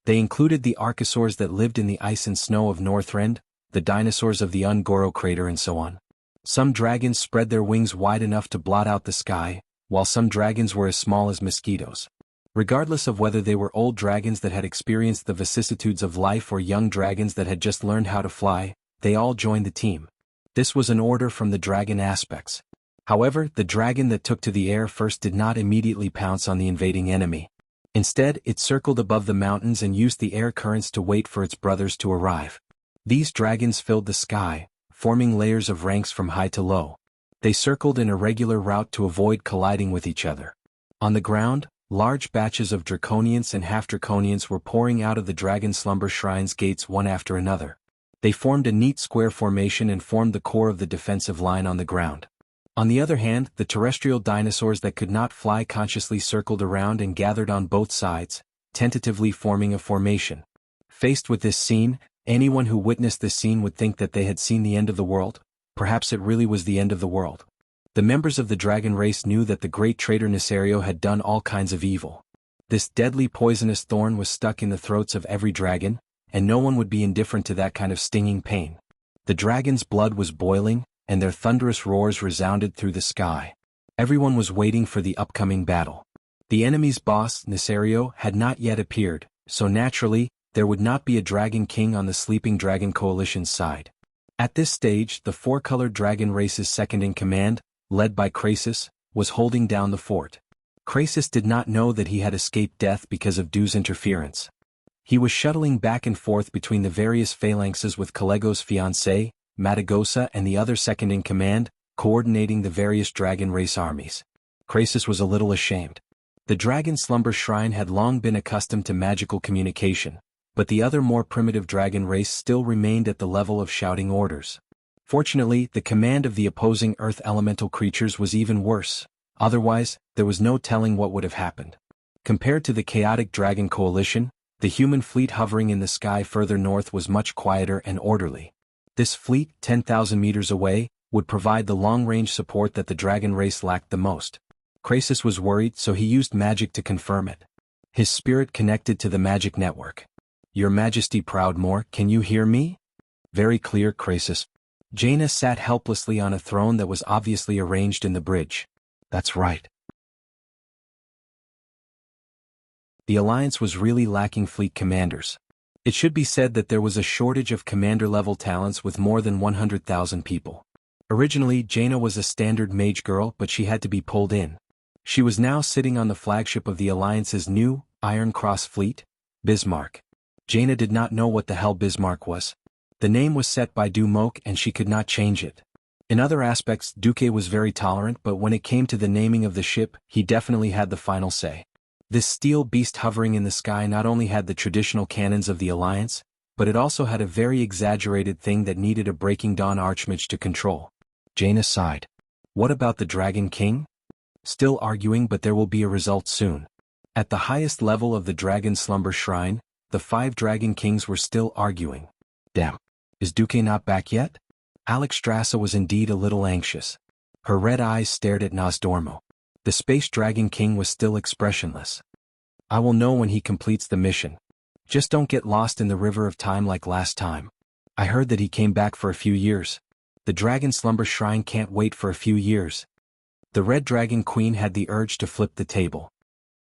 They included the archosaurs that lived in the ice and snow of Northrend, the dinosaurs of the Ungoro crater, and so on. Some dragons spread their wings wide enough to blot out the sky, while some dragons were as small as mosquitoes. Regardless of whether they were old dragons that had experienced the vicissitudes of life or young dragons that had just learned how to fly, they all joined the team. This was an order from the dragon aspects. However, the dragon that took to the air first did not immediately pounce on the invading enemy. Instead, it circled above the mountains and used the air currents to wait for its brothers to arrive. These dragons filled the sky, forming layers of ranks from high to low. They circled in a regular route to avoid colliding with each other. On the ground, large batches of draconians and half-draconians were pouring out of the dragon slumber shrine's gates one after another. They formed a neat square formation and formed the core of the defensive line on the ground. On the other hand, the terrestrial dinosaurs that could not fly consciously circled around and gathered on both sides, tentatively forming a formation. Faced with this scene, anyone who witnessed this scene would think that they had seen the end of the world. Perhaps it really was the end of the world. The members of the dragon race knew that the great traitor Nesario had done all kinds of evil. This deadly poisonous thorn was stuck in the throats of every dragon, and no one would be indifferent to that kind of stinging pain. The dragon's blood was boiling, and their thunderous roars resounded through the sky. Everyone was waiting for the upcoming battle. The enemy's boss, Nesario, had not yet appeared, so naturally, there would not be a dragon king on the sleeping dragon coalition's side. At this stage, the four-colored dragon race's second-in-command, led by Krasis, was holding down the fort. Krasis did not know that he had escaped death because of Du's interference. He was shuttling back and forth between the various phalanxes with Kalego's fiancée, Matagosa, and the other second-in-command, coordinating the various dragon race armies. Krasis was a little ashamed. The dragon slumber shrine had long been accustomed to magical communication, but the other more primitive dragon race still remained at the level of shouting orders. Fortunately, the command of the opposing earth elemental creatures was even worse. Otherwise, there was no telling what would have happened. Compared to the chaotic dragon coalition, the human fleet hovering in the sky further north was much quieter and orderly. This fleet, 10,000 meters away, would provide the long-range support that the dragon race lacked the most. Krasis was worried, so he used magic to confirm it. His spirit connected to the magic network. "Your Majesty Proudmoore, can you hear me?" "Very clear, Krasis." Jaina sat helplessly on a throne that was obviously arranged in the bridge. "That's right." The Alliance was really lacking fleet commanders. It should be said that there was a shortage of commander-level talents with more than 100,000 people. Originally, Jaina was a standard mage girl, but she had to be pulled in. She was now sitting on the flagship of the Alliance's new, Iron Cross fleet, Bismarck. Jaina did not know what the hell Bismarck was. The name was set by Dumoke and she could not change it. In other aspects, Duque was very tolerant, but when it came to the naming of the ship, he definitely had the final say. This steel beast hovering in the sky not only had the traditional cannons of the Alliance, but it also had a very exaggerated thing that needed a Breaking Dawn Archmage to control. Jaina sighed. "What about the Dragon King?" "Still arguing, but there will be a result soon." At the highest level of the Dragon Slumber Shrine, the 5 Dragon Kings were still arguing. Damn. Is Duque not back yet? Alexstrasza was indeed a little anxious. Her red eyes stared at Nosdormo. The Space Dragon King was still expressionless. "I will know when he completes the mission. Just don't get lost in the river of time like last time. I heard that he came back for a few years. The Dragon Slumber Shrine can't wait for a few years." The Red Dragon Queen had the urge to flip the table.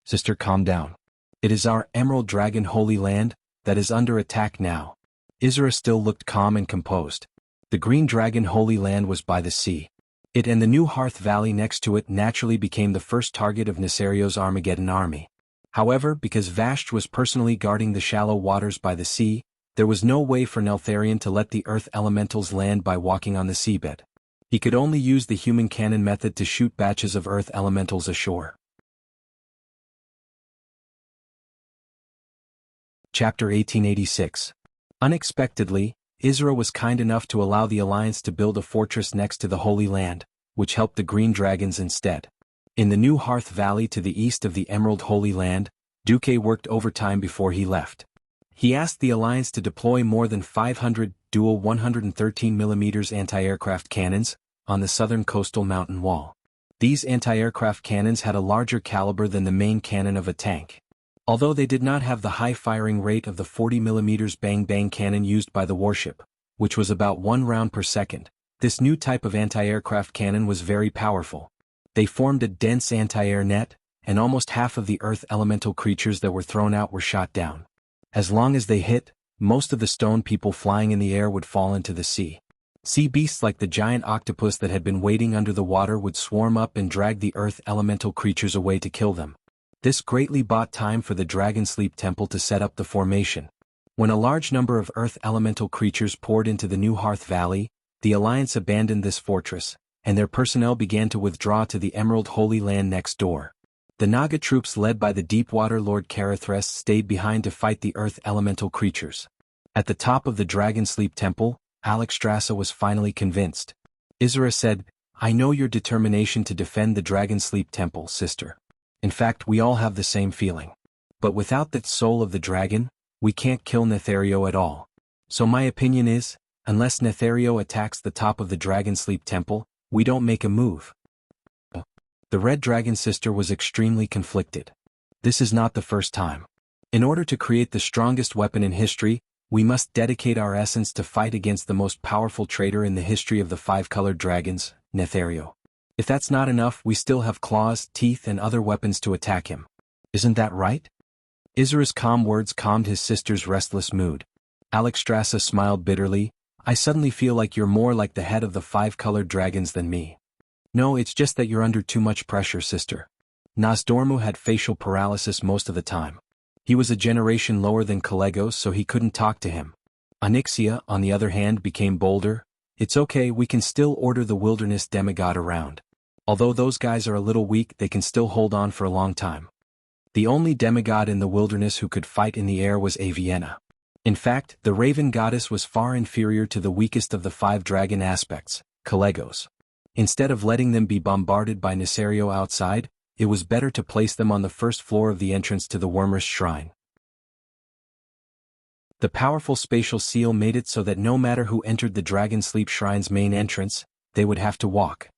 "Sister, calm down. It is our Emerald Dragon Holy Land that is under attack now." Isra still looked calm and composed. The Green Dragon Holy Land was by the sea. It and the new Hearth Valley next to it naturally became the first target of Nesario's Armageddon army. However, because Vashj was personally guarding the shallow waters by the sea, there was no way for Neltharion to let the earth elementals land by walking on the seabed. He could only use the human cannon method to shoot batches of earth elementals ashore. Chapter 1886. Unexpectedly, Isra was kind enough to allow the Alliance to build a fortress next to the Holy Land, which helped the Green Dragons instead. In the new Hearth Valley to the east of the Emerald Holy Land, Duque worked overtime before he left. He asked the Alliance to deploy more than 500 dual 113mm anti-aircraft cannons on the southern coastal mountain wall. These anti-aircraft cannons had a larger caliber than the main cannon of a tank. Although they did not have the high firing rate of the 40mm bang-bang cannon used by the warship, which was about 1 round per second, this new type of anti-aircraft cannon was very powerful. They formed a dense anti-air net, and almost half of the earth elemental creatures that were thrown out were shot down. As long as they hit, most of the stone people flying in the air would fall into the sea. Sea beasts like the giant octopus that had been waiting under the water would swarm up and drag the earth elemental creatures away to kill them. This greatly bought time for the Dragon Sleep Temple to set up the formation. When a large number of earth elemental creatures poured into the New Hearth Valley, the Alliance abandoned this fortress, and their personnel began to withdraw to the Emerald Holy Land next door. The Naga troops led by the Deepwater Lord Karathres stayed behind to fight the earth elemental creatures. At the top of the Dragon Sleep Temple, Alexstrasza was finally convinced. Isra said, "I know your determination to defend the Dragon Sleep Temple, sister. In fact, we all have the same feeling. But without that soul of the dragon, we can't kill Nethario at all. So my opinion is, unless Nethario attacks the top of the Dragon Sleep Temple, we don't make a move." The Red Dragon sister was extremely conflicted. This is not the first time. In order to create the strongest weapon in history, we must dedicate our essence to fight against the most powerful traitor in the history of the five-colored dragons, Nethario. If that's not enough, we still have claws, teeth, and other weapons to attack him. Isn't that right? Isra's calm words calmed his sister's restless mood. Alexstrasza smiled bitterly. "I suddenly feel like you're more like the head of the five-colored dragons than me." "No, it's just that you're under too much pressure, sister." Nosdormu had facial paralysis most of the time. He was a generation lower than Kalegos, so he couldn't talk to him. Onyxia, on the other hand, became bolder. "It's okay, we can still order the wilderness demigod around. Although those guys are a little weak, they can still hold on for a long time." The only demigod in the wilderness who could fight in the air was Avienna. In fact, the raven goddess was far inferior to the weakest of the five dragon aspects, Kalegos. Instead of letting them be bombarded by Nesario outside, it was better to place them on the first floor of the entrance to the Wormer's shrine. The powerful spatial seal made it so that no matter who entered the Dragon Sleep Shrine's main entrance, they would have to walk.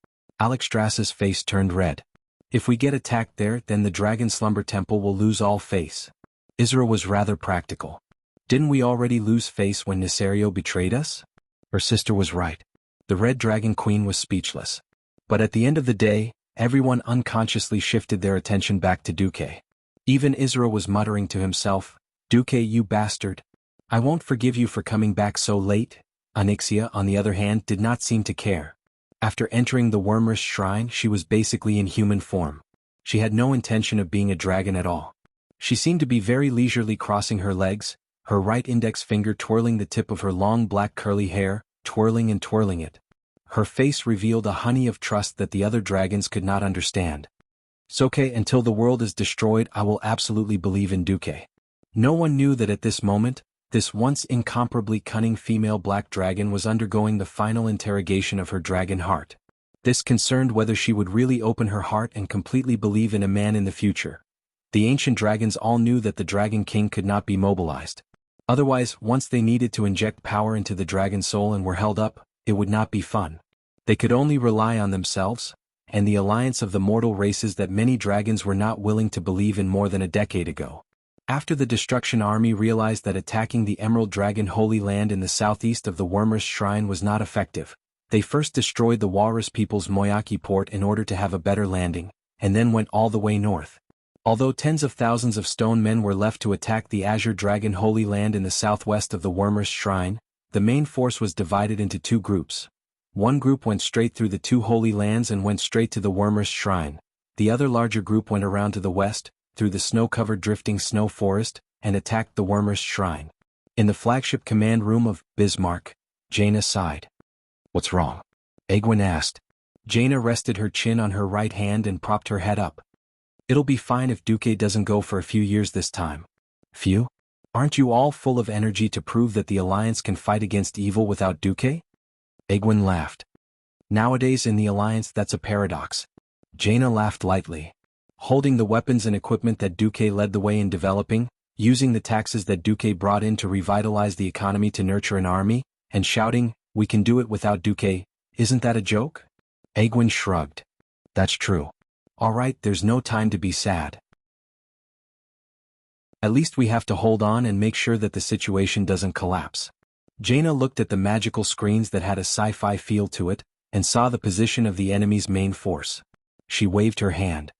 Alexstrasza's face turned red. "If we get attacked there, then the Dragon Slumber Temple will lose all face." Isra was rather practical. "Didn't we already lose face when Nesario betrayed us?" Her sister was right. The Red Dragon Queen was speechless. But at the end of the day, everyone unconsciously shifted their attention back to Duque. Even Isra was muttering to himself, "Duque, you bastard. I won't forgive you for coming back so late." Onyxia, on the other hand, did not seem to care. After entering the Wormer's shrine, she was basically in human form. She had no intention of being a dragon at all. She seemed to be very leisurely crossing her legs, her right index finger twirling the tip of her long black curly hair, twirling and twirling it. Her face revealed a honey of trust that the other dragons could not understand. "Soke, until the world is destroyed, I will absolutely believe in Duque." No one knew that at this moment, this once incomparably cunning female black dragon was undergoing the final interrogation of her dragon heart. This concerned whether she would really open her heart and completely believe in a man in the future. The ancient dragons all knew that the Dragon King could not be mobilized. Otherwise, once they needed to inject power into the dragon soul and were held up, it would not be fun. They could only rely on themselves, and the alliance of the mortal races that many dragons were not willing to believe in more than a decade ago. After the Destruction Army realized that attacking the Emerald Dragon Holy Land in the southeast of the Wormer's Shrine was not effective, they first destroyed the Walrus people's Moyaki port in order to have a better landing, and then went all the way north. Although tens of thousands of stone men were left to attack the Azure Dragon Holy Land in the southwest of the Wormer's Shrine, the main force was divided into two groups. One group went straight through the two holy lands and went straight to the Wormer's Shrine. The other larger group went around to the west, through the snow-covered drifting snow forest, and attacked the Wormer's Shrine. In the flagship command room of Bismarck, Jaina sighed. "What's wrong?" Egwin asked. Jaina rested her chin on her right hand and propped her head up. "It'll be fine if Duque doesn't go for a few years this time." "Few? Aren't you all full of energy to prove that the Alliance can fight against evil without Duque?" Egwin laughed. "Nowadays in the Alliance that's a paradox." Jaina laughed lightly. "Holding the weapons and equipment that Duque led the way in developing, using the taxes that Duque brought in to revitalize the economy to nurture an army, and shouting, 'We can do it without Duque,' isn't that a joke?" Egwin shrugged. "That's true. All right, there's no time to be sad. At least we have to hold on and make sure that the situation doesn't collapse." Jaina looked at the magical screens that had a sci-fi feel to it, and saw the position of the enemy's main force. She waved her hand.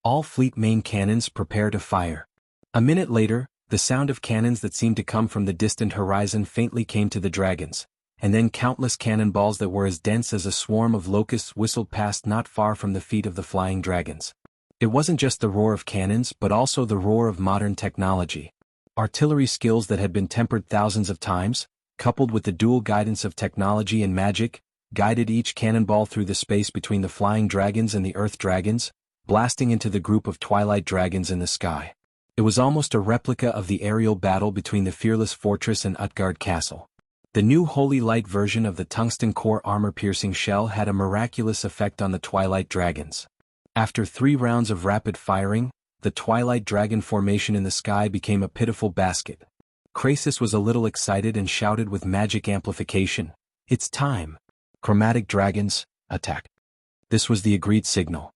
All fleet main cannons prepare to fire. A minute later, the sound of cannons that seemed to come from the distant horizon faintly came to the dragons, and then countless cannonballs that were as dense as a swarm of locusts whistled past not far from the feet of the flying dragons. It wasn't just the roar of cannons but also the roar of modern technology. Artillery skills that had been tempered thousands of times, coupled with the dual guidance of technology and magic, guided each cannonball through the space between the flying dragons and the earth dragons, blasting into the group of twilight dragons in the sky. It was almost a replica of the aerial battle between the Fearless Fortress and Utgard Castle. The new Holy Light version of the tungsten core armor-piercing shell had a miraculous effect on the twilight dragons. After 3 rounds of rapid firing, the twilight dragon formation in the sky became a pitiful basket. Krasis was a little excited and shouted with magic amplification, "It's time! Chromatic dragons, attack!" This was the agreed signal.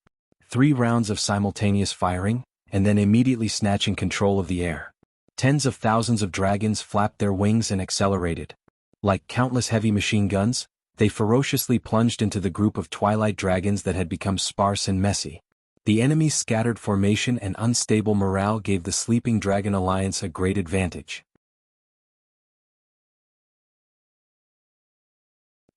3 rounds of simultaneous firing, and then immediately snatching control of the air. Tens of thousands of dragons flapped their wings and accelerated. Like countless heavy machine guns, they ferociously plunged into the group of twilight dragons that had become sparse and messy. The enemy's scattered formation and unstable morale gave the Sleeping Dragon Alliance a great advantage.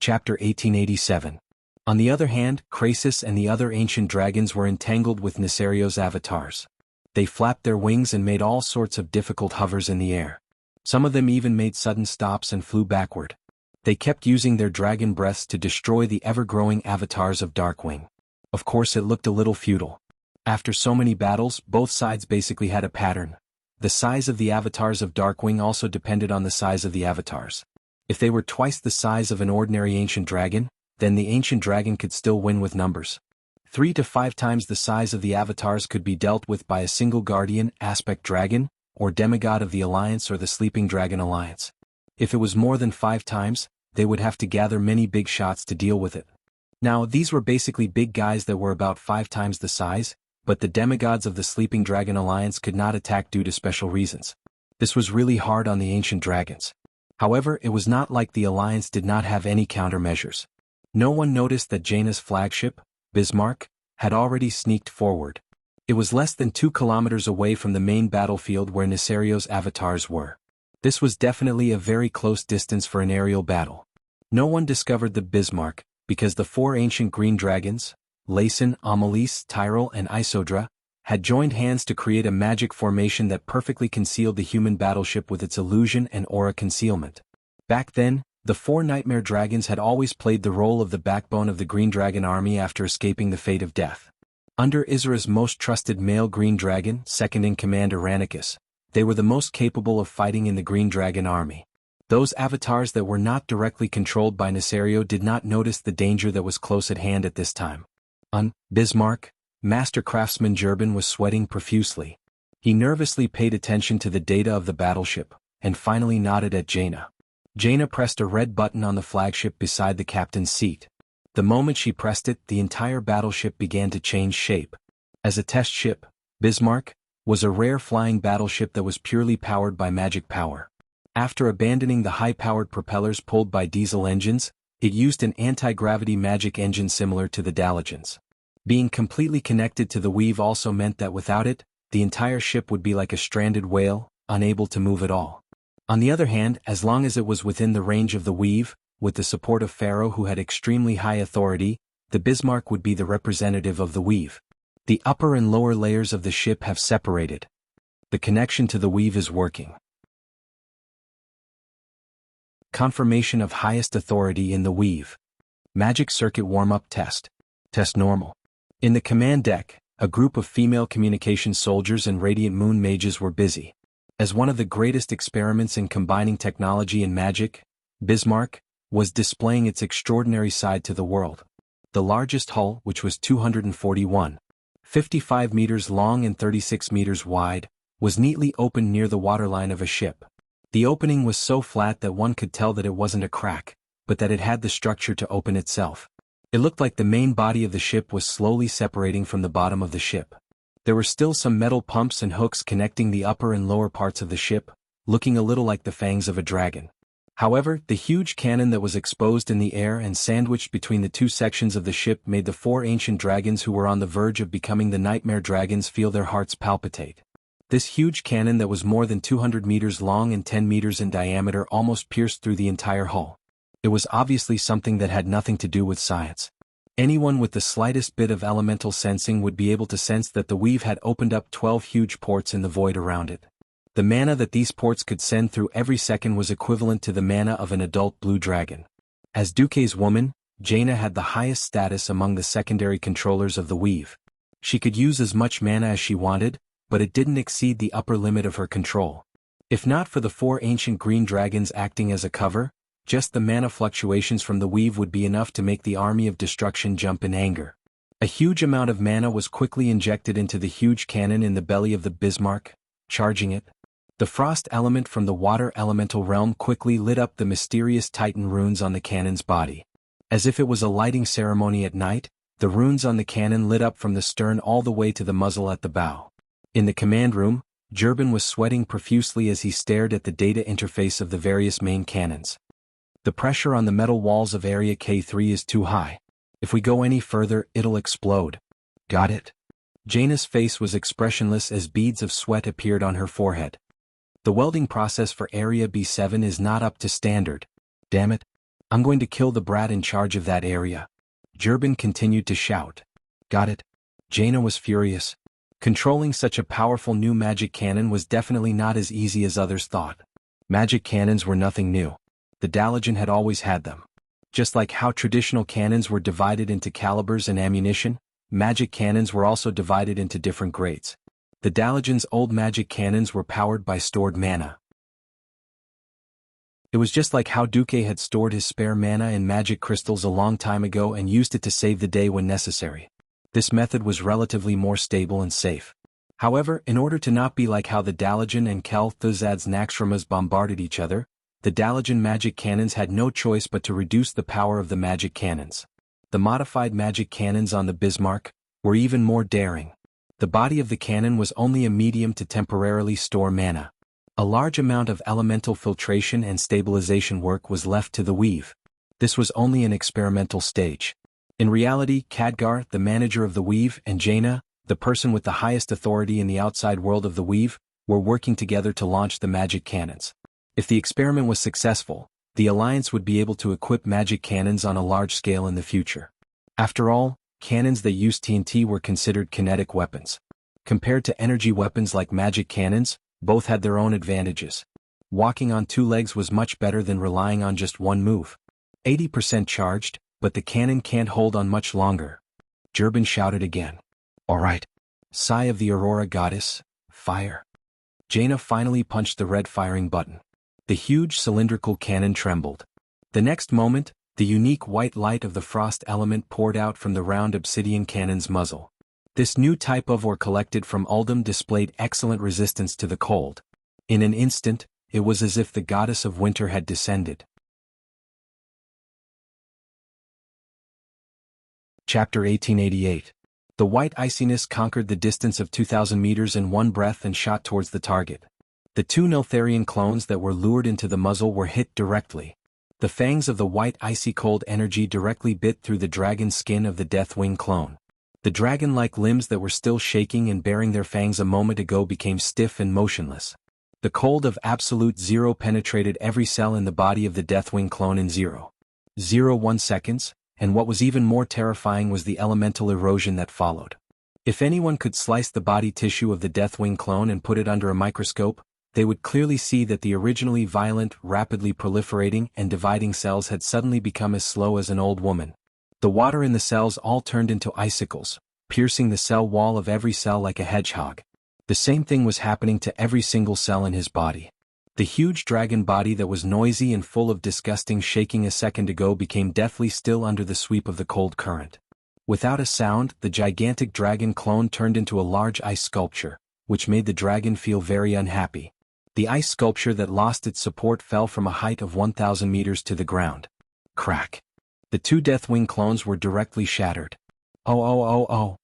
Chapter 1887. On the other hand, Krasis and the other ancient dragons were entangled with Nisario's avatars. They flapped their wings and made all sorts of difficult hovers in the air. Some of them even made sudden stops and flew backward. They kept using their dragon breaths to destroy the ever-growing avatars of Darkwing. Of course it looked a little futile. After so many battles, both sides basically had a pattern. The size of the avatars of Darkwing also depended on the size of the avatars. If they were twice the size of an ordinary ancient dragon, then the ancient dragon could still win with numbers. 3 to 5 times the size of the avatars could be dealt with by a single guardian, aspect dragon, or demigod of the Alliance or the Sleeping Dragon Alliance. If it was more than 5 times, they would have to gather many big shots to deal with it. Now, these were basically big guys that were about 5 times the size, but the demigods of the Sleeping Dragon Alliance could not attack due to special reasons. This was really hard on the ancient dragons. However, it was not like the Alliance did not have any countermeasures. No one noticed that Jaina's flagship, Bismarck, had already sneaked forward. It was less than 2 kilometers away from the main battlefield where Nisario's avatars were. This was definitely a very close distance for an aerial battle. No one discovered the Bismarck, because the 4 ancient green dragons, Layson, Amalise, Tyrell and Isodra, had joined hands to create a magic formation that perfectly concealed the human battleship with its illusion and aura concealment. Back then, the 4 nightmare dragons had always played the role of the backbone of the Green Dragon army after escaping the fate of death. Under Isra's most trusted male Green Dragon, second-in-command Irenicus, they were the most capable of fighting in the Green Dragon army. Those avatars that were not directly controlled by Nisario did not notice the danger that was close at hand at this time. On Bismarck, Master Craftsman Gerben was sweating profusely. He nervously paid attention to the data of the battleship, and finally nodded at Jaina. Jaina pressed a red button on the flagship beside the captain's seat. The moment she pressed it, the entire battleship began to change shape. As a test ship, Bismarck was a rare flying battleship that was purely powered by magic power. After abandoning the high-powered propellers pulled by diesel engines, it used an anti-gravity magic engine similar to the Dalagens. Being completely connected to the weave also meant that without it, the entire ship would be like a stranded whale, unable to move at all. On the other hand, as long as it was within the range of the weave, with the support of Pharaoh who had extremely high authority, the Bismarck would be the representative of the weave. The upper and lower layers of the ship have separated. The connection to the weave is working. Confirmation of highest authority in the weave. Magic circuit warm-up test. Test normal. In the command deck, a group of female communication soldiers and Radiant Moon mages were busy. As one of the greatest experiments in combining technology and magic, Bismarck was displaying its extraordinary side to the world. The largest hull, which was 241.55 meters long and 36 meters wide, was neatly opened near the waterline of a ship. The opening was so flat that one could tell that it wasn't a crack, but that it had the structure to open itself. It looked like the main body of the ship was slowly separating from the bottom of the ship. There were still some metal pumps and hooks connecting the upper and lower parts of the ship, looking a little like the fangs of a dragon. However, the huge cannon that was exposed in the air and sandwiched between the two sections of the ship made the four ancient dragons who were on the verge of becoming the nightmare dragons feel their hearts palpitate. This huge cannon that was more than 200 meters long and 10 meters in diameter almost pierced through the entire hull. It was obviously something that had nothing to do with science. Anyone with the slightest bit of elemental sensing would be able to sense that the weave had opened up 12 huge ports in the void around it. The mana that these ports could send through every second was equivalent to the mana of an adult blue dragon. As Duque's woman, Jaina had the highest status among the secondary controllers of the weave. She could use as much mana as she wanted, but it didn't exceed the upper limit of her control. If not for the four ancient green dragons acting as a cover, just the mana fluctuations from the weave would be enough to make the army of destruction jump in anger. A huge amount of mana was quickly injected into the huge cannon in the belly of the Bismarck, charging it. The frost element from the water elemental realm quickly lit up the mysterious Titan runes on the cannon's body. As if it was a lighting ceremony at night, the runes on the cannon lit up from the stern all the way to the muzzle at the bow. In the command room, Gerben was sweating profusely as he stared at the data interface of the various main cannons. The pressure on the metal walls of Area K3 is too high. If we go any further, it'll explode. Got it? Jaina's face was expressionless as beads of sweat appeared on her forehead. The welding process for Area B7 is not up to standard. Damn it. I'm going to kill the brat in charge of that area. Gerben continued to shout. Got it? Jaina was furious. Controlling such a powerful new magic cannon was definitely not as easy as others thought. Magic cannons were nothing new. The Dalajan had always had them. Just like how traditional cannons were divided into calibers and ammunition, magic cannons were also divided into different grades. The Dalajan's old magic cannons were powered by stored mana. It was just like how Duque had stored his spare mana in magic crystals a long time ago and used it to save the day when necessary. This method was relatively more stable and safe. However, in order to not be like how the Dalajan and Kel'Thuzad's Naxxramas bombarded each other, the Dalajan magic cannons had no choice but to reduce the power of the magic cannons. The modified magic cannons on the Bismarck were even more daring. The body of the cannon was only a medium to temporarily store mana. A large amount of elemental filtration and stabilization work was left to the weave. This was only an experimental stage. In reality, Khadgar, the manager of the weave, and Jaina, the person with the highest authority in the outside world of the weave, were working together to launch the magic cannons. If the experiment was successful, the Alliance would be able to equip magic cannons on a large scale in the future. After all, cannons that used TNT were considered kinetic weapons. Compared to energy weapons like magic cannons, both had their own advantages. Walking on two legs was much better than relying on just one move. 80% charged, but the cannon can't hold on much longer. Gerben shouted again. All right. Sigh of the Aurora Goddess, fire. Jaina finally punched the red firing button. The huge cylindrical cannon trembled. The next moment, the unique white light of the frost element poured out from the round obsidian cannon's muzzle. This new type of ore collected from Uldum displayed excellent resistance to the cold. In an instant, it was as if the goddess of winter had descended. Chapter 1888. The white iciness conquered the distance of 2,000 meters in one breath and shot towards the target. The two Neltharion clones that were lured into the muzzle were hit directly. The fangs of the white icy cold energy directly bit through the dragon skin of the Deathwing clone. The dragon-like limbs that were still shaking and bearing their fangs a moment ago became stiff and motionless. The cold of absolute zero penetrated every cell in the body of the Deathwing clone in 0.01 seconds, and what was even more terrifying was the elemental erosion that followed. If anyone could slice the body tissue of the Deathwing clone and put it under a microscope, they would clearly see that the originally violent, rapidly proliferating and dividing cells had suddenly become as slow as an old woman. The water in the cells all turned into icicles, piercing the cell wall of every cell like a hedgehog. The same thing was happening to every single cell in his body. The huge dragon body that was noisy and full of disgusting shaking a second ago became deathly still under the sweep of the cold current. Without a sound, the gigantic dragon clone turned into a large ice sculpture, which made the dragon feel very unhappy. The ice sculpture that lost its support fell from a height of 1,000 meters to the ground. Crack. The two Deathwing clones were directly shattered. Oh.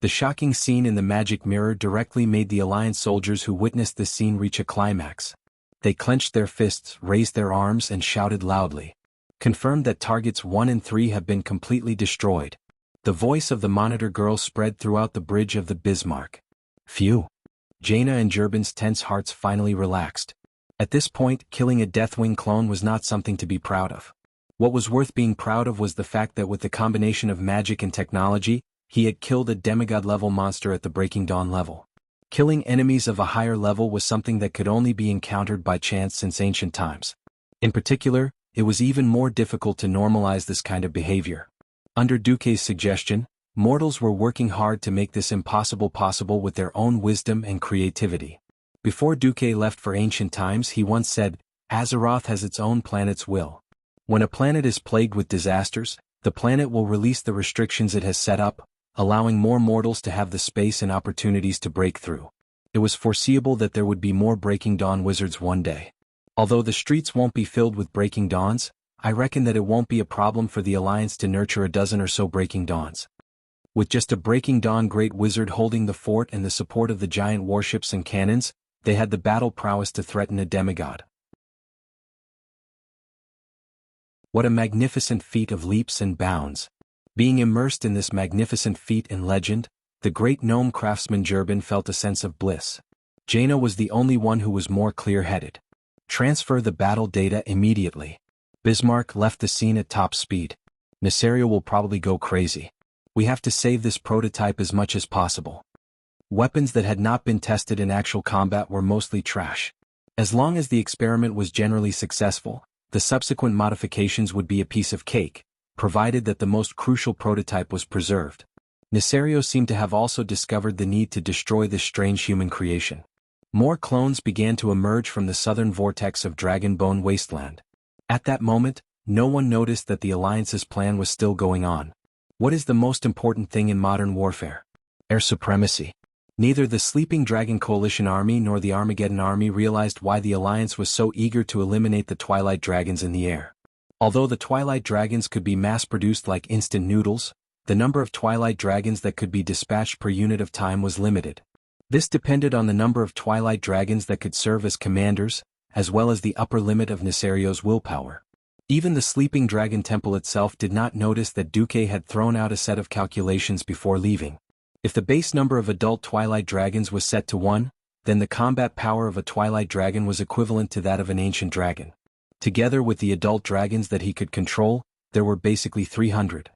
The shocking scene in the magic mirror directly made the Alliance soldiers who witnessed this scene reach a climax. They clenched their fists, raised their arms and shouted loudly. Confirmed that targets 1 and 3 have been completely destroyed. The voice of the monitor girl spread throughout the bridge of the Bismarck. Phew. Jaina and Jurban's tense hearts finally relaxed. At this point, killing a Deathwing clone was not something to be proud of. What was worth being proud of was the fact that with the combination of magic and technology, he had killed a demigod-level monster at the Breaking Dawn level. Killing enemies of a higher level was something that could only be encountered by chance since ancient times. In particular, it was even more difficult to normalize this kind of behavior. Under Duque's suggestion, mortals were working hard to make this impossible possible with their own wisdom and creativity. Before Duque left for ancient times, he once said, "Azeroth has its own planet's will. When a planet is plagued with disasters, the planet will release the restrictions it has set up, allowing more mortals to have the space and opportunities to break through." It was foreseeable that there would be more Breaking Dawn wizards one day. Although the streets won't be filled with Breaking Dawns, I reckon that it won't be a problem for the Alliance to nurture a dozen or so Breaking Dawns. With just a Breaking Dawn Great Wizard holding the fort and the support of the giant warships and cannons, they had the battle prowess to threaten a demigod. What a magnificent feat of leaps and bounds. Being immersed in this magnificent feat and legend, the great gnome craftsman Jurban felt a sense of bliss. Jaina was the only one who was more clear-headed. Transfer the battle data immediately. Bismarck left the scene at top speed. Nesario will probably go crazy. We have to save this prototype as much as possible. Weapons that had not been tested in actual combat were mostly trash. As long as the experiment was generally successful, the subsequent modifications would be a piece of cake, provided that the most crucial prototype was preserved. Nesario seemed to have also discovered the need to destroy this strange human creation. More clones began to emerge from the southern vortex of Dragonbone Wasteland. At that moment, no one noticed that the Alliance's plan was still going on. What is the most important thing in modern warfare? Air supremacy. Neither the Sleeping Dragon Coalition Army nor the Armageddon Army realized why the Alliance was so eager to eliminate the Twilight Dragons in the air. Although the Twilight Dragons could be mass-produced like instant noodles, the number of Twilight Dragons that could be dispatched per unit of time was limited. This depended on the number of Twilight Dragons that could serve as commanders, as well as the upper limit of Nesario's willpower. Even the Sleeping Dragon Temple itself did not notice that Duque had thrown out a set of calculations before leaving. If the base number of adult Twilight Dragons was set to 1, then the combat power of a Twilight Dragon was equivalent to that of an ancient dragon. Together with the adult dragons that he could control, there were basically 300.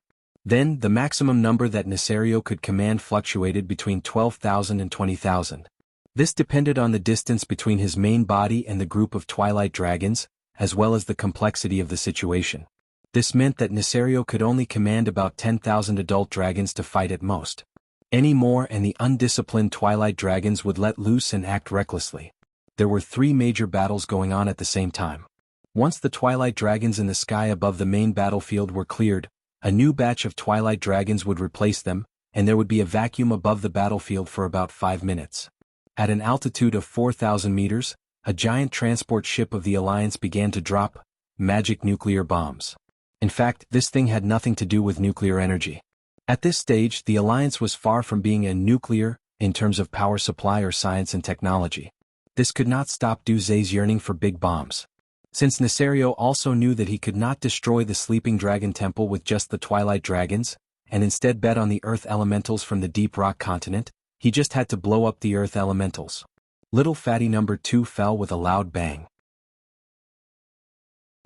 Then, the maximum number that Nesario could command fluctuated between 12,000 and 20,000. This depended on the distance between his main body and the group of Twilight Dragons, as well as the complexity of the situation. This meant that Nesario could only command about 10,000 adult dragons to fight at most. Any more and the undisciplined Twilight Dragons would let loose and act recklessly. There were 3 major battles going on at the same time. Once the Twilight Dragons in the sky above the main battlefield were cleared, a new batch of Twilight Dragons would replace them, and there would be a vacuum above the battlefield for about 5 minutes. At an altitude of 4,000 meters, a giant transport ship of the Alliance began to drop magic nuclear bombs. In fact, this thing had nothing to do with nuclear energy. At this stage, the Alliance was far from being a nuclear, in terms of power supply or science and technology. This could not stop Duque's yearning for big bombs. Since Nesario also knew that he could not destroy the Sleeping Dragon Temple with just the Twilight Dragons, and instead bet on the Earth Elementals from the Deep Rock continent, he just had to blow up the Earth Elementals. Little Fatty number 2 fell with a loud bang.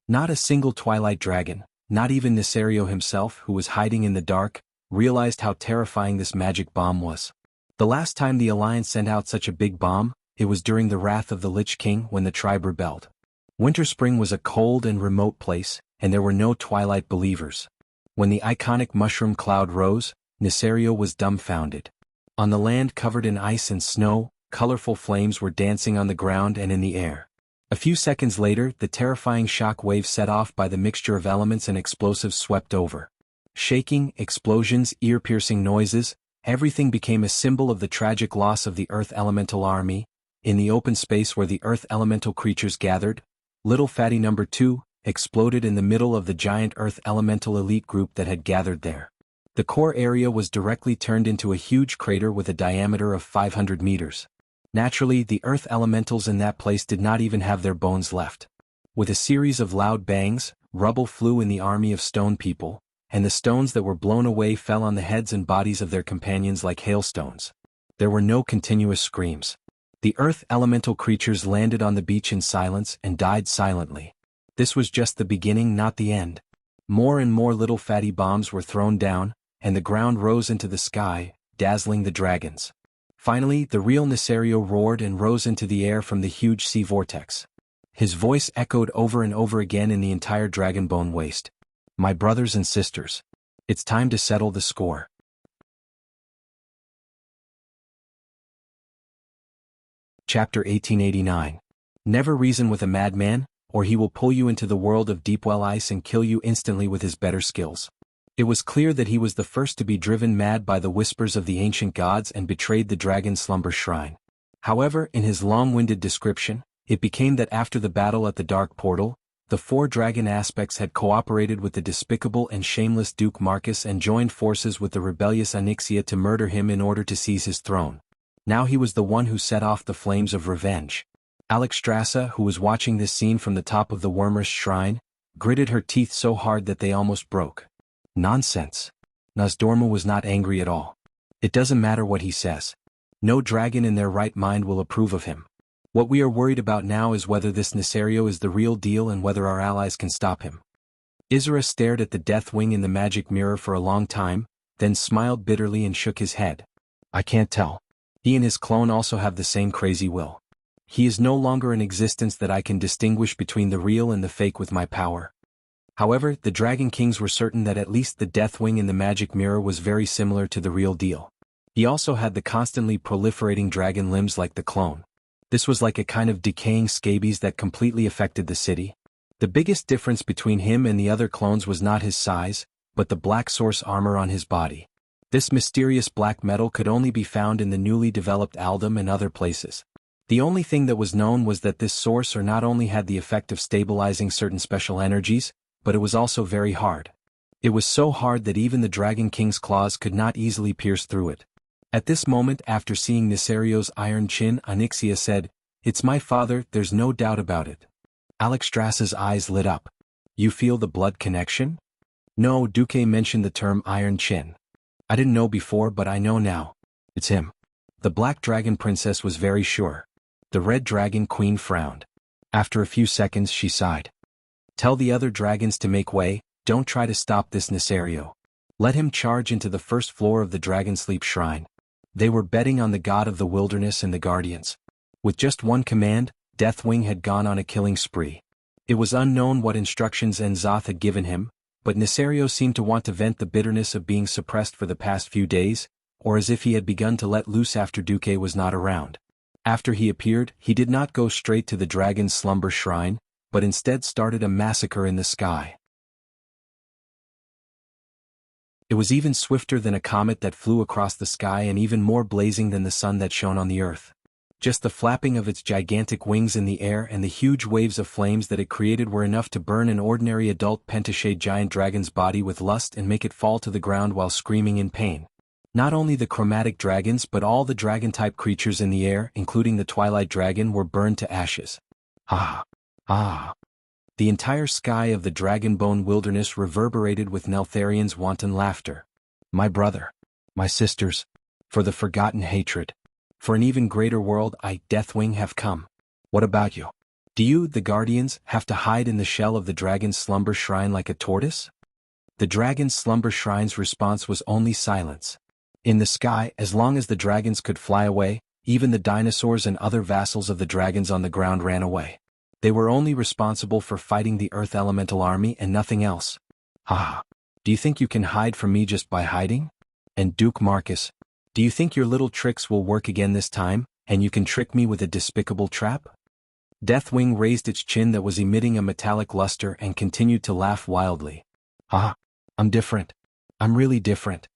Not a single Twilight Dragon, not even Nesario himself, who was hiding in the dark, realized how terrifying this magic bomb was. The last time the Alliance sent out such a big bomb, it was during the Wrath of the Lich King when the tribe rebelled. Winterspring was a cold and remote place, and there were no Twilight believers. When the iconic mushroom cloud rose, Nesario was dumbfounded. On the land covered in ice and snow, colorful flames were dancing on the ground and in the air. A few seconds later, the terrifying shock wave set off by the mixture of elements and explosives swept over. Shaking, explosions, ear-piercing noises, everything became a symbol of the tragic loss of the Earth Elemental Army. In the open space where the Earth Elemental creatures gathered, Little Fatty number 2 exploded in the middle of the giant Earth Elemental elite group that had gathered there. The core area was directly turned into a huge crater with a diameter of 500 meters. Naturally, the earth elementals in that place did not even have their bones left. With a series of loud bangs, rubble flew in the army of stone people, and the stones that were blown away fell on the heads and bodies of their companions like hailstones. There were no continuous screams. The earth elemental creatures landed on the beach in silence and died silently. This was just the beginning, not the end. More and more little fatty bombs were thrown down, and the ground rose into the sky, dazzling the dragons. Finally, the real Nesario roared and rose into the air from the huge sea vortex. His voice echoed over and over again in the entire Dragonbone waste. My brothers and sisters, it's time to settle the score. Chapter 1889. Never reason with a madman, or he will pull you into the world of deep-well ice and kill you instantly with his better skills. It was clear that he was the first to be driven mad by the whispers of the ancient gods and betrayed the dragon slumber shrine. However, in his long-winded description, it became that after the battle at the Dark Portal, the four dragon aspects had cooperated with the despicable and shameless Duke Marcus and joined forces with the rebellious Wuxia to murder him in order to seize his throne. Now he was the one who set off the flames of revenge. Alexstrasza, who was watching this scene from the top of the Wormrest shrine, gritted her teeth so hard that they almost broke. Nonsense. Nosdorma was not angry at all. It doesn't matter what he says. No dragon in their right mind will approve of him. What we are worried about now is whether this Nesario is the real deal and whether our allies can stop him. Isra stared at the Deathwing in the magic mirror for a long time, then smiled bitterly and shook his head. I can't tell. He and his clone also have the same crazy will. He is no longer in existence that I can distinguish between the real and the fake with my power. However, the Dragon Kings were certain that at least the Deathwing in the magic mirror was very similar to the real deal. He also had the constantly proliferating dragon limbs like the clone. This was like a kind of decaying scabies that completely affected the city. The biggest difference between him and the other clones was not his size, but the black source armor on his body. This mysterious black metal could only be found in the newly developed Aldum and other places. The only thing that was known was that this sorcerer not only had the effect of stabilizing certain special energies, but it was also very hard. It was so hard that even the Dragon King's claws could not easily pierce through it. At this moment, after seeing Nesario's iron chin, Wuxia said, "It's my father, there's no doubt about it." Alexstrasza's eyes lit up. "You feel the blood connection?" "No," Duque mentioned the term iron chin. "I didn't know before, but I know now. It's him." The Black Dragon Princess was very sure. The Red Dragon Queen frowned. After a few seconds she sighed. "Tell the other dragons to make way, don't try to stop this Nesario. Let him charge into the first floor of the Dragonsleep Shrine." They were betting on the god of the wilderness and the guardians. With just one command, Deathwing had gone on a killing spree. It was unknown what instructions Enzoth had given him, but Nesario seemed to want to vent the bitterness of being suppressed for the past few days, or as if he had begun to let loose after Duque was not around. After he appeared, he did not go straight to the dragon's slumber shrine, but instead started a massacre in the sky. It was even swifter than a comet that flew across the sky and even more blazing than the sun that shone on the earth. Just the flapping of its gigantic wings in the air and the huge waves of flames that it created were enough to burn an ordinary adult pentashade giant dragon's body with lust and make it fall to the ground while screaming in pain. Not only the chromatic dragons but all the dragon-type creatures in the air, including the Twilight Dragon, were burned to ashes. Ah! Ah! The entire sky of the Dragonbone wilderness reverberated with Neltharion's wanton laughter. My brother. My sisters. For the forgotten hatred. For an even greater world I, Deathwing, have come. What about you? Do you, the Guardians, have to hide in the shell of the Dragon's slumber shrine like a tortoise? The Dragon's slumber shrine's response was only silence. In the sky, as long as the dragons could fly away, even the dinosaurs and other vassals of the dragons on the ground ran away. They were only responsible for fighting the Earth Elemental Army and nothing else. Ah! Do you think you can hide from me just by hiding? And Duke Marcus, do you think your little tricks will work again this time, and you can trick me with a despicable trap? Deathwing raised its chin that was emitting a metallic luster and continued to laugh wildly. Ah! I'm different. I'm really different.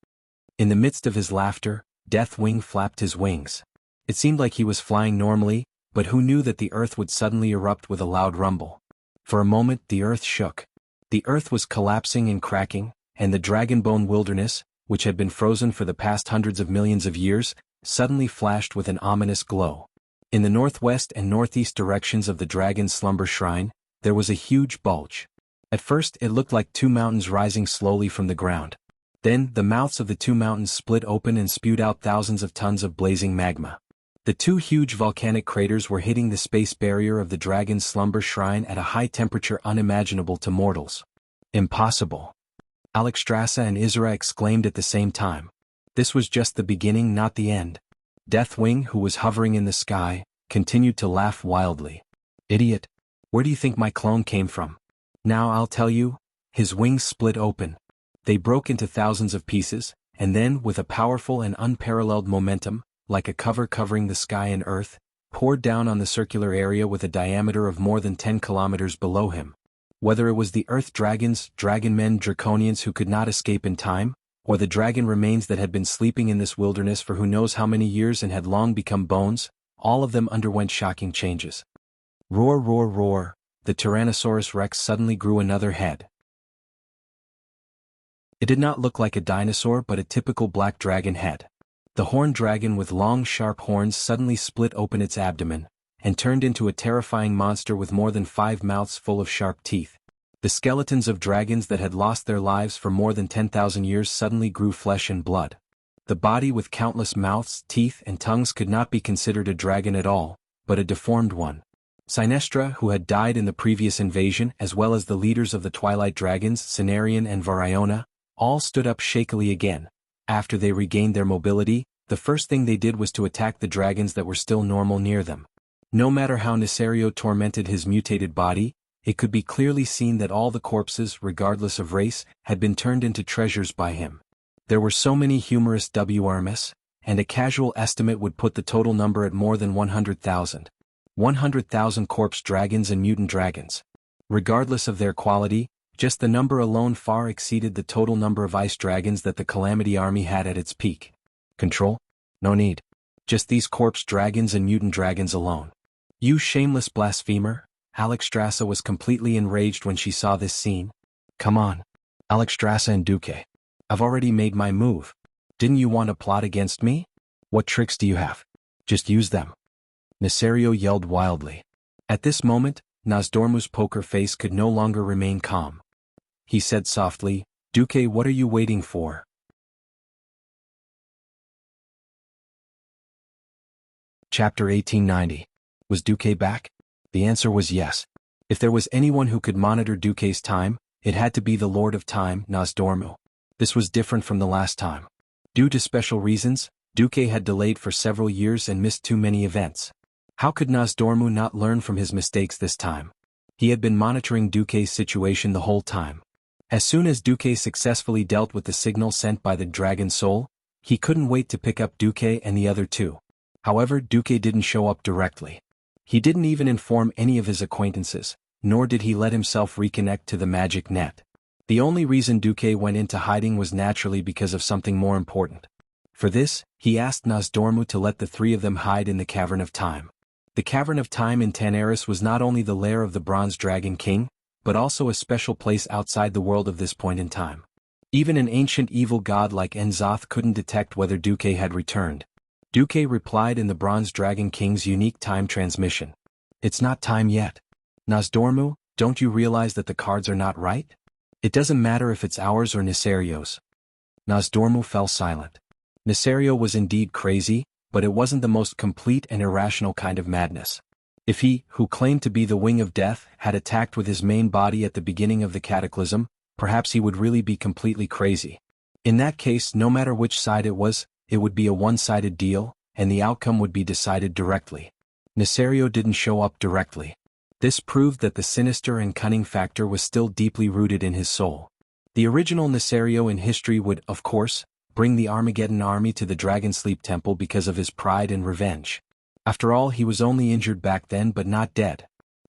In the midst of his laughter, Deathwing flapped his wings. It seemed like he was flying normally, but who knew that the earth would suddenly erupt with a loud rumble? For a moment the earth shook. The earth was collapsing and cracking, and the Dragonbone wilderness, which had been frozen for the past hundreds of millions of years, suddenly flashed with an ominous glow. In the northwest and northeast directions of the dragon's slumber shrine, there was a huge bulge. At first it looked like two mountains rising slowly from the ground. Then, the mouths of the two mountains split open and spewed out thousands of tons of blazing magma. The two huge volcanic craters were hitting the space barrier of the dragon's slumber shrine at a high temperature unimaginable to mortals. Impossible! Alexstrasza and Isra exclaimed at the same time. This was just the beginning, not the end. Deathwing, who was hovering in the sky, continued to laugh wildly. Idiot! Where do you think my clone came from? Now I'll tell you. His wings split open. They broke into thousands of pieces, and then, with a powerful and unparalleled momentum, like a cover covering the sky and earth, poured down on the circular area with a diameter of more than 10 kilometers below him. Whether it was the earth dragons, dragonmen, draconians who could not escape in time, or the dragon remains that had been sleeping in this wilderness for who knows how many years and had long become bones, all of them underwent shocking changes. Roar, roar, roar, the Tyrannosaurus Rex suddenly grew another head. It did not look like a dinosaur but a typical black dragon head. The horned dragon with long sharp horns suddenly split open its abdomen, and turned into a terrifying monster with more than 5 mouths full of sharp teeth. The skeletons of dragons that had lost their lives for more than 10,000 years suddenly grew flesh and blood. The body with countless mouths, teeth, and tongues could not be considered a dragon at all, but a deformed one. Sinestra, who had died in the previous invasion, as well as the leaders of the Twilight Dragons, Cenarion and Variona, all stood up shakily again. After they regained their mobility, the first thing they did was to attack the dragons that were still normal near them. No matter how Nesario tormented his mutated body, it could be clearly seen that all the corpses, regardless of race, had been turned into treasures by him. There were so many humorous WRMs, and a casual estimate would put the total number at more than 100,000. 100,000 corpse dragons and mutant dragons. Regardless of their quality, just the number alone far exceeded the total number of ice dragons that the Calamity Army had at its peak. Control? No need. Just these corpse dragons and mutant dragons alone. You shameless blasphemer! Alexstrasza was completely enraged when she saw this scene. Come on, Alexstrasza and Duque. I've already made my move. Didn't you want to plot against me? What tricks do you have? Just use them. Nesario yelled wildly. At this moment, Nosdormu's poker face could no longer remain calm. He said softly, Duque, what are you waiting for? Chapter 1890. Was Duque back? The answer was yes. If there was anyone who could monitor Duque's time, it had to be the Lord of Time, Nosdormu. This was different from the last time. Due to special reasons, Duque had delayed for several years and missed too many events. How could Nosdormu not learn from his mistakes this time? He had been monitoring Duque's situation the whole time. As soon as Duque successfully dealt with the signal sent by the Dragon Soul, he couldn't wait to pick up Duque and the other two. However, Duque didn't show up directly. He didn't even inform any of his acquaintances, nor did he let himself reconnect to the magic net. The only reason Duque went into hiding was naturally because of something more important. For this, he asked Nosdormu to let the three of them hide in the Cavern of Time. The Cavern of Time in Tanaris was not only the lair of the Bronze Dragon King, but also a special place outside the world of this point in time. Even an ancient evil god like Enzoth couldn't detect whether Duque had returned. Duque replied in the Bronze Dragon King's unique time transmission. It's not time yet. Nosdormu, don't you realize that the cards are not right? It doesn't matter if it's ours or Nesario's. Nosdormu fell silent. Nesario was indeed crazy, but it wasn't the most complete and irrational kind of madness. If he, who claimed to be the Wing of Death, had attacked with his main body at the beginning of the cataclysm, perhaps he would really be completely crazy. In that case, no matter which side it would be a one-sided deal, and the outcome would be decided directly. Nesario didn't show up directly. This proved that the sinister and cunning factor was still deeply rooted in his soul. The original Nesario in history would, of course, bring the Armageddon army to the Dragon Sleep Temple because of his pride and revenge. After all, he was only injured back then but not dead.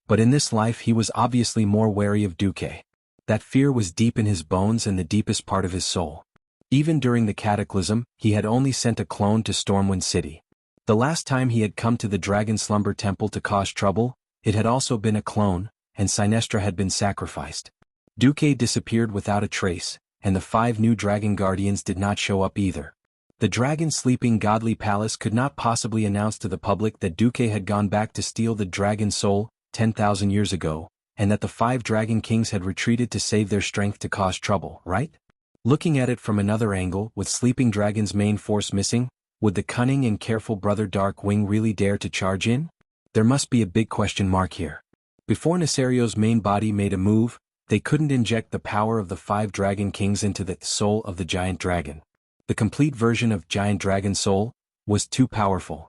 But in this life he was obviously more wary of Duque. That fear was deep in his bones and the deepest part of his soul. Even during the cataclysm, he had only sent a clone to Stormwind City. The last time he had come to the Dragon Slumber Temple to cause trouble, it had also been a clone, and Sinestra had been sacrificed. Duque disappeared without a trace, and the 5 new Dragon Guardians did not show up either. The dragon's sleeping godly palace could not possibly announce to the public that Duque had gone back to steal the dragon's soul 10,000 years ago, and that the 5 dragon kings had retreated to save their strength to cause trouble, right? Looking at it from another angle, with Sleeping Dragon's main force missing, would the cunning and careful Brother Dark Wing really dare to charge in? There must be a big question mark here. Before Nesario's main body made a move, they couldn't inject the power of the 5 dragon kings into the soul of the giant dragon. The complete version of Giant Dragon Soul was too powerful.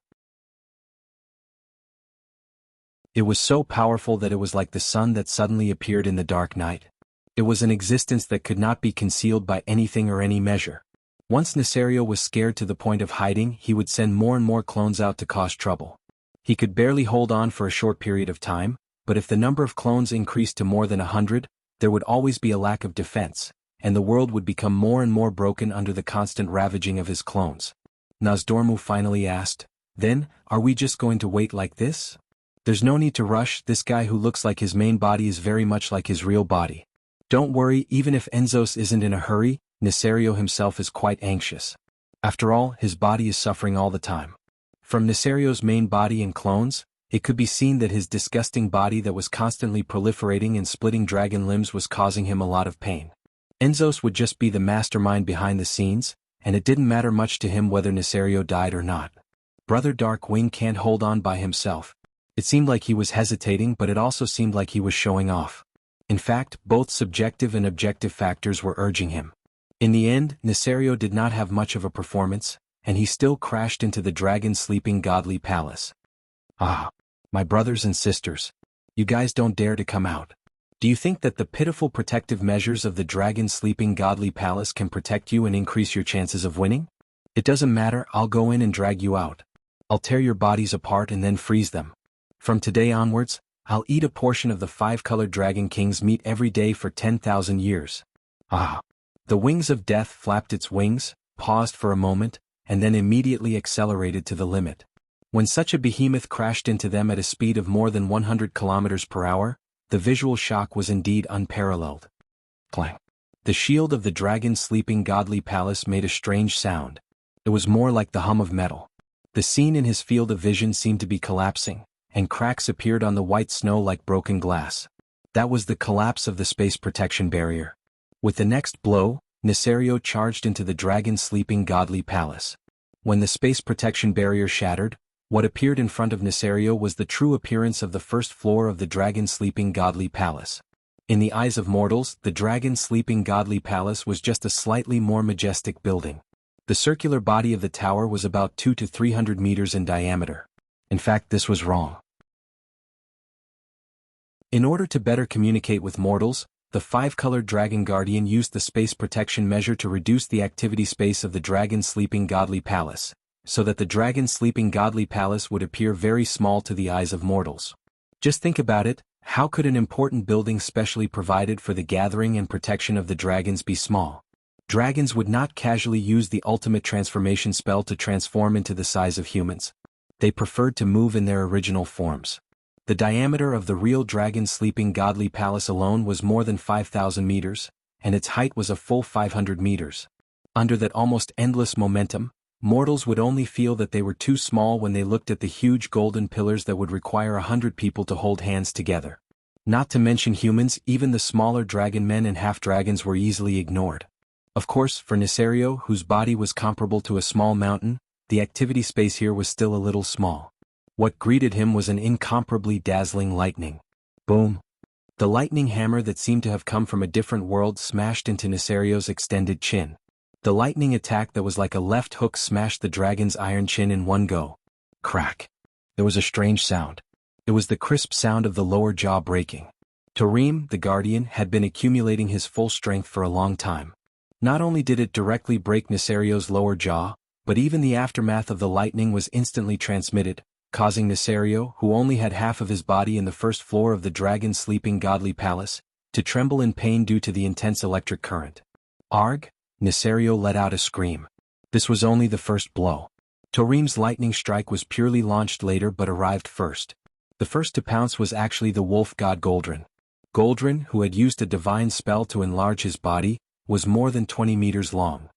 It was so powerful that it was like the sun that suddenly appeared in the dark night. It was an existence that could not be concealed by anything or any measure. Once Nesario was scared to the point of hiding, he would send more and more clones out to cause trouble. He could barely hold on for a short period of time, but if the number of clones increased to more than 100, there would always be a lack of defense, and the world would become more and more broken under the constant ravaging of his clones. Nozdormu finally asked, "Then, are we just going to wait like this? There's no need to rush. This guy who looks like his main body is very much like his real body. Don't worry, even if Enzos isn't in a hurry, Nesario himself is quite anxious. After all, his body is suffering all the time." From Nesario's main body and clones, it could be seen that his disgusting body that was constantly proliferating and splitting dragon limbs was causing him a lot of pain. Enzos would just be the mastermind behind the scenes, and it didn't matter much to him whether Nesario died or not. Brother Dark Wing can't hold on by himself. It seemed like he was hesitating, but it also seemed like he was showing off. In fact, both subjective and objective factors were urging him. In the end, Nesario did not have much of a performance, and he still crashed into the dragon's sleeping godly palace. "Ah, my brothers and sisters. You guys don't dare to come out. Do you think that the pitiful protective measures of the dragon's sleeping godly palace can protect you and increase your chances of winning? It doesn't matter, I'll go in and drag you out. I'll tear your bodies apart and then freeze them. From today onwards, I'll eat a portion of the 5-colored dragon king's meat every day for 10,000 years. Ah." The wings of death flapped its wings, paused for a moment, and then immediately accelerated to the limit. When such a behemoth crashed into them at a speed of more than 100 kilometers per hour, the visual shock was indeed unparalleled. Clang. The shield of the dragon's sleeping godly palace made a strange sound. It was more like the hum of metal. The scene in his field of vision seemed to be collapsing, and cracks appeared on the white snow like broken glass. That was the collapse of the space protection barrier. With the next blow, Nesario charged into the dragon's sleeping godly palace. When the space protection barrier shattered, what appeared in front of Nesario was the true appearance of the first floor of the dragon's sleeping godly palace. In the eyes of mortals, the dragon's sleeping godly palace was just a slightly more majestic building. The circular body of the tower was about 200 to 300 meters in diameter. In fact, this was wrong. In order to better communicate with mortals, the 5-colored dragon guardian used the space protection measure to reduce the activity space of the dragon's sleeping godly palace, so that the dragon's sleeping godly palace would appear very small to the eyes of mortals. Just think about it, how could an important building specially provided for the gathering and protection of the dragons be small? Dragons would not casually use the ultimate transformation spell to transform into the size of humans. They preferred to move in their original forms. The diameter of the real dragon's sleeping godly palace alone was more than 5,000 meters, and its height was a full 500 meters. Under that almost endless momentum, mortals would only feel that they were too small when they looked at the huge golden pillars that would require 100 people to hold hands together. Not to mention humans, even the smaller dragon men and half-dragons were easily ignored. Of course, for Nesario, whose body was comparable to a small mountain, the activity space here was still a little small. What greeted him was an incomparably dazzling lightning. Boom! The lightning hammer that seemed to have come from a different world smashed into Nesario's extended chin. The lightning attack that was like a left hook smashed the dragon's iron chin in one go. Crack! There was a strange sound. It was the crisp sound of the lower jaw breaking. Tarim, the guardian, had been accumulating his full strength for a long time. Not only did it directly break Nesario's lower jaw, but even the aftermath of the lightning was instantly transmitted, causing Nesario, who only had half of his body in the first floor of the dragon's sleeping godly palace, to tremble in pain due to the intense electric current. Arg! Nesario let out a scream. This was only the first blow. Tarim's lightning strike was purely launched later but arrived first. The first to pounce was actually the wolf god Goldrin. Goldrin, who had used a divine spell to enlarge his body, was more than 20 meters long.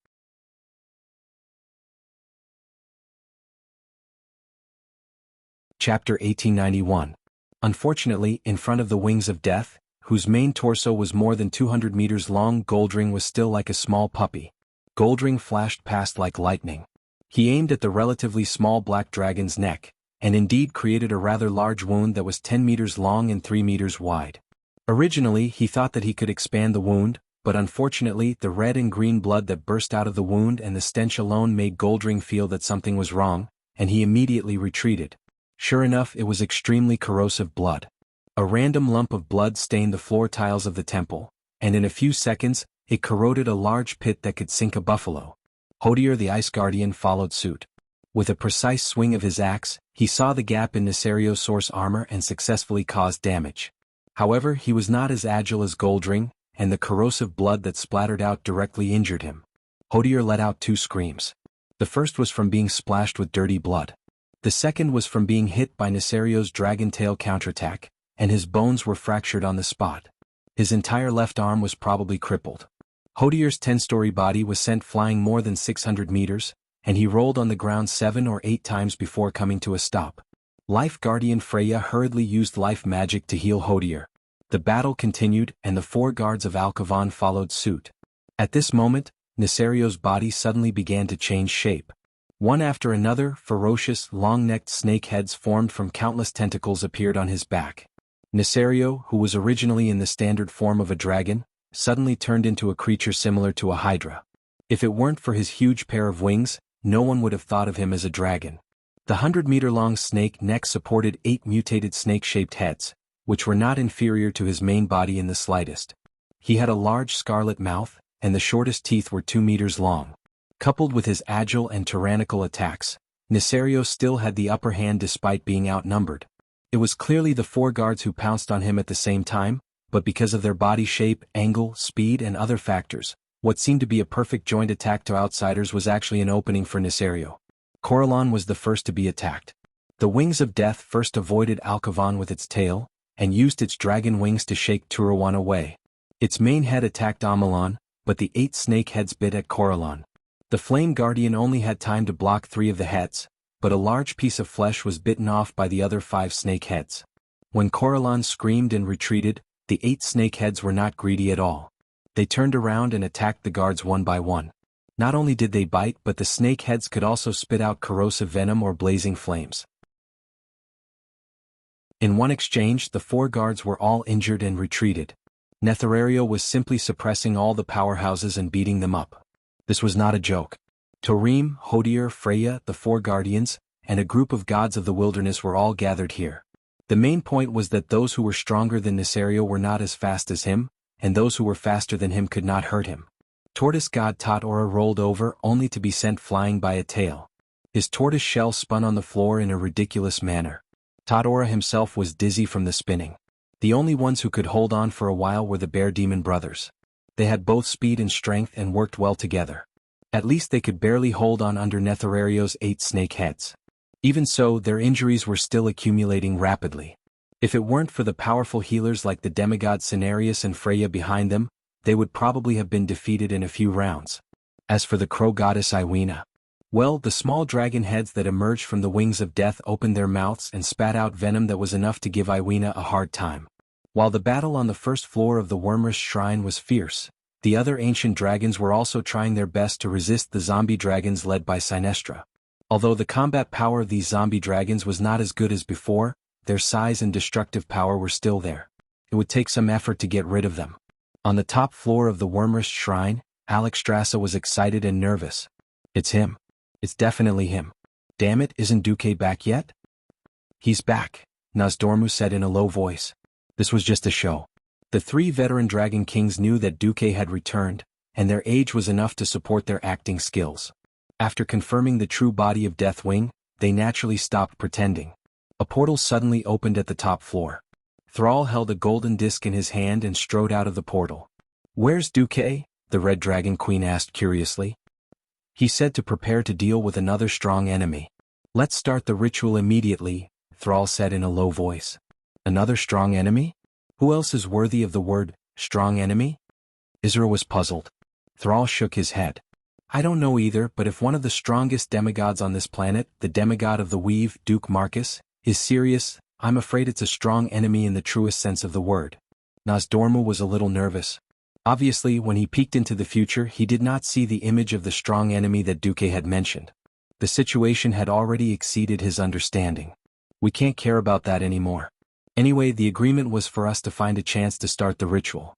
Chapter 1891. Unfortunately, in front of the wings of death, whose main torso was more than 200 meters long, Goldring was still like a small puppy. Goldring flashed past like lightning. He aimed at the relatively small black dragon's neck, and indeed created a rather large wound that was 10 meters long and 3 meters wide. Originally, he thought that he could expand the wound, but unfortunately the red and green blood that burst out of the wound and the stench alone made Goldring feel that something was wrong, and he immediately retreated. Sure enough, it was extremely corrosive blood. A random lump of blood stained the floor tiles of the temple, and in a few seconds, it corroded a large pit that could sink a buffalo. Hodier the Ice Guardian followed suit. With a precise swing of his axe, he saw the gap in Neserio's source armor and successfully caused damage. However, he was not as agile as Goldring, and the corrosive blood that splattered out directly injured him. Hodier let out 2 screams. The first was from being splashed with dirty blood. The second was from being hit by Neserio's dragon tail counterattack, and his bones were fractured on the spot. His entire left arm was probably crippled. Hodier's 10-story body was sent flying more than 600 meters, and he rolled on the ground 7 or 8 times before coming to a stop. Life Guardian Freya hurriedly used life magic to heal Hodier. The battle continued, and the 4 guards of Alcavan followed suit. At this moment, Neserio's body suddenly began to change shape. One after another, ferocious, long-necked snake heads formed from countless tentacles appeared on his back. Neserio, who was originally in the standard form of a dragon, suddenly turned into a creature similar to a hydra. If it weren't for his huge pair of wings, no one would have thought of him as a dragon. The 100-meter-long snake neck supported 8 mutated snake-shaped heads, which were not inferior to his main body in the slightest. He had a large scarlet mouth, and the shortest teeth were 2 meters long. Coupled with his agile and tyrannical attacks, Neserio still had the upper hand despite being outnumbered. It was clearly the 4 guards who pounced on him at the same time, but because of their body shape, angle, speed and other factors, what seemed to be a perfect joint attack to outsiders was actually an opening for Neserio. Corellon was the first to be attacked. The Wings of Death first avoided Alcavan with its tail, and used its dragon wings to shake Turawan away. Its main head attacked Amalon, but the 8 snake heads bit at Corellon. The Flame Guardian only had time to block 3 of the heads, but a large piece of flesh was bitten off by the other 5 snake heads. When Corellon screamed and retreated, the 8 snake heads were not greedy at all. They turned around and attacked the guards one by one. Not only did they bite, but the snake heads could also spit out corrosive venom or blazing flames. In one exchange, the 4 guards were all injured and retreated. Nethererio was simply suppressing all the powerhouses and beating them up. This was not a joke. Torim, Hodier, Freya, the 4 guardians, and a group of gods of the wilderness were all gathered here. The main point was that those who were stronger than Neserio were not as fast as him, and those who were faster than him could not hurt him. Tortoise god Tatora rolled over only to be sent flying by a tail. His tortoise shell spun on the floor in a ridiculous manner. Tatora himself was dizzy from the spinning. The only ones who could hold on for a while were the Bear Demon brothers. They had both speed and strength and worked well together. At least they could barely hold on under Netherario's 8 snake heads. Even so, their injuries were still accumulating rapidly. If it weren't for the powerful healers like the demigod Cenarius and Freya behind them, they would probably have been defeated in a few rounds. As for the crow goddess Iwina, well, the small dragon heads that emerged from the Wings of Death opened their mouths and spat out venom that was enough to give Iwina a hard time. While the battle on the first floor of the Wormrest Shrine was fierce, the other ancient dragons were also trying their best to resist the zombie dragons led by Sinestra. Although the combat power of these zombie dragons was not as good as before, their size and destructive power were still there. It would take some effort to get rid of them. On the top floor of the Wormrest Shrine, Alexstrasza was excited and nervous. It's him. It's definitely him. Damn it, isn't Duque back yet? He's back, Nozdormu said in a low voice. This was just a show. The 3 veteran Dragon Kings knew that Duque had returned, and their age was enough to support their acting skills. After confirming the true body of Deathwing, they naturally stopped pretending. A portal suddenly opened at the top floor. Thrall held a golden disc in his hand and strode out of the portal. Where's Duque? The Red Dragon Queen asked curiously. He said to prepare to deal with another strong enemy. Let's start the ritual immediately, Thrall said in a low voice. Another strong enemy? Who else is worthy of the word, strong enemy? Isra was puzzled. Thrall shook his head. I don't know either, but if one of the strongest demigods on this planet, the demigod of the Weave, Duke Marcus, Is serious? I'm afraid it's a strong enemy in the truest sense of the word. Nozdormu was a little nervous. Obviously, when he peeked into the future, he did not see the image of the strong enemy that Duque had mentioned. The situation had already exceeded his understanding. We can't care about that anymore. Anyway, the agreement was for us to find a chance to start the ritual.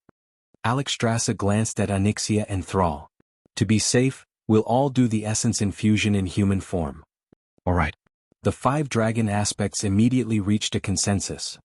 Alexstrasza glanced at Onyxia and Thrall. To be safe, we'll all do the essence infusion in human form. Alright. The 5 dragon aspects immediately reached a consensus.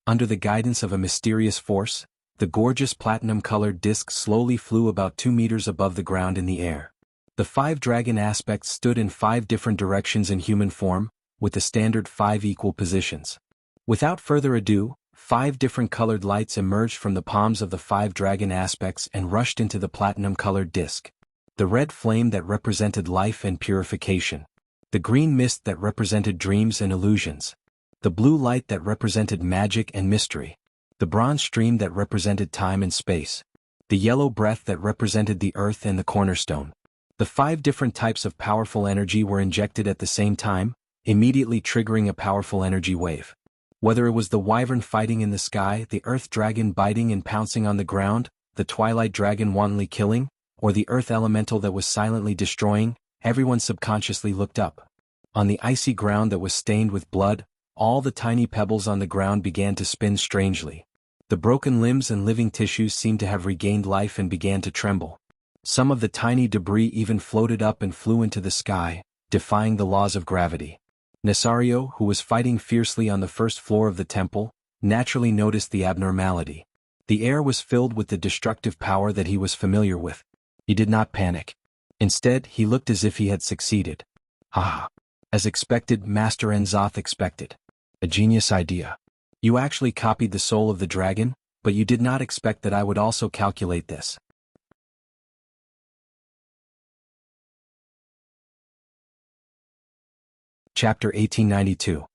Under the guidance of a mysterious force, the gorgeous platinum-colored disc slowly flew about 2 meters above the ground in the air. The 5 dragon aspects stood in 5 different directions in human form, with the standard 5 equal positions. Without further ado, 5 different colored lights emerged from the palms of the 5 dragon aspects and rushed into the platinum-colored disc. The red flame that represented life and purification. The green mist that represented dreams and illusions. The blue light that represented magic and mystery. The bronze stream that represented time and space. The yellow breath that represented the earth and the cornerstone. The 5 different types of powerful energy were injected at the same time, immediately triggering a powerful energy wave. Whether it was the wyvern fighting in the sky, the earth dragon biting and pouncing on the ground, the twilight dragon wantonly killing, or the earth elemental that was silently destroying, everyone subconsciously looked up. On the icy ground that was stained with blood, all the tiny pebbles on the ground began to spin strangely. The broken limbs and living tissues seemed to have regained life and began to tremble. Some of the tiny debris even floated up and flew into the sky, defying the laws of gravity. Nesario, who was fighting fiercely on the first floor of the temple, naturally noticed the abnormality. The air was filled with the destructive power that he was familiar with. He did not panic. Instead, he looked as if he had succeeded. Ah! As expected, Master Enzoth expected. A genius idea. You actually copied the soul of the dragon, but you did not expect that I would also calculate this. Chapter 1892.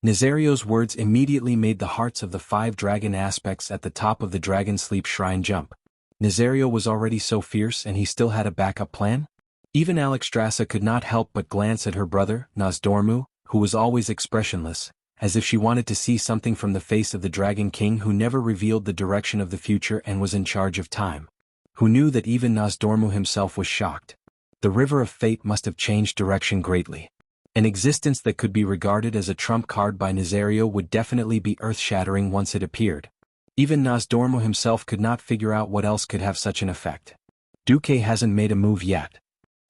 Nazario's words immediately made the hearts of the 5 dragon aspects at the top of the Dragon Sleep Shrine jump. Nazario was already so fierce and he still had a backup plan? Even Alexstrasza could not help but glance at her brother, Nozdormu, who was always expressionless, as if she wanted to see something from the face of the Dragon King who never revealed the direction of the future and was in charge of time. Who knew that even Nozdormu himself was shocked. The river of fate must have changed direction greatly. An existence that could be regarded as a trump card by Nazario would definitely be earth-shattering once it appeared. Even Nozdormu himself could not figure out what else could have such an effect. Duque hasn't made a move yet.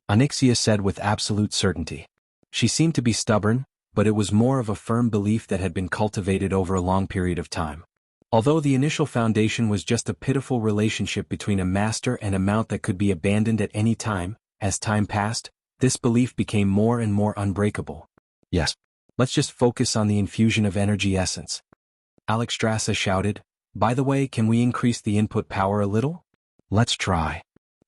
Onyxia said with absolute certainty. She seemed to be stubborn, but it was more of a firm belief that had been cultivated over a long period of time. Although the initial foundation was just a pitiful relationship between a master and a mount that could be abandoned at any time, as time passed, this belief became more and more unbreakable. Yes. Let's just focus on the infusion of energy essence. Alexstrasza shouted. By the way, can we increase the input power a little? Let's try.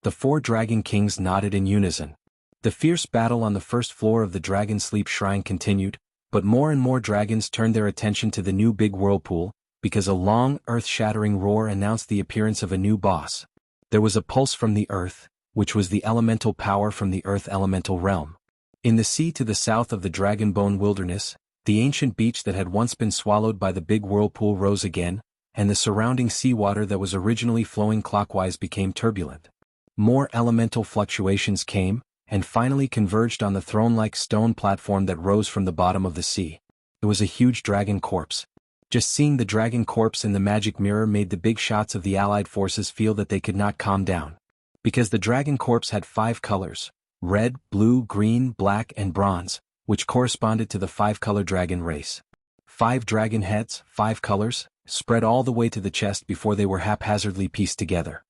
The 4 Dragon Kings nodded in unison. The fierce battle on the first floor of the Dragon Sleep Shrine continued, but more and more dragons turned their attention to the new big whirlpool, because a long, earth-shattering roar announced the appearance of a new boss. There was a pulse from the earth, which was the elemental power from the earth elemental realm. In the sea to the south of the Dragonbone Wilderness, the ancient beach that had once been swallowed by the big whirlpool rose again, and the surrounding seawater that was originally flowing clockwise became turbulent. More elemental fluctuations came, and finally converged on the throne-like stone platform that rose from the bottom of the sea. It was a huge dragon corpse. Just seeing the dragon corpse in the magic mirror made the big shots of the allied forces feel that they could not calm down. Because the dragon corpse had 5 colors, red, blue, green, black, and bronze, which corresponded to the 5-color dragon race. 5 dragon heads, 5 colors, spread all the way to the chest before they were haphazardly pieced together.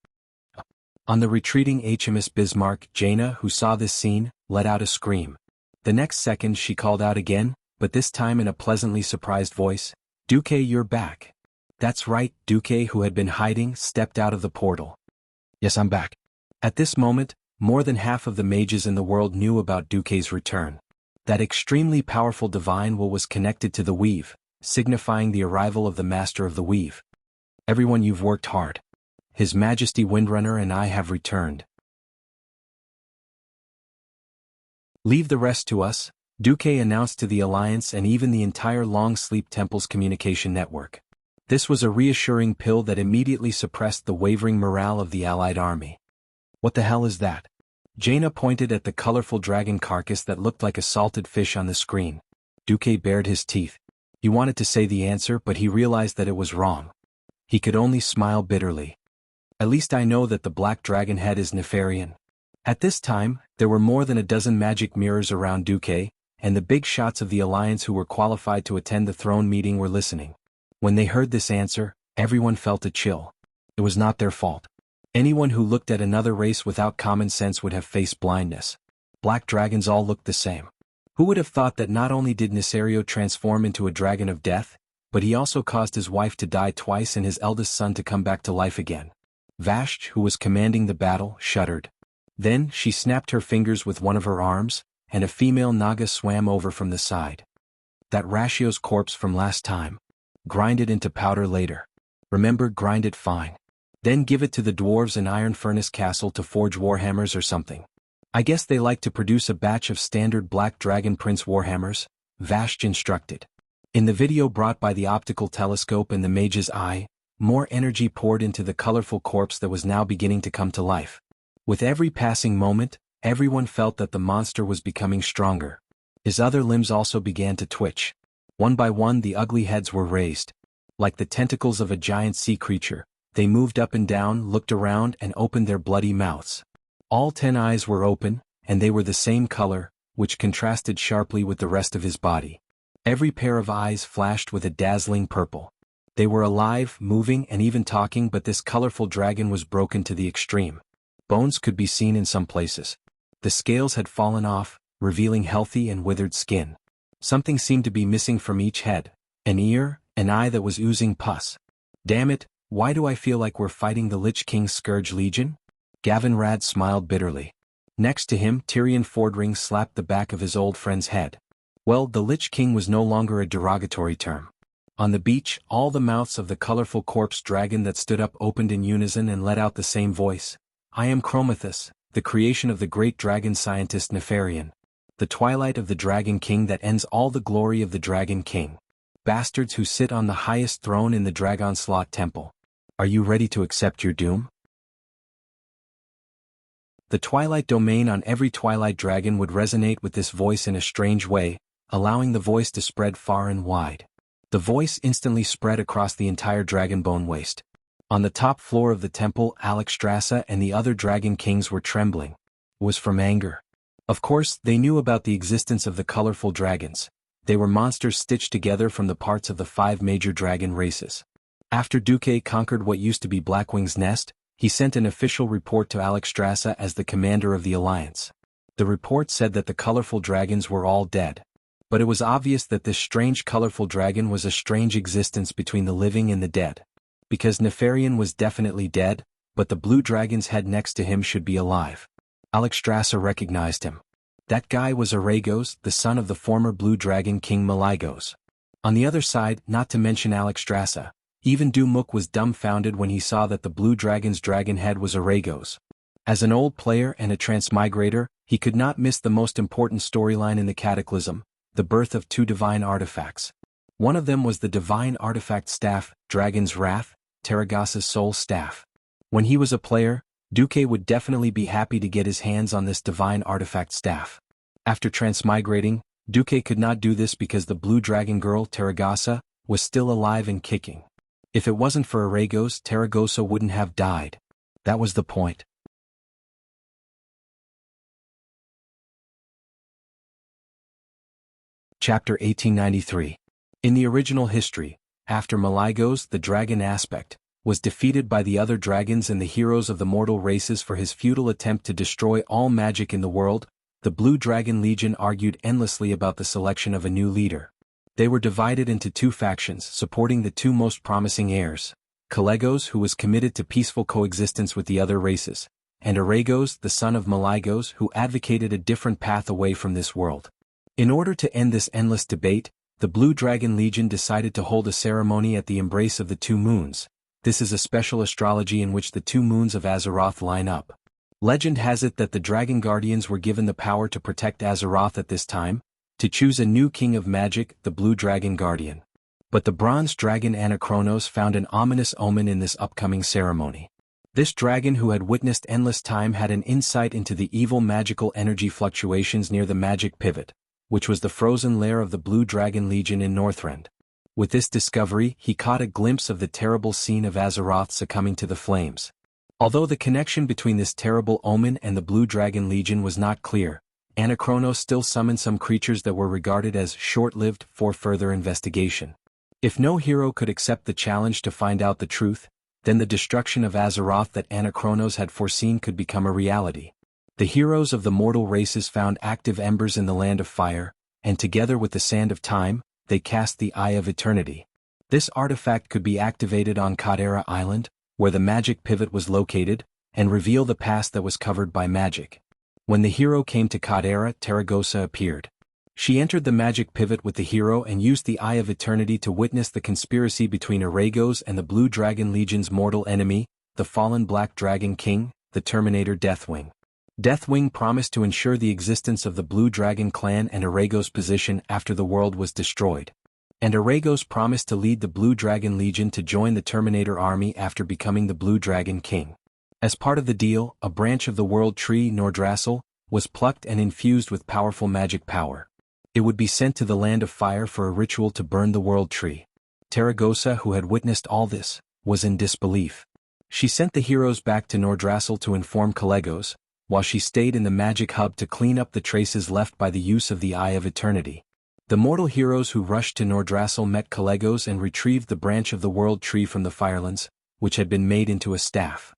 On the retreating HMS Bismarck, Jaina, who saw this scene, let out a scream. The next second she called out again, but this time in a pleasantly surprised voice, Duque, you're back. That's right, Duque, who had been hiding, stepped out of the portal. Yes, I'm back. At this moment, more than half of the mages in the world knew about Duque's return. That extremely powerful divine will was connected to the weave, signifying the arrival of the master of the weave. Everyone, you've worked hard. His Majesty Windrunner and I have returned. Leave the rest to us. Duque announced to the Alliance and even the entire Long Sleep Temple's communication network. This was a reassuring pill that immediately suppressed the wavering morale of the Allied army. What the hell is that? Jaina pointed at the colorful dragon carcass that looked like a salted fish on the screen. Duque bared his teeth. He wanted to say the answer, but he realized that it was wrong. He could only smile bitterly. At least I know that the black dragon head is Nefarian. At this time, there were more than a dozen magic mirrors around Duque, and the big shots of the Alliance who were qualified to attend the throne meeting were listening. When they heard this answer, everyone felt a chill. It was not their fault. Anyone who looked at another race without common sense would have faced blindness. Black dragons all looked the same. Who would have thought that not only did Nesario transform into a dragon of death, but he also caused his wife to die twice and his eldest son to come back to life again? Vashj, who was commanding the battle, shuddered. Then she snapped her fingers with one of her arms, and a female Naga swam over from the side. That Ratio's corpse from last time. Grind it into powder later. Remember, grind it fine. Then give it to the dwarves in Iron Furnace Castle to forge warhammers or something. I guess they like to produce a batch of standard Black Dragon Prince warhammers, Vashj instructed. In the video brought by the optical telescope and the mage's eye, more energy poured into the colorful corpse that was now beginning to come to life. With every passing moment, everyone felt that the monster was becoming stronger. His other limbs also began to twitch. One by one the ugly heads were raised. Like the tentacles of a giant sea creature, they moved up and down, looked around, and opened their bloody mouths. All 10 eyes were open, and they were the same color, which contrasted sharply with the rest of his body. Every pair of eyes flashed with a dazzling purple. They were alive, moving, and even talking, but this colorful dragon was broken to the extreme. Bones could be seen in some places. The scales had fallen off, revealing healthy and withered skin. Something seemed to be missing from each head, an ear, an eye that was oozing pus. Damn it, why do I feel like we're fighting the Lich King's Scourge Legion? Gavin Rad smiled bitterly. Next to him, Tyrion Fordring slapped the back of his old friend's head. Well, the Lich King was no longer a derogatory term. On the beach, all the mouths of the colorful corpse dragon that stood up opened in unison and let out the same voice. I am Chromathus, the creation of the great dragon scientist Nefarian. The twilight of the Dragon King that ends all the glory of the Dragon King. Bastards who sit on the highest throne in the Dragonslot Temple. Are you ready to accept your doom? The Twilight domain on every Twilight dragon would resonate with this voice in a strange way, allowing the voice to spread far and wide. The voice instantly spread across the entire Dragonbone Waste. On the top floor of the temple, Alexstrasza and the other Dragon Kings were trembling. It was from anger. Of course, they knew about the existence of the colorful dragons. They were monsters stitched together from the parts of the 5 major dragon races. After Duque conquered what used to be Blackwing's Nest, he sent an official report to Alexstrasza as the commander of the Alliance. The report said that the colorful dragons were all dead. But it was obvious that this strange colorful dragon was a strange existence between the living and the dead. Because Nefarian was definitely dead, but the blue dragon's head next to him should be alive. Alexstrasza recognized him. That guy was Aragos, the son of the former blue dragon king Malygos. On the other side, not to mention Alexstrasza, even Dumuk was dumbfounded when he saw that the blue dragon's dragon head was Aragos. As an old player and a transmigrator, he could not miss the most important storyline in the Cataclysm, the birth of 2 divine artifacts. One of them was the divine artifact staff, Dragon's Wrath, Terragossa's soul staff. When he was a player, Duque would definitely be happy to get his hands on this divine artifact staff. After transmigrating, Duque could not do this because the blue dragon girl, Terragossa, was still alive and kicking. If it wasn't for Aragos, Terragossa wouldn't have died. That was the point. Chapter 1893. In the original history, after Malygos, the dragon aspect, was defeated by the other dragons and the heroes of the mortal races for his futile attempt to destroy all magic in the world, the Blue Dragon Legion argued endlessly about the selection of a new leader. They were divided into 2 factions supporting the 2 most promising heirs, Kalegos, who was committed to peaceful coexistence with the other races, and Aragos, the son of Malygos, who advocated a different path away from this world. In order to end this endless debate, the Blue Dragon Legion decided to hold a ceremony at the embrace of the 2 moons. This is a special astrology in which the 2 moons of Azeroth line up. Legend has it that the Dragon Guardians were given the power to protect Azeroth at this time, to choose a new king of magic, the Blue Dragon Guardian. But the bronze dragon Anachronos found an ominous omen in this upcoming ceremony. This dragon who had witnessed endless time had an insight into the evil magical energy fluctuations near the magic pivot, which was the frozen lair of the Blue Dragon Legion in Northrend. With this discovery, he caught a glimpse of the terrible scene of Azeroth succumbing to the flames. Although the connection between this terrible omen and the Blue Dragon Legion was not clear, Anachronos still summoned some creatures that were regarded as short-lived for further investigation. If no hero could accept the challenge to find out the truth, then the destruction of Azeroth that Anachronos had foreseen could become a reality. The heroes of the mortal races found active embers in the Land of Fire, and together with the Sand of Time, they cast the Eye of Eternity. This artifact could be activated on Caldera Island, where the magic pivot was located, and reveal the past that was covered by magic. When the hero came to Caldera, Taragosa appeared. She entered the magic pivot with the hero and used the Eye of Eternity to witness the conspiracy between Aragos and the Blue Dragon Legion's mortal enemy, the fallen Black Dragon King, the Terminator Deathwing. Deathwing promised to ensure the existence of the Blue Dragon clan and Aragos' position after the world was destroyed. And Aragos promised to lead the Blue Dragon Legion to join the Terminator army after becoming the Blue Dragon King. As part of the deal, a branch of the world tree, Nordrassil, was plucked and infused with powerful magic power. It would be sent to the Land of Fire for a ritual to burn the world tree. Taragosa, who had witnessed all this, was in disbelief. She sent the heroes back to Nordrassil to inform Calegos, while she stayed in the magic hub to clean up the traces left by the use of the Eye of Eternity. The mortal heroes who rushed to Nordrassil met Calegos and retrieved the branch of the world tree from the Firelands, which had been made into a staff.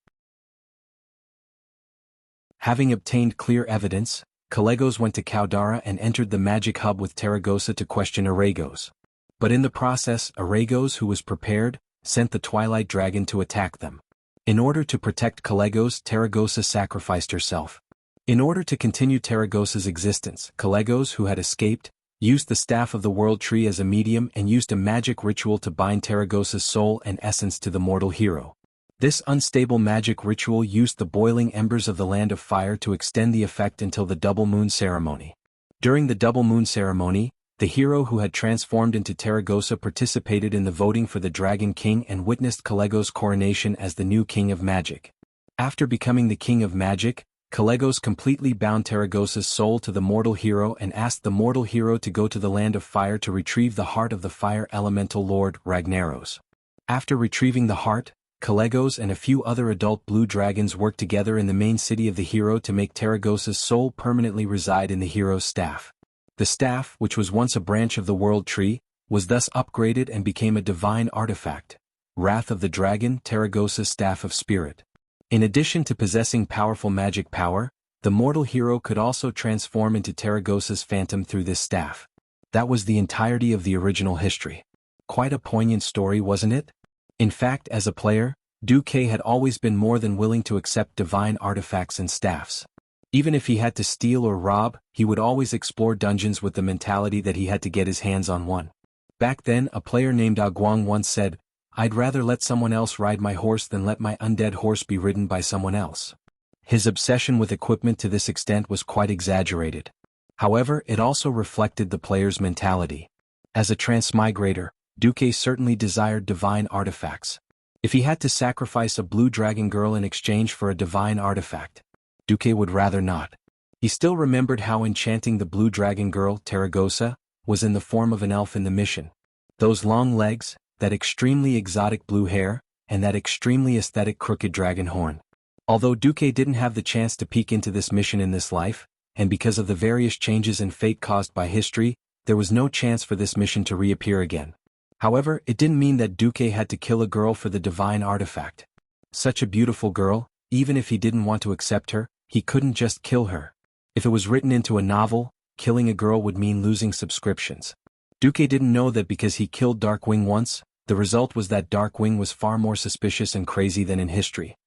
Having obtained clear evidence, Calegos went to Caldera and entered the magic hub with Taragosa to question Aragos. But in the process, Aragos, who was prepared, sent the Twilight Dragon to attack them. In order to protect Calegos, Taragosa sacrificed herself. In order to continue Taragosa's existence, Calegos, who had escaped, used the Staff of the World Tree as a medium and used a magic ritual to bind Taragosa's soul and essence to the mortal hero. This unstable magic ritual used the boiling embers of the Land of Fire to extend the effect until the Double Moon Ceremony. During the Double Moon Ceremony, the hero who had transformed into Taragosa participated in the voting for the Dragon King and witnessed Calegos' coronation as the new King of Magic. After becoming the King of Magic, Calegos completely bound Taragosa's soul to the mortal hero and asked the mortal hero to go to the Land of Fire to retrieve the heart of the Fire Elemental Lord, Ragnaros. After retrieving the heart, Calegos and a few other adult blue dragons worked together in the main city of the hero to make Taragosa's soul permanently reside in the hero's staff. The staff, which was once a branch of the World Tree, was thus upgraded and became a divine artifact, Wrath of the Dragon, Taragosa's Staff of Spirit. In addition to possessing powerful magic power, the mortal hero could also transform into Taragosa's phantom through this staff. That was the entirety of the original history. Quite a poignant story, wasn't it? In fact, as a player, Duque had always been more than willing to accept divine artifacts and staffs. Even if he had to steal or rob, he would always explore dungeons with the mentality that he had to get his hands on one. Back then, a player named Aguang once said, "I'd rather let someone else ride my horse than let my undead horse be ridden by someone else." His obsession with equipment to this extent was quite exaggerated. However, it also reflected the player's mentality. As a transmigrator, Duque certainly desired divine artifacts. If he had to sacrifice a blue dragon girl in exchange for a divine artifact, Duque would rather not. He still remembered how enchanting the blue dragon girl, Taragosa, was in the form of an elf in the mission. Those long legs, that extremely exotic blue hair, and that extremely aesthetic crooked dragon horn. Although Duque didn't have the chance to peek into this mission in this life, and because of the various changes in fate caused by history, there was no chance for this mission to reappear again. However, it didn't mean that Duque had to kill a girl for the divine artifact. Such a beautiful girl, even if he didn't want to accept her, he couldn't just kill her. If it was written into a novel, killing a girl would mean losing subscriptions. Duque didn't know that because he killed Darkwing once, the result was that Darkwing was far more suspicious and crazy than in history.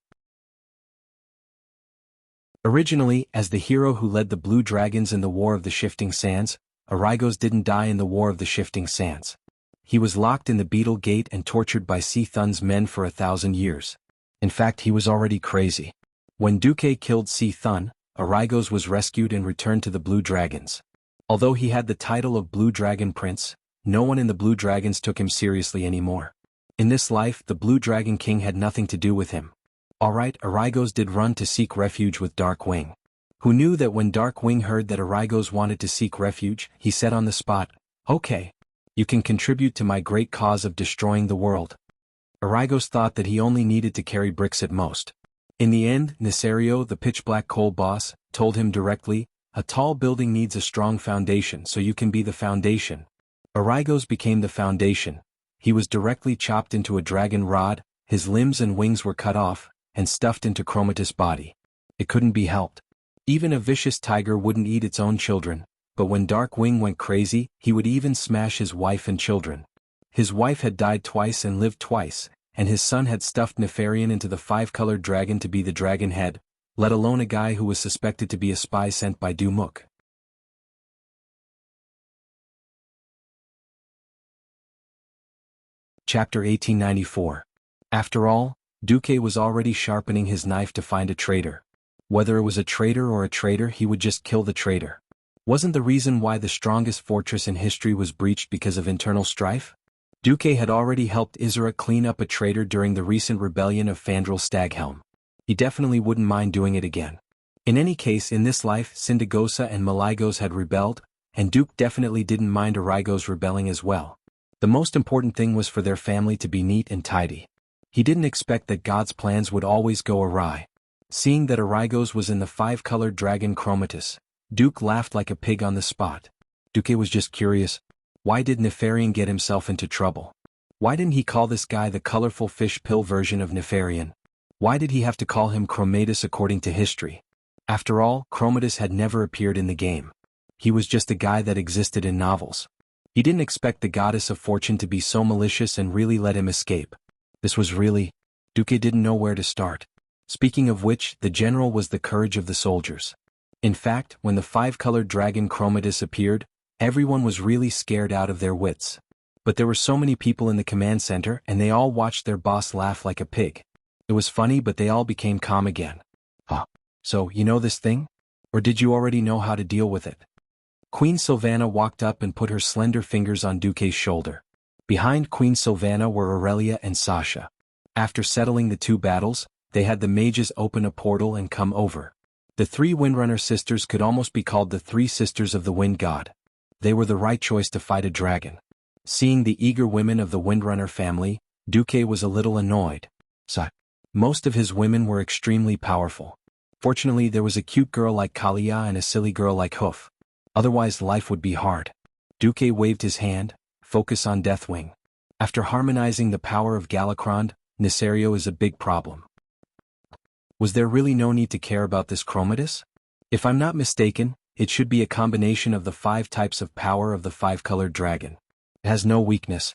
Originally, as the hero who led the Blue Dragons in the War of the Shifting Sands, Aragos didn't die in the War of the Shifting Sands. He was locked in the Beetle Gate and tortured by Thun's men for 1,000 years. In fact, he was already crazy. When Duque killed Thun, Aragos was rescued and returned to the Blue Dragons. Although he had the title of Blue Dragon Prince, no one in the Blue Dragons took him seriously anymore. In this life, the Blue Dragon King had nothing to do with him. Alright, Arygos did run to seek refuge with Darkwing. Who knew that when Darkwing heard that Arygos wanted to seek refuge, he said on the spot, "Okay. You can contribute to my great cause of destroying the world." Arygos thought that he only needed to carry bricks at most. In the end, Nesario, the pitch-black coal boss, told him directly, "A tall building needs a strong foundation, so you can be the foundation." Arygos became the foundation. He was directly chopped into a dragon rod, his limbs and wings were cut off, and stuffed into Chromatus' body. It couldn't be helped. Even a vicious tiger wouldn't eat its own children, but when Darkwing went crazy, he would even smash his wife and children. His wife had died twice and lived twice, and his son had stuffed Nefarian into the five-colored dragon to be the dragon head, let alone a guy who was suspected to be a spy sent by Dumuk. Chapter 1894. After all, Duque was already sharpening his knife to find a traitor. Whether it was a traitor or a traitor, he would just kill the traitor. Wasn't the reason why the strongest fortress in history was breached because of internal strife? Duque had already helped Isra clean up a traitor during the recent rebellion of Fandral Staghelm. He definitely wouldn't mind doing it again. In any case, in this life, Syndagosa and Malygos had rebelled, and Duke definitely didn't mind Arygos rebelling as well. The most important thing was for their family to be neat and tidy. He didn't expect that God's plans would always go awry. Seeing that Arygos was in the five-colored dragon Chromatus, Duke laughed like a pig on the spot. Duque was just curious. Why did Nefarian get himself into trouble? Why didn't he call this guy the colorful fish pill version of Nefarian? Why did he have to call him Chromatus according to history? After all, Chromatus had never appeared in the game. He was just a guy that existed in novels. He didn't expect the goddess of fortune to be so malicious and really let him escape. This was really... Duque didn't know where to start. Speaking of which, the general was the courage of the soldiers. In fact, when the five-colored dragon Chromatus appeared, everyone was really scared out of their wits. But there were so many people in the command center and they all watched their boss laugh like a pig. It was funny, but they all became calm again. Huh. So, you know this thing? Or did you already know how to deal with it? Queen Sylvana walked up and put her slender fingers on Duque's shoulder. Behind Queen Sylvana were Aurelia and Sasha. After settling the two battles, they had the mages open a portal and come over. The three Windrunner sisters could almost be called the three sisters of the Wind God. They were the right choice to fight a dragon. Seeing the eager women of the Windrunner family, Duque was a little annoyed. Most of his women were extremely powerful. Fortunately, there was a cute girl like Kalia and a silly girl like Hoof. Otherwise life would be hard. Duque waved his hand, focus on Deathwing. After harmonizing the power of Galakrond, Nesario is a big problem. Was there really no need to care about this Chromatus? If I'm not mistaken, it should be a combination of the 5 types of power of the 5-colored dragon. It has no weakness.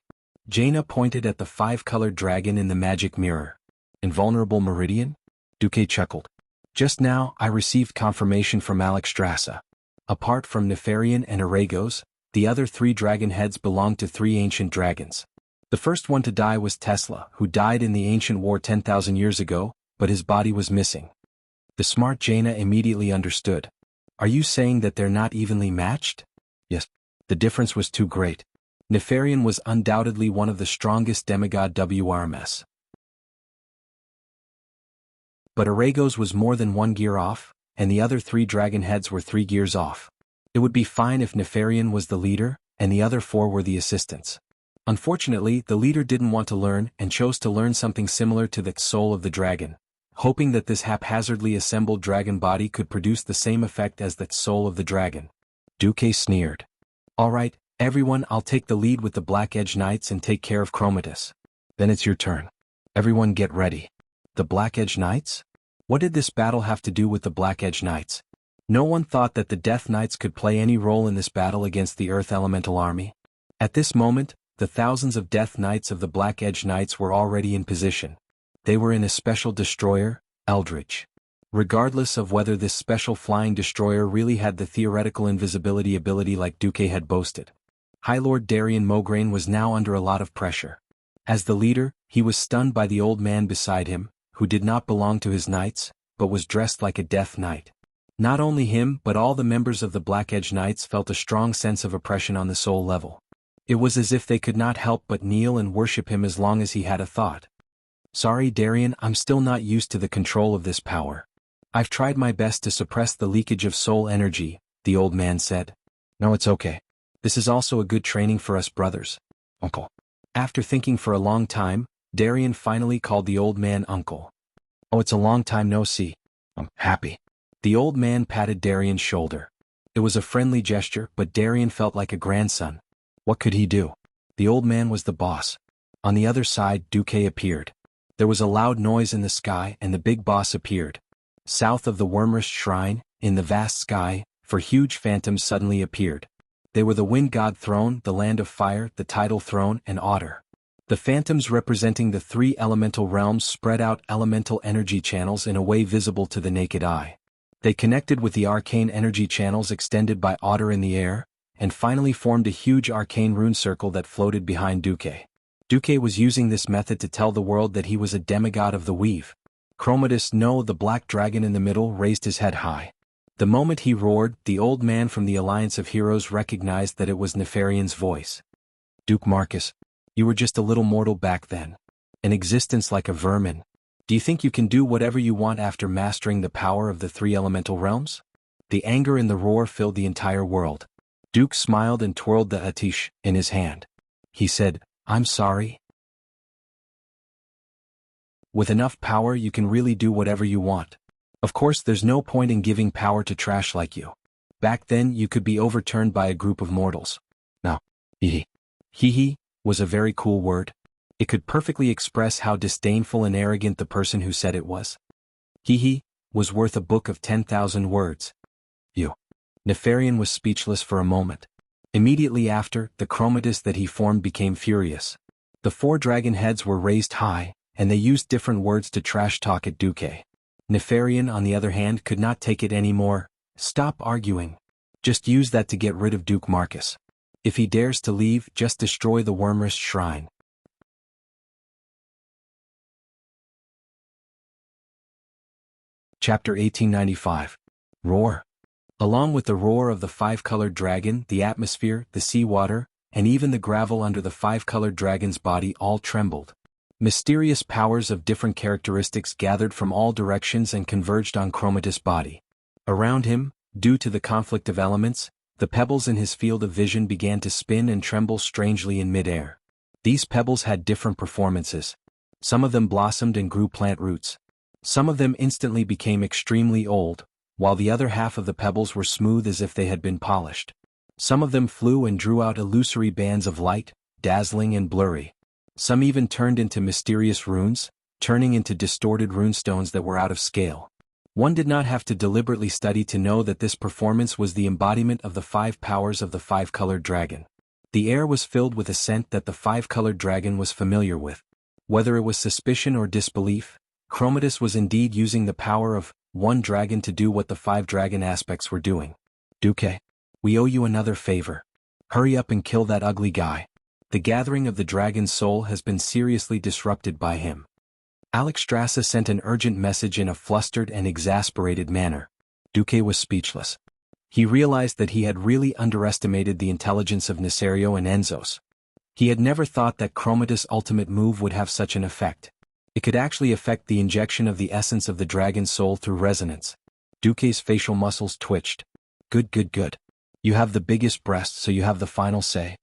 Jaina pointed at the 5-colored dragon in the magic mirror. Invulnerable Meridian? Duque chuckled. Just now, I received confirmation from Alexstrasza. Apart from Nefarian and Arygos, the other 3 dragon heads belonged to 3 ancient dragons. The first one to die was Tesla, who died in the ancient war 10,000 years ago, but his body was missing. The smart Jaina immediately understood. Are you saying that they're not evenly matched? Yes. The difference was too great. Nefarian was undoubtedly one of the strongest demigod WRMS. But Arygos was more than 1 gear off, and the other 3 dragon heads were 3 gears off. It would be fine if Nefarian was the leader, and the other 4 were the assistants. Unfortunately, the leader didn't want to learn and chose to learn something similar to the soul of the dragon, hoping that this haphazardly assembled dragon body could produce the same effect as the soul of the dragon. Duque sneered. Alright, everyone, I'll take the lead with the Black Edge Knights and take care of Chromatus. Then it's your turn. Everyone get ready. The Black Edge Knights? What did this battle have to do with the Black Edge Knights? No one thought that the Death Knights could play any role in this battle against the Earth Elemental Army. At this moment, the thousands of Death Knights of the Black Edge Knights were already in position. They were in a special destroyer, Eldritch. Regardless of whether this special flying destroyer really had the theoretical invisibility ability like Duque had boasted, High Lord Darian Mograine was now under a lot of pressure. As the leader, he was stunned by the old man beside him, who did not belong to his knights, but was dressed like a Death Knight. Not only him but all the members of the Black Edge Knights felt a strong sense of oppression on the soul level. It was as if they could not help but kneel and worship him as long as he had a thought. Sorry Darien, I'm still not used to the control of this power. I've tried my best to suppress the leakage of soul energy, the old man said. No, it's okay. This is also a good training for us brothers. Uncle. After thinking for a long time, Darien finally called the old man uncle. Oh, it's a long time no see. I'm happy. The old man patted Darien's shoulder. It was a friendly gesture, but Darien felt like a grandson. What could he do? The old man was the boss. On the other side, Duque appeared. There was a loud noise in the sky and the big boss appeared. South of the Wormrest Shrine, in the vast sky, 4 huge phantoms suddenly appeared. They were the Wind God Throne, the Land of Fire, the Tidal Throne, and Otter. The phantoms representing the 3 elemental realms spread out elemental energy channels in a way visible to the naked eye. They connected with the arcane energy channels extended by Otter in the air, and finally formed a huge arcane rune circle that floated behind Duque. Duque was using this method to tell the world that he was a demigod of the weave. Chromatus, no, the black dragon in the middle, raised his head high. The moment he roared, the old man from the Alliance of Heroes recognized that it was Nefarian's voice. Duke Marcus, you were just a little mortal back then. An existence like a vermin. Do you think you can do whatever you want after mastering the power of the 3 elemental realms? The anger and the roar filled the entire world. Duke smiled and twirled the Atish in his hand. He said, I'm sorry. With enough power you can really do whatever you want. Of course there's no point in giving power to trash like you. Back then you could be overturned by a group of mortals. Now, hee hee was a very cool word. It could perfectly express how disdainful and arrogant the person who said it was. Hee hee was worth a book of 10,000 words. You. Nefarian was speechless for a moment. Immediately after, the chromatus that he formed became furious. The 4 dragon heads were raised high, and they used different words to trash talk at Duque. Nefarian, on the other hand, could not take it anymore. Stop arguing. Just use that to get rid of Duke Marcus. If he dares to leave, just destroy the Wormrest Shrine. Chapter 1895. Roar. Along with the roar of the 5-colored dragon, the atmosphere, the seawater, and even the gravel under the 5-colored dragon's body all trembled. Mysterious powers of different characteristics gathered from all directions and converged on Chromatus' body. Around him, due to the conflict of elements, the pebbles in his field of vision began to spin and tremble strangely in mid-air. These pebbles had different performances. Some of them blossomed and grew plant roots. Some of them instantly became extremely old, while the other half of the pebbles were smooth as if they had been polished. Some of them flew and drew out illusory bands of light, dazzling and blurry. Some even turned into mysterious runes, turning into distorted runestones that were out of scale. One did not have to deliberately study to know that this performance was the embodiment of the 5 powers of the 5-colored dragon. The air was filled with a scent that the 5-colored dragon was familiar with. Whether it was suspicion or disbelief, Chromatus was indeed using the power of 1 dragon to do what the 5 dragon aspects were doing. Duque, we owe you another favor. Hurry up and kill that ugly guy. The gathering of the dragon's soul has been seriously disrupted by him. Alexstrasza sent an urgent message in a flustered and exasperated manner. Duque was speechless. He realized that he had really underestimated the intelligence of Nesario and Enzos. He had never thought that Chromatus' ultimate move would have such an effect. It could actually affect the injection of the essence of the dragon's soul through resonance. Duque's facial muscles twitched. Good. You have the biggest breasts, so you have the final say.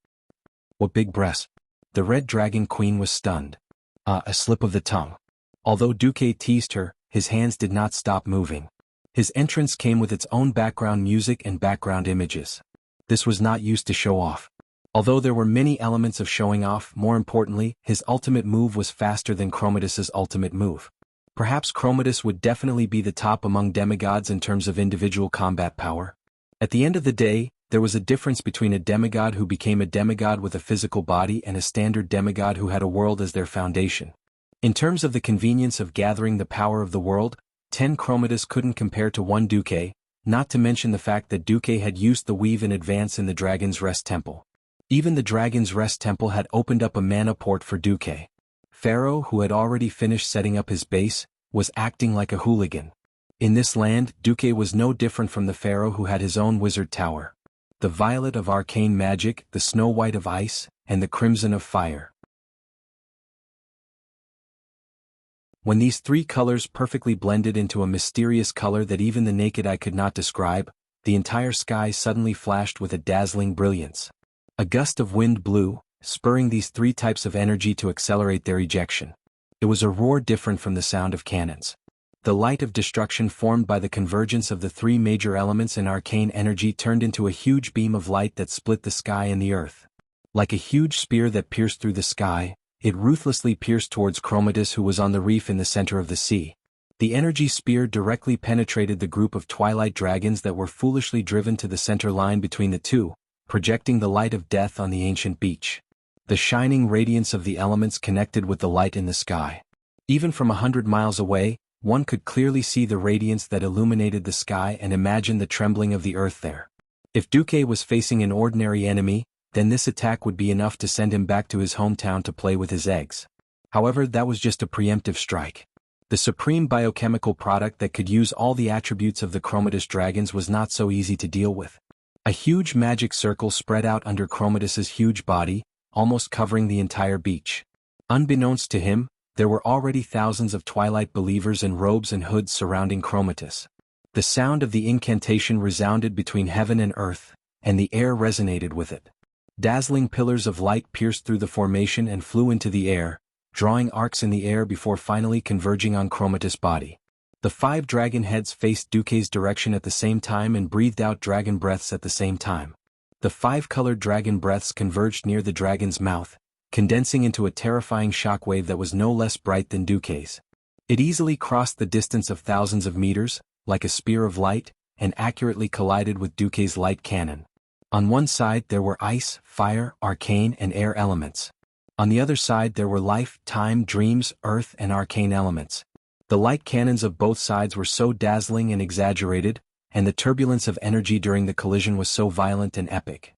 What big breasts? The Red Dragon Queen was stunned. A slip of the tongue. Although Duque teased her, his hands did not stop moving. His entrance came with its own background music and background images. This was not used to show off. Although there were many elements of showing off, more importantly, his ultimate move was faster than Chromatus's ultimate move. Perhaps Chromatus would definitely be the top among demigods in terms of individual combat power. At the end of the day, there was a difference between a demigod who became a demigod with a physical body and a standard demigod who had a world as their foundation. In terms of the convenience of gathering the power of the world, 10 Chromatus couldn't compare to 1 Duque, not to mention the fact that Duque had used the weave in advance in the Dragon's Rest Temple. Even the Dragon's Rest Temple had opened up a mana port for Duque. Pharaoh, who had already finished setting up his base, was acting like a hooligan. In this land, Duque was no different from the pharaoh who had his own wizard tower. The violet of arcane magic, the snow white of ice, and the crimson of fire. When these three colors perfectly blended into a mysterious color that even the naked eye could not describe, the entire sky suddenly flashed with a dazzling brilliance. A gust of wind blew, spurring these three types of energy to accelerate their ejection. It was a roar different from the sound of cannons. The light of destruction formed by the convergence of the three major elements in arcane energy turned into a huge beam of light that split the sky and the earth. Like a huge spear that pierced through the sky, it ruthlessly pierced towards Chromatus, who was on the reef in the center of the sea. The energy spear directly penetrated the group of twilight dragons that were foolishly driven to the center line between the two, projecting the light of death on the ancient beach. The shining radiance of the elements connected with the light in the sky. Even from 100 miles away, one could clearly see the radiance that illuminated the sky and imagine the trembling of the earth there. If Duque was facing an ordinary enemy, then this attack would be enough to send him back to his hometown to play with his eggs. However, that was just a preemptive strike. The supreme biochemical product that could use all the attributes of the Chromatus dragons was not so easy to deal with. A huge magic circle spread out under Chromatus's huge body, almost covering the entire beach. Unbeknownst to him, there were already thousands of twilight believers in robes and hoods surrounding Chromatus. The sound of the incantation resounded between heaven and earth, and the air resonated with it. Dazzling pillars of light pierced through the formation and flew into the air, drawing arcs in the air before finally converging on Chromatus' body. The 5 dragon heads faced Duque's direction at the same time and breathed out dragon breaths at the same time. The 5-colored dragon breaths converged near the dragon's mouth, condensing into a terrifying shockwave that was no less bright than Duque's. It easily crossed the distance of thousands of meters, like a spear of light, and accurately collided with Duque's light cannon. On one side there were ice, fire, arcane, and air elements. On the other side there were life, time, dreams, earth, and arcane elements. The light cannons of both sides were so dazzling and exaggerated, and the turbulence of energy during the collision was so violent and epic.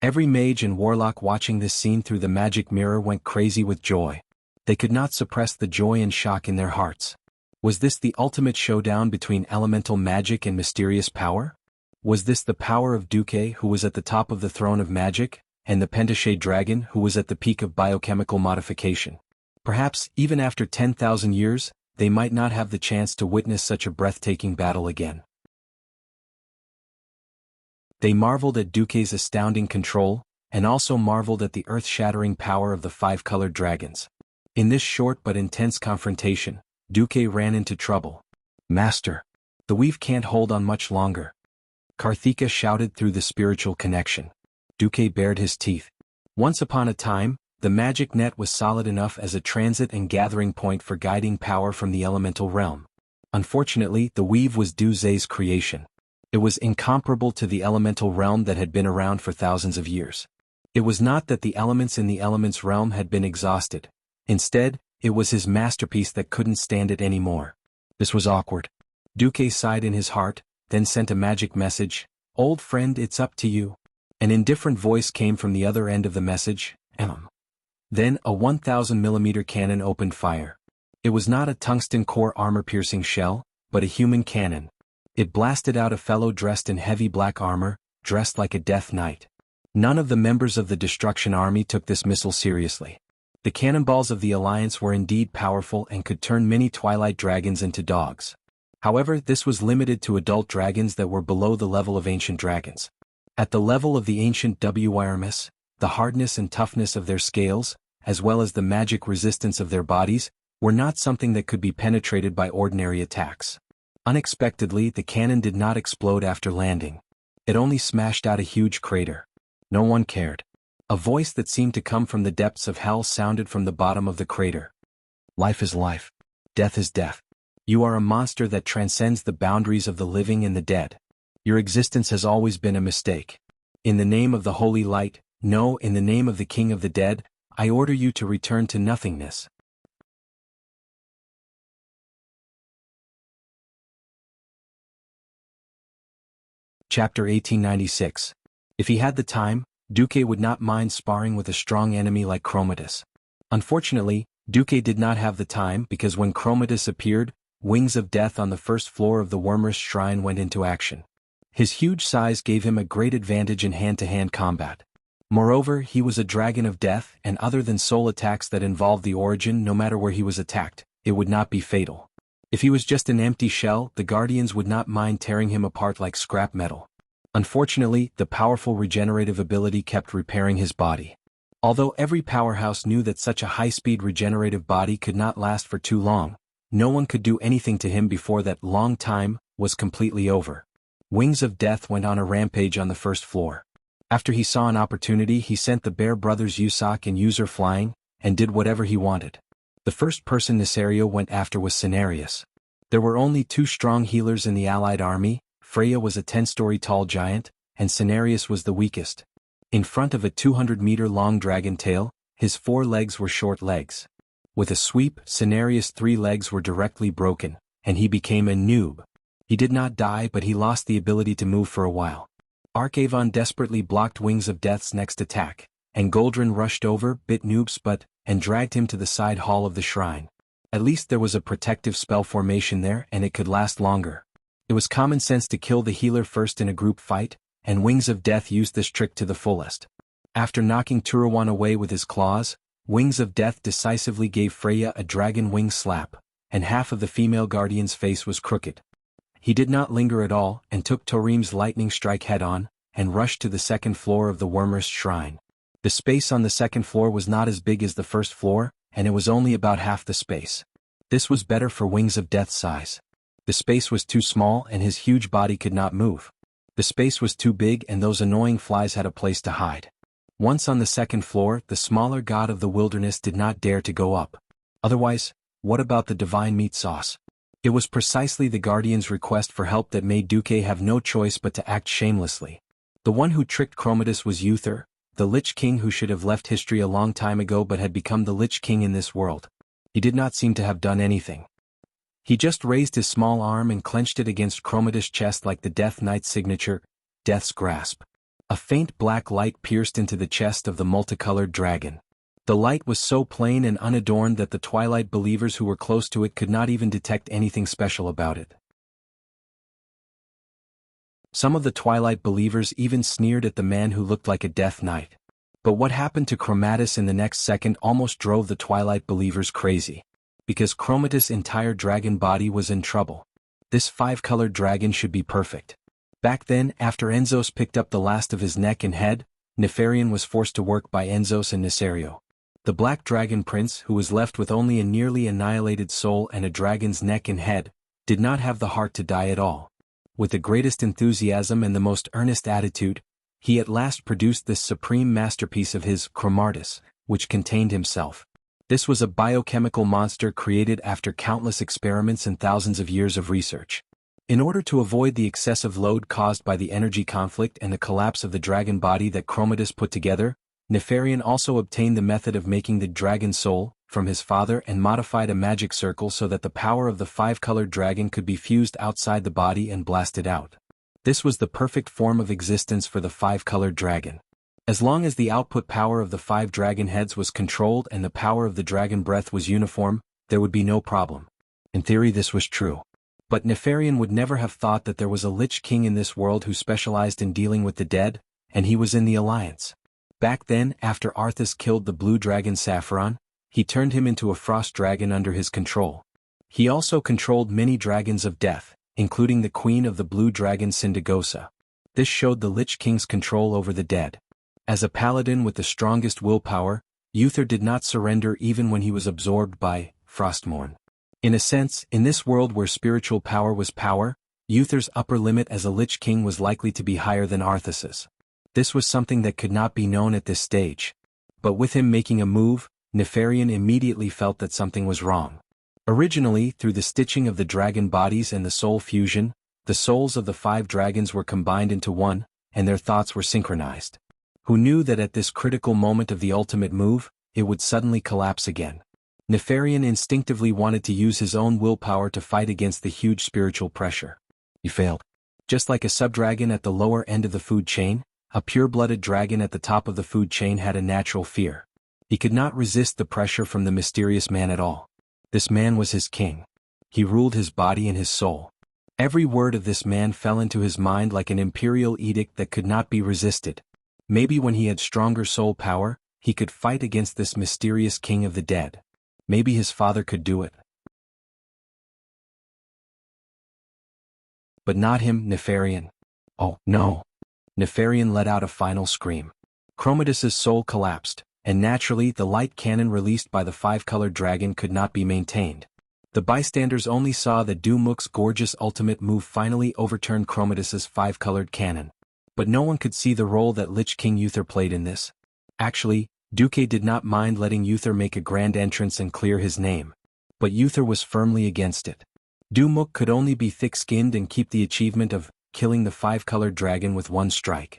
Every mage and warlock watching this scene through the magic mirror went crazy with joy. They could not suppress the joy and shock in their hearts. Was this the ultimate showdown between elemental magic and mysterious power? Was this the power of Duque, who was at the top of the throne of magic, and the Pentashade dragon, who was at the peak of biochemical modification? Perhaps, even after 10,000 years, they might not have the chance to witness such a breathtaking battle again. They marveled at Duque's astounding control, and also marveled at the earth-shattering power of the 5-colored dragons. In this short but intense confrontation, Duque ran into trouble. "Master, the weave can't hold on much longer," Karthika shouted through the spiritual connection. Duque bared his teeth. Once upon a time, the magic net was solid enough as a transit and gathering point for guiding power from the elemental realm. Unfortunately, the weave was Duque's creation. It was incomparable to the elemental realm that had been around for thousands of years. It was not that the elements in the elements realm had been exhausted. Instead, it was his masterpiece that couldn't stand it anymore. This was awkward. Duque sighed in his heart, then sent a magic message, "Old friend, it's up to you." An indifferent voice came from the other end of the message, Then a 1,000mm cannon opened fire. It was not a tungsten core armor-piercing shell, but a human cannon. It blasted out a fellow dressed in heavy black armor, dressed like a death knight. None of the members of the Destruction Army took this missile seriously. The cannonballs of the Alliance were indeed powerful and could turn many twilight dragons into dogs. However, this was limited to adult dragons that were below the level of ancient dragons. At the level of the ancient Wirmis, the hardness and toughness of their scales, as well as the magic resistance of their bodies, were not something that could be penetrated by ordinary attacks. Unexpectedly, the cannon did not explode after landing. It only smashed out a huge crater. No one cared. A voice that seemed to come from the depths of hell sounded from the bottom of the crater. "Life is life. Death is death. You are a monster that transcends the boundaries of the living and the dead. Your existence has always been a mistake. In the name of the holy light, no, in the name of the king of the dead, I order you to return to nothingness." Chapter 1896. If he had the time, Duque would not mind sparring with a strong enemy like Chromatus. Unfortunately, Duque did not have the time because when Chromatus appeared, Wings of Death on the first floor of the Wormer's shrine went into action. His huge size gave him a great advantage in hand-to-hand combat. Moreover, he was a dragon of death, and other than soul attacks that involved the origin, no matter where he was attacked, it would not be fatal. If he was just an empty shell, the Guardians would not mind tearing him apart like scrap metal. Unfortunately, the powerful regenerative ability kept repairing his body. Although every powerhouse knew that such a high-speed regenerative body could not last for too long, no one could do anything to him before that long time was completely over. Wings of Death went on a rampage on the first floor. After he saw an opportunity, he sent the Bear Brothers Yusak and User flying, and did whatever he wanted. The first person Nesario went after was Cenarius. There were only 2 strong healers in the allied army. Freya was a 10-story tall giant, and Cenarius was the weakest. In front of a 200-meter-long dragon tail, his 4 legs were short legs. With a sweep, Cenarius' 3 legs were directly broken, and he became a noob. He did not die, but he lost the ability to move for a while. Archavon desperately blocked Wings of Death's next attack, and Goldrin rushed over, bit Noob's butt, and dragged him to the side hall of the shrine. At least there was a protective spell formation there, and it could last longer. It was common sense to kill the healer first in a group fight, and Wings of Death used this trick to the fullest. After knocking Turawan away with his claws, Wings of Death decisively gave Freya a dragon wing slap, and half of the female guardian's face was crooked. He did not linger at all, and took Torim's lightning strike head-on, and rushed to the second floor of the Wormer's shrine. The space on the second floor was not as big as the first floor, and it was only about half the space. This was better for Wings of Death's size. The space was too small and his huge body could not move. The space was too big and those annoying flies had a place to hide. Once on the second floor, the smaller god of the wilderness did not dare to go up. Otherwise, what about the divine meat sauce? It was precisely the Guardian's request for help that made Duque have no choice but to act shamelessly. The one who tricked Chromatus was Uther, the Lich King who should have left history a long time ago but had become the Lich King in this world. He did not seem to have done anything. He just raised his small arm and clenched it against Chromatus' chest like the Death Knight's signature, Death's Grasp. A faint black light pierced into the chest of the multicolored dragon. The light was so plain and unadorned that the Twilight believers who were close to it could not even detect anything special about it. Some of the Twilight believers even sneered at the man who looked like a Death Knight. But what happened to Chromatus in the next second almost drove the Twilight believers crazy. Because Chromatus' entire dragon body was in trouble. This 5-colored dragon should be perfect. Back then, after Enzos picked up the last of his neck and head, Nefarian was forced to work by Enzos and Nesario. The Black Dragon Prince, who was left with only a nearly annihilated soul and a dragon's neck and head, did not have the heart to die at all. With the greatest enthusiasm and the most earnest attitude, he at last produced this supreme masterpiece of his, Chromartis, which contained himself. This was a biochemical monster created after countless experiments and thousands of years of research. In order to avoid the excessive load caused by the energy conflict and the collapse of the dragon body that Chromatus put together, Nefarian also obtained the method of making the dragon soul from his father and modified a magic circle so that the power of the 5-colored dragon could be fused outside the body and blasted out. This was the perfect form of existence for the 5-colored dragon. As long as the output power of the 5 dragon heads was controlled and the power of the dragon breath was uniform, there would be no problem. In theory this was true. But Nefarian would never have thought that there was a Lich King in this world who specialized in dealing with the dead, and he was in the Alliance. Back then, after Arthas killed the blue dragon Saffron, he turned him into a frost dragon under his control. He also controlled many dragons of death, including the queen of the blue dragon Syndagosa. This showed the Lich King's control over the dead. As a paladin with the strongest willpower, Uther did not surrender even when he was absorbed by Frostmourne. In a sense, in this world where spiritual power was power, Uther's upper limit as a Lich King was likely to be higher than Arthas's. This was something that could not be known at this stage. But with him making a move, Nefarian immediately felt that something was wrong. Originally, through the stitching of the dragon bodies and the soul fusion, the souls of the 5 dragons were combined into one, and their thoughts were synchronized. Who knew that at this critical moment of the ultimate move, it would suddenly collapse again? Nefarian instinctively wanted to use his own willpower to fight against the huge spiritual pressure. He failed. Just like a subdragon at the lower end of the food chain, a pure-blooded dragon at the top of the food chain had a natural fear. He could not resist the pressure from the mysterious man at all. This man was his king. He ruled his body and his soul. Every word of this man fell into his mind like an imperial edict that could not be resisted. Maybe when he had stronger soul power, he could fight against this mysterious king of the dead. Maybe his father could do it. But not him, Nefarian. Oh, no. Nefarian let out a final scream. Chromatus's soul collapsed, and naturally the light cannon released by the five-colored dragon could not be maintained. The bystanders only saw that Dumuk's gorgeous ultimate move finally overturned Chromatus's five-colored cannon. But no one could see the role that Lich King Uther played in this. Actually, Duque did not mind letting Uther make a grand entrance and clear his name. But Uther was firmly against it. Dumuk could only be thick-skinned and keep the achievement of killing the five-colored dragon with one strike.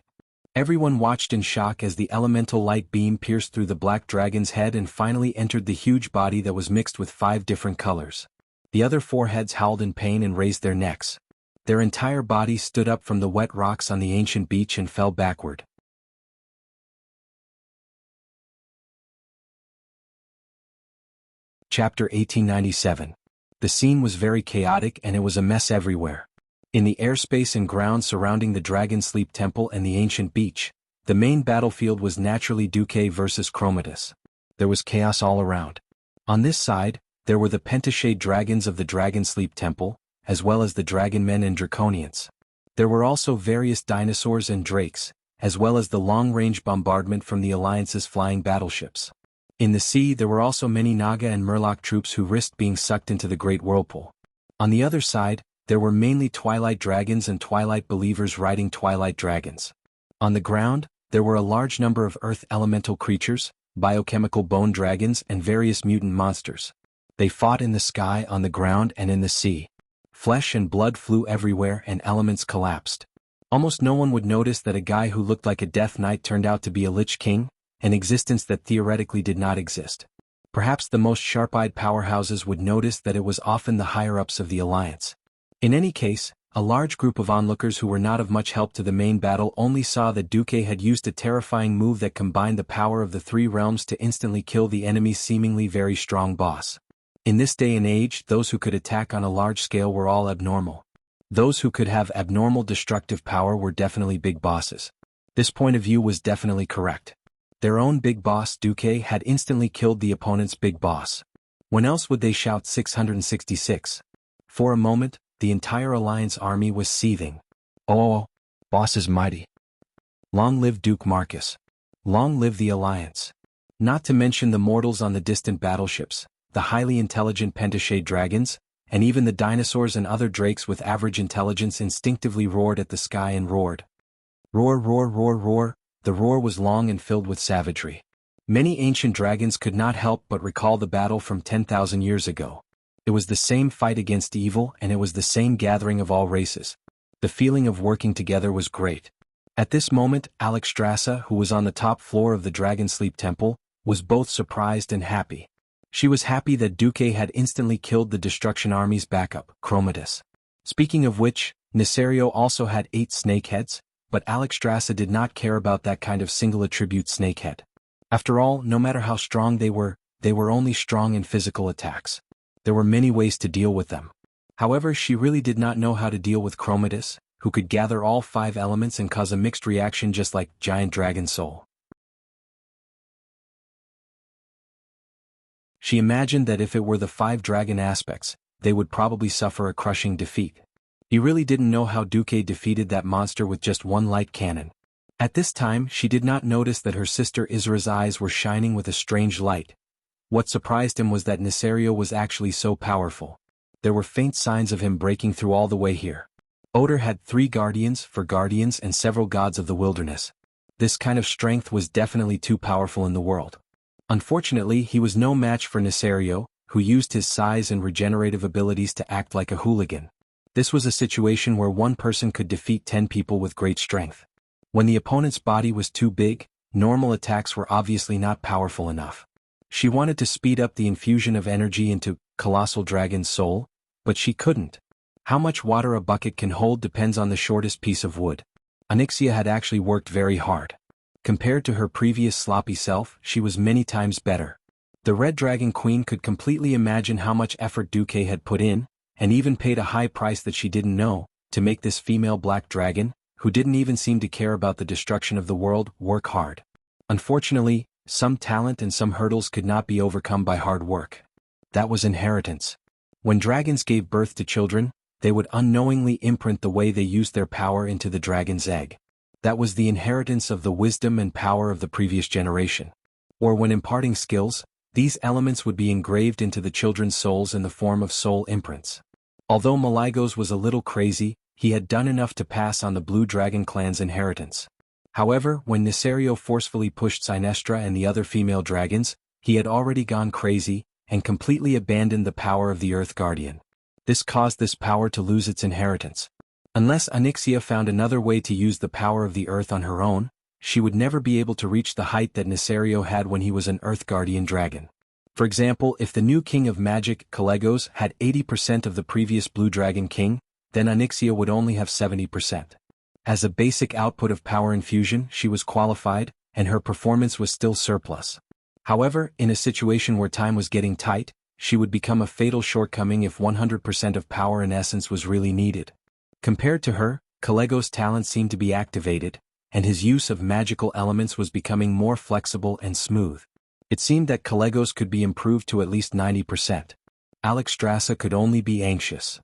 Everyone watched in shock as the elemental light beam pierced through the black dragon's head and finally entered the huge body that was mixed with 5 different colors. The other 4 heads howled in pain and raised their necks. Their entire body stood up from the wet rocks on the ancient beach and fell backward. Chapter 1897. The scene was very chaotic and it was a mess everywhere. In the airspace and ground surrounding the Dragon Sleep Temple and the ancient beach, the main battlefield was naturally Duque versus Chromatus. There was chaos all around. On this side, there were the pentashade dragons of the Dragon Sleep Temple, as well as the dragon men and draconians. There were also various dinosaurs and drakes, as well as the long-range bombardment from the Alliance's flying battleships. In the sea there were also many Naga and Murloc troops who risked being sucked into the Great Whirlpool. On the other side, there were mainly Twilight dragons and Twilight believers riding Twilight dragons. On the ground, there were a large number of earth elemental creatures, biochemical bone dragons and various mutant monsters. They fought in the sky, on the ground and in the sea. Flesh and blood flew everywhere and elements collapsed. Almost no one would notice that a guy who looked like a Death Knight turned out to be a Lich King, an existence that theoretically did not exist. Perhaps the most sharp-eyed powerhouses would notice that it was often the higher-ups of the Alliance. In any case, a large group of onlookers who were not of much help to the main battle only saw that Duque had used a terrifying move that combined the power of the 3 realms to instantly kill the enemy's seemingly very strong boss. In this day and age, those who could attack on a large scale were all abnormal. Those who could have abnormal destructive power were definitely big bosses. This point of view was definitely correct. Their own big boss, Duque, had instantly killed the opponent's big boss. When else would they shout 666? For a moment, the entire Alliance army was seething. Oh, boss is mighty. Long live Duke Marcus. Long live the Alliance. Not to mention the mortals on the distant battleships, the highly intelligent pentashade dragons, and even the dinosaurs and other drakes with average intelligence instinctively roared at the sky and roared. Roar, roar, roar, roar. The roar was long and filled with savagery. Many ancient dragons could not help but recall the battle from 10,000 years ago. It was the same fight against evil and it was the same gathering of all races. The feeling of working together was great. At this moment, Alexstrasza, who was on the top floor of the Dragon Sleep Temple, was both surprised and happy. She was happy that Duque had instantly killed the Destruction Army's backup, Chromatus. Speaking of which, Nesario also had 8 snakeheads, but Alexstrasza did not care about that kind of single attribute snakehead. After all, no matter how strong they were only strong in physical attacks. There were many ways to deal with them. However, she really did not know how to deal with Chromatus, who could gather all 5 elements and cause a mixed reaction just like Giant Dragon Soul. She imagined that if it were the 5 dragon aspects, they would probably suffer a crushing defeat. He really didn't know how Duque defeated that monster with just 1 light cannon. At this time, she did not notice that her sister Isra's eyes were shining with a strange light. What surprised him was that Nesario was actually so powerful. There were faint signs of him breaking through all the way here. Oder had 3 guardians for guardians and several gods of the wilderness. This kind of strength was definitely too powerful in the world. Unfortunately, he was no match for Nesario, who used his size and regenerative abilities to act like a hooligan. This was a situation where one person could defeat 10 people with great strength. When the opponent's body was too big, normal attacks were obviously not powerful enough. She wanted to speed up the infusion of energy into Colossal Dragon's soul, but she couldn't. How much water a bucket can hold depends on the shortest piece of wood. Onyxia had actually worked very hard. Compared to her previous sloppy self, she was many times better. The Red Dragon Queen could completely imagine how much effort Duque had put in, and even paid a high price that she didn't know, to make this female black dragon, who didn't even seem to care about the destruction of the world, work hard. Unfortunately, some talent and some hurdles could not be overcome by hard work. That was inheritance. When dragons gave birth to children, they would unknowingly imprint the way they used their power into the dragon's egg. That was the inheritance of the wisdom and power of the previous generation. Or when imparting skills, these elements would be engraved into the children's souls in the form of soul imprints. Although Maligos was a little crazy, he had done enough to pass on the Blue Dragon clan's inheritance. However, when Nisario forcefully pushed Sinestra and the other female dragons, he had already gone crazy, and completely abandoned the power of the Earth Guardian. This caused this power to lose its inheritance. Unless Onyxia found another way to use the power of the Earth on her own, she would never be able to reach the height that Nisario had when he was an Earth Guardian dragon. For example, if the new King of Magic, Kalegos, had 80% of the previous Blue Dragon King, then Onyxia would only have 70%. As a basic output of power infusion, she was qualified, and her performance was still surplus. However, in a situation where time was getting tight, she would become a fatal shortcoming if 100% of power in essence was really needed. Compared to her, Kalegos' talent seemed to be activated, and his use of magical elements was becoming more flexible and smooth. It seemed that Kalegos could be improved to at least 90%. Alexstrasza could only be anxious.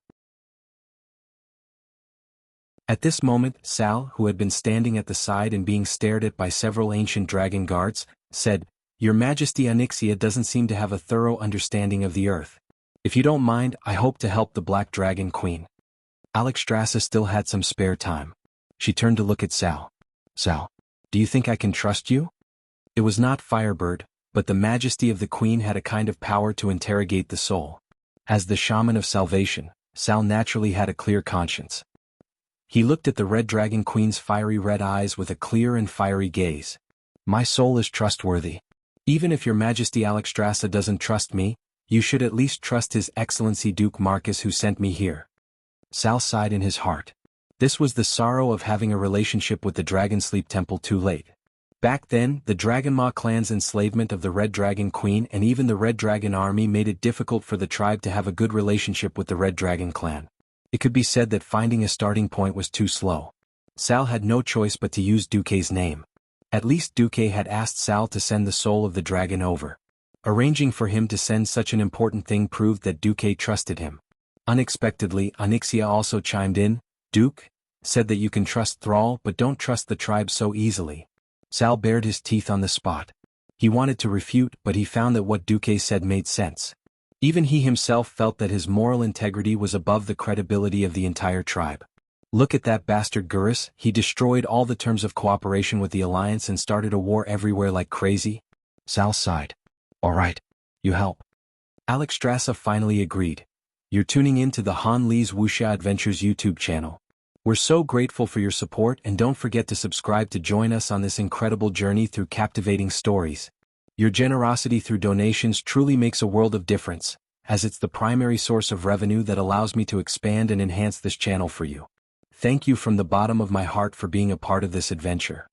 At this moment, Sal, who had been standing at the side and being stared at by several ancient dragon guards, said, "Your Majesty, Onyxia doesn't seem to have a thorough understanding of the Earth. If you don't mind, I hope to help the Black Dragon Queen." Alexstrasza still had some spare time. She turned to look at Sal. "Sal, do you think I can trust you?" It was not Firebird, but the Majesty of the Queen had a kind of power to interrogate the soul. As the shaman of salvation, Sal naturally had a clear conscience. He looked at the Red Dragon Queen's fiery red eyes with a clear and fiery gaze. "My soul is trustworthy. Even if your Majesty Alexstrasza doesn't trust me, you should at least trust His Excellency Duke Marcus who sent me here." Sal sighed in his heart. This was the sorrow of having a relationship with the Dragon Sleep Temple too late. Back then, the Dragonmaw clan's enslavement of the Red Dragon Queen and even the Red Dragon army made it difficult for the tribe to have a good relationship with the Red Dragon clan. It could be said that finding a starting point was too slow. Sal had no choice but to use Duque's name. At least Duque had asked Sal to send the soul of the dragon over. Arranging for him to send such an important thing proved that Duque trusted him. Unexpectedly, Onyxia also chimed in. "Duke said that you can trust Thrall but don't trust the tribe so easily." Sal bared his teeth on the spot. He wanted to refute, but he found that what Duque said made sense. Even he himself felt that his moral integrity was above the credibility of the entire tribe. "Look at that bastard Gurus, he destroyed all the terms of cooperation with the Alliance and started a war everywhere like crazy." Sal sighed. "All right, you help." Alexstrasza finally agreed. "You're tuning in to the Han Lee's Wuxia Adventures YouTube channel. We're so grateful for your support, and don't forget to subscribe to join us on this incredible journey through captivating stories. Your generosity through donations truly makes a world of difference, as it's the primary source of revenue that allows me to expand and enhance this channel for you. Thank you from the bottom of my heart for being a part of this adventure."